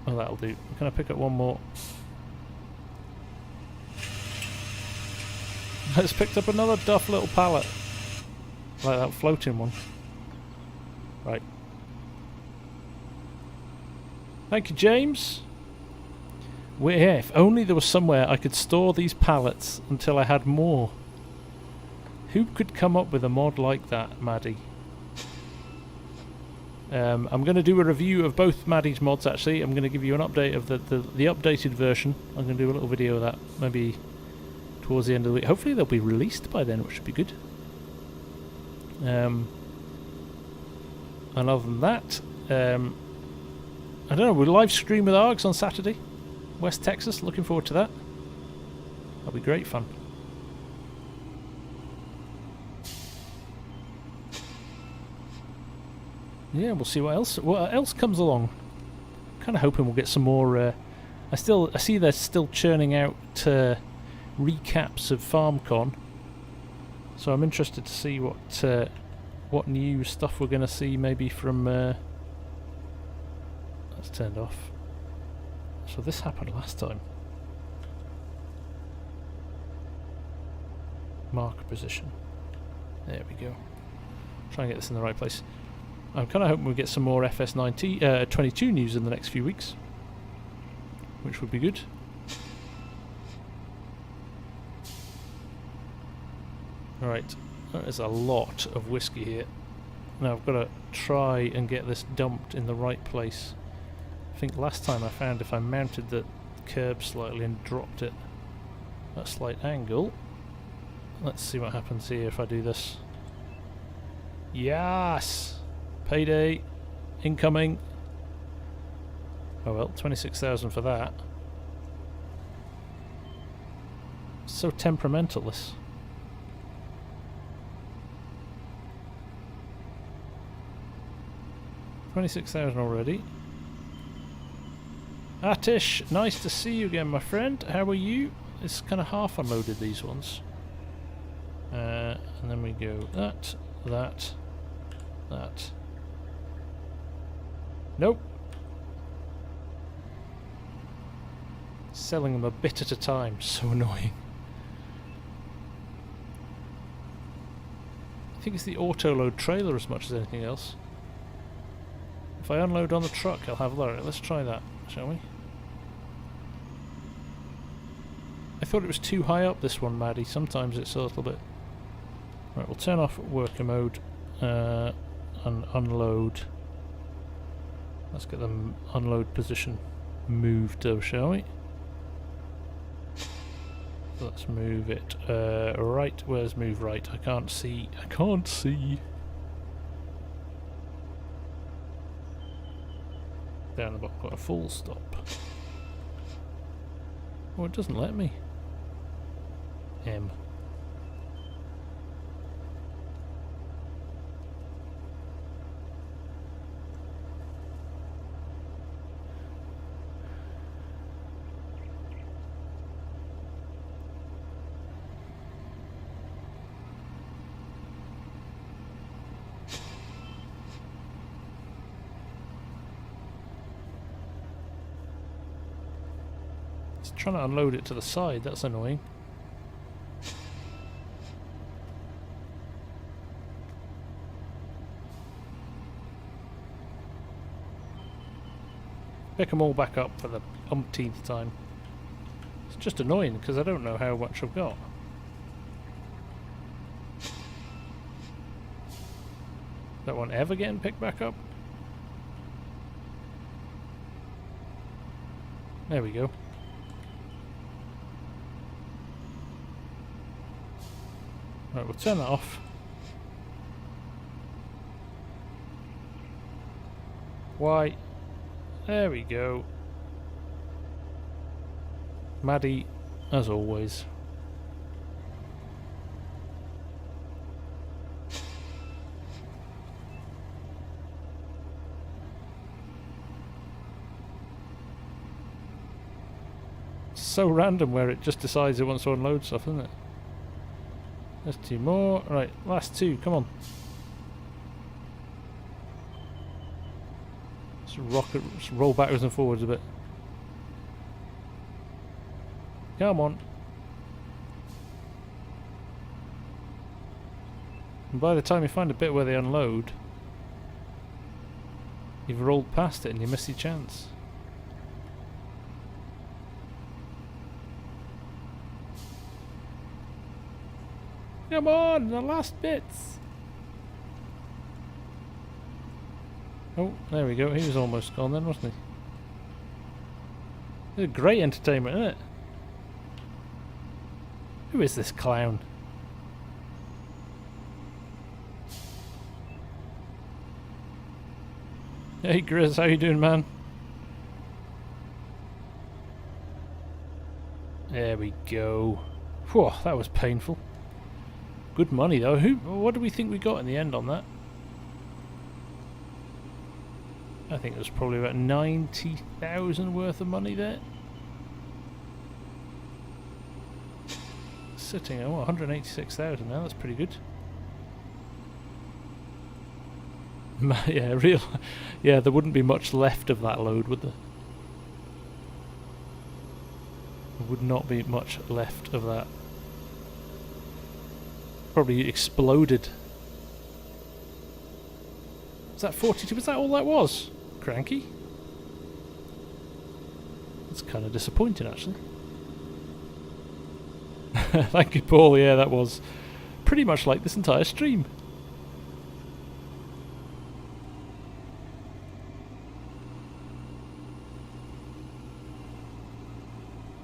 Speaker 1: Oh, that'll do. Can I pick up one more? Let's picked up another Duff little pallet. Like that floating one. Right. Thank you, James. Yeah, if only there was somewhere I could store these pallets until I had more. Who could come up with a mod like that, Maddie? I'm going to do a review of both Maddie's mods, actually. I'm going to give you an update of the updated version. I'm going to do a little video of that, maybe towards the end of the week. Hopefully they'll be released by then, which should be good. And other than that, I don't know, we'll live stream with ARGs on Saturday. West Texas, looking forward to that. That'll be great fun. Yeah, we'll see what else comes along. Kind of hoping we'll get some more. I see they're still churning out recaps of FarmCon, so I'm interested to see what new stuff we're going to see. Maybe from. That's turned off. So this happened last time. Marker position. There we go. Try and get this in the right place. I'm kind of hoping we get some more FS19, 22 news in the next few weeks, which would be good. Right, there's a lot of whiskey here. Now I've got to try and get this dumped in the right place. I think last time I found if I mounted the curb slightly and dropped it at a slight angle. Let's see what happens here if I do this. Yes! Payday! Incoming! Oh well, 26,000 for that. So temperamental, this. $26,000 already. Atish, nice to see you again, my friend. How are you? It's kind of half unloaded, these ones. And then we go that. Nope. Selling them a bit at a time. So annoying. I think it's the auto-load trailer as much as anything else. If I unload on the truck, I'll have that. Let's try that, shall we? I thought it was too high up, this one, Maddie. Sometimes it's a little bit... Right, we'll turn off worker mode and unload. Let's get the unload position moved though, shall we? Let's move it right. Where's move right? I can't see. Down the bottom, got a full stop. Oh, it doesn't let me. M. It's trying to unload it to the side, that's annoying. Pick them all back up for the umpteenth time. It's just annoying because I don't know how much I've got. That one ever getting picked back up? There we go. Right, we'll turn that off. Why? There we go. Maddie, as always. So random where it just decides it wants to unload stuff, isn't it? There's two more. Right, last two, come on. Just roll backwards and forwards a bit. Come on. And by the time you find a bit where they unload, you've rolled past it and you miss your chance. Come on, the last bits. Oh, there we go. He was almost gone then, wasn't he? It's a great entertainment, isn't it? Who is this clown? Hey Grizz, how you doing, man? There we go. Whew, that was painful. Good money though. What do we think we got in the end on that? I think it was probably about 90,000 worth of money there. Sitting at 186,000 now. That's pretty good. Yeah, real. Yeah, there wouldn't be much left of that load, would there? There would not be much left of that. Probably exploded. Was that 42? Was that all that was? Cranky? That's kind of disappointing, actually. Thank you, Paul. Yeah, that was pretty much like this entire stream.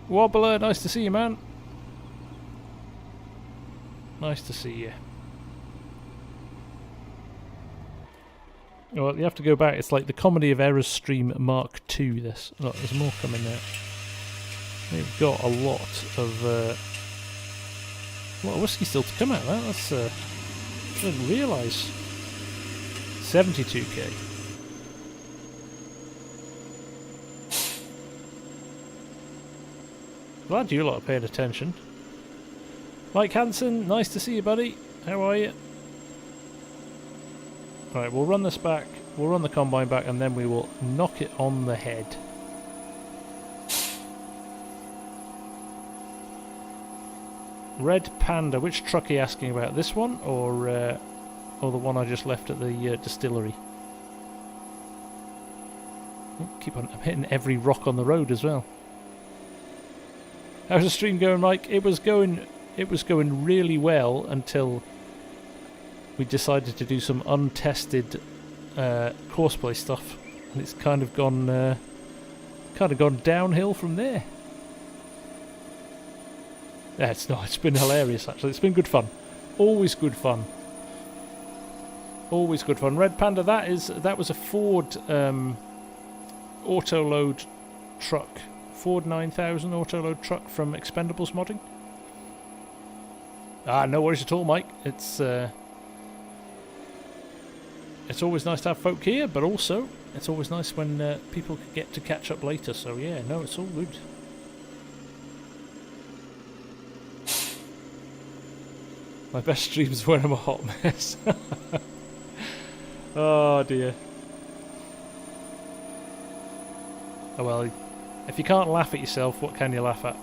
Speaker 1: Wobbler, nice to see you, man. Nice to see you. Well, you have to go back. It's like the Comedy of Errors stream Mark II, this. Look, there's more coming there. We've got a lot of whiskey still to come out of that. That's I didn't realise. 72k. Glad you lot are paying attention. Mike Hansen, nice to see you, buddy. How are you? Right, we'll run this back. We'll run the combine back, and then we will knock it on the head. Red Panda. Which truck are you asking about? This one, or the one I just left at the distillery? Oh, keep on. I'm hitting every rock on the road as well. How's the stream going, Mike? It was going really well until we decided to do some untested courseplay stuff, and it's kind of gone downhill from there. Yeah, it's not. It's been hilarious, actually. It's been good fun. Always good fun. Always good fun. Red Panda. That was a Ford auto-load truck. Ford 9000 auto-load truck from Expendables modding. Ah, no worries at all, Mike. It's always nice to have folk here, but also it's always nice when people get to catch up later. So yeah, no, it's all good. My best streams when I'm a hot mess. Oh dear. Oh well, If you can't laugh at yourself, what can you laugh at?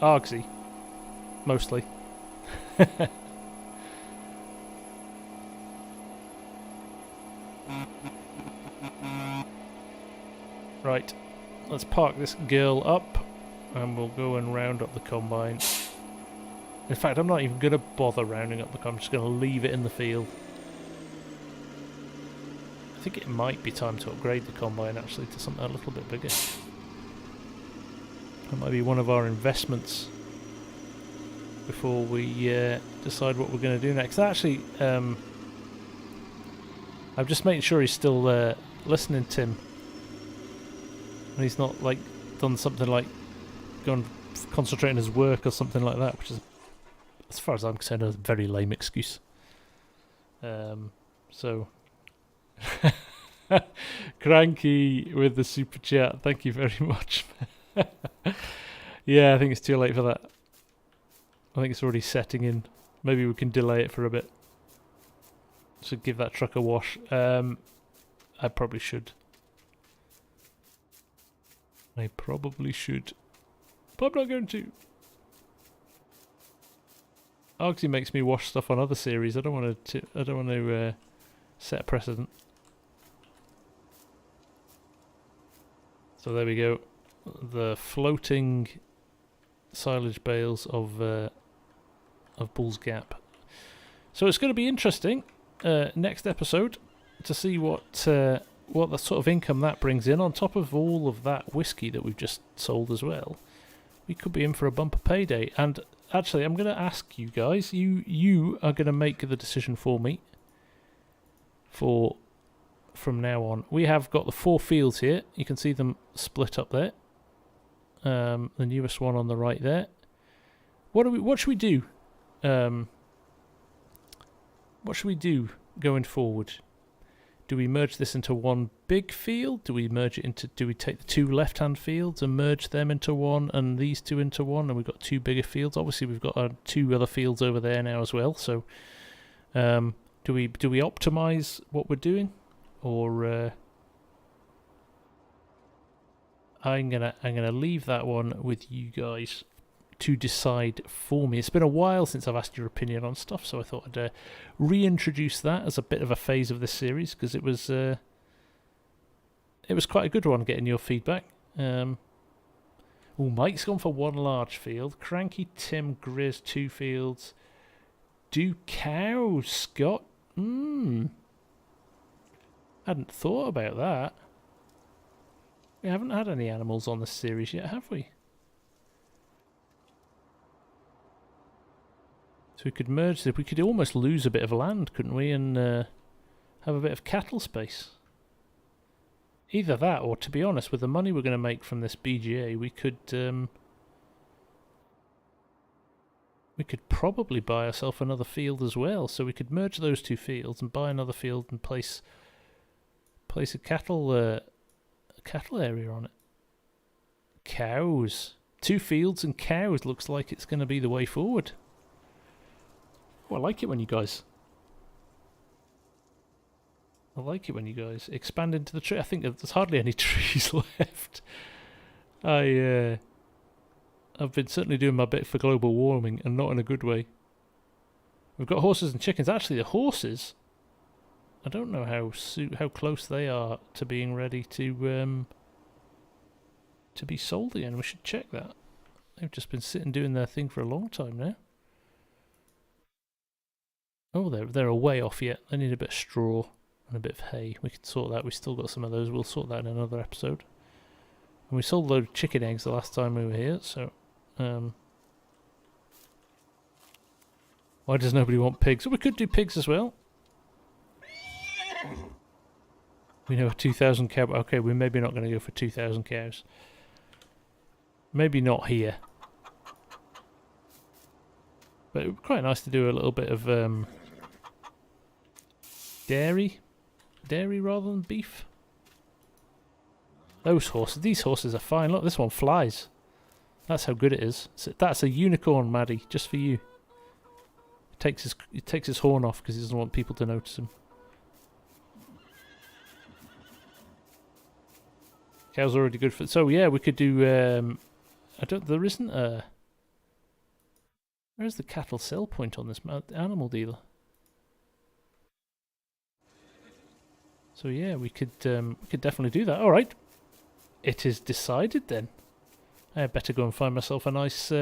Speaker 1: Argsy. Mostly. Right. Let's park this girl up. And we'll go and round up the combine. In fact, I'm not even going to bother rounding up the combine. I'm just going to leave it in the field. I think it might be time to upgrade the combine actually to something a little bit bigger. That might be one of our investments before we decide what we're going to do next. Actually, I'm just making sure he's still listening, Tim. And he's not like done something like gone concentrate on his work or something like that, which is, as far as I'm concerned, a very lame excuse. So Cranky with the super chat, thank you very much. Yeah, I think it's too late for that. I think it's already setting in. Maybe we can delay it for a bit. So give that truck a wash. I probably should. I probably should. But I'm not going to. Argsy makes me wash stuff on other series. I don't want to set a precedent. So there we go. The floating silage bales of Bull's Gap. So it's going to be interesting next episode to see what the sort of income that brings in on top of all of that whiskey that we've just sold as well. We could be in for a bumper payday. And actually, I'm going to ask you guys. You are going to make the decision for me. From now on, we have got the 4 fields here. You can see them split up there. The newest one on the right there. What should we do? What should we do going forward? Do we merge this into one big field? Do we take the 2 left-hand fields and merge them into one, and these 2 into one, and we've got 2 bigger fields? Obviously, we've got 2 other fields over there now as well. So, do we optimize what we're doing, or I'm gonna leave that one with you guys to decide for me. It's been a while since I've asked your opinion on stuff, so I thought I'd reintroduce that as a bit of a phase of this series, because it was quite a good one getting your feedback. Mike's gone for 1 large field. Cranky Tim Grizz 2 fields. Do cows, Scott? Hadn't thought about that. We haven't had any animals on this series yet, have we? So we could merge this. We could almost lose a bit of land, couldn't we? And have a bit of cattle space. Either that, or to be honest, with the money we're going to make from this BGA, we could probably buy ourselves another field as well. So we could merge those 2 fields and buy another field and place a cattle area on it. Cows. 2 fields and cows looks like it's going to be the way forward. Oh, I like it when you guys expand into the tree. I think there's hardly any trees left. I've been certainly doing my bit for global warming, and not in a good way. We've got horses and chickens. Actually, the horses, I don't know how close they are to being ready to be sold again. We should check that. They've just been sitting doing their thing for a long time now. Oh, they're a way off yet. They need a bit of straw and a bit of hay. We can sort that. We've still got some of those. We'll sort that in another episode. And we sold a load of chicken eggs the last time we were here, so... why does nobody want pigs? Well, we could do pigs as well. We know a 2,000 cow... Okay, we're maybe not going to go for 2,000 cows. Maybe not here. But it would be quite nice to do a little bit of dairy rather than beef. These horses are fine. Look, this one flies. That's how good it is. So that's a unicorn, Maddie, just for you. He takes his horn off because he doesn't want people to notice him. Cow's already good for... So, yeah, we could do... there isn't a... Where's the cattle sell point on this animal dealer? So, yeah, we could definitely do that. All right. It is decided, then. I better go and find myself a nice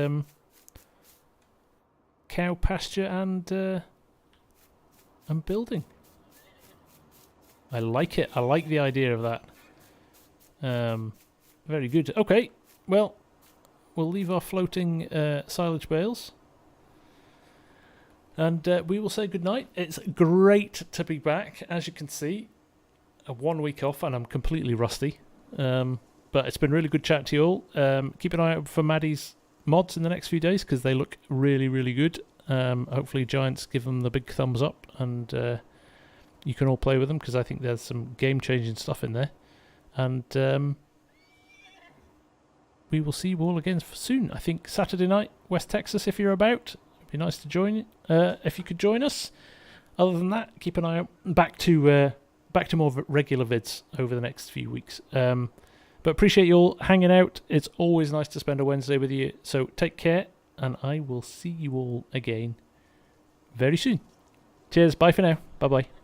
Speaker 1: cow pasture and building. I like it. I like the idea of that. Very good. Okay, well, we'll leave our floating silage bales. And we will say goodnight. It's great to be back, as you can see. 1 week off and I'm completely rusty. But it's been really good chatting to you all. Keep an eye out for Maddie's mods in the next few days because they look really, really good. Hopefully Giants give them the big thumbs up and you can all play with them because I think there's some game-changing stuff in there. And we will see you all again soon. I think Saturday night, West Texas, if you're about. It'd be nice to join if you could join us. Other than that, keep an eye out. Back to more regular vids over the next few weeks. But appreciate you all hanging out. It's always nice to spend a Wednesday with you. So take care, and I will see you all again very soon. Cheers. Bye for now. Bye-bye.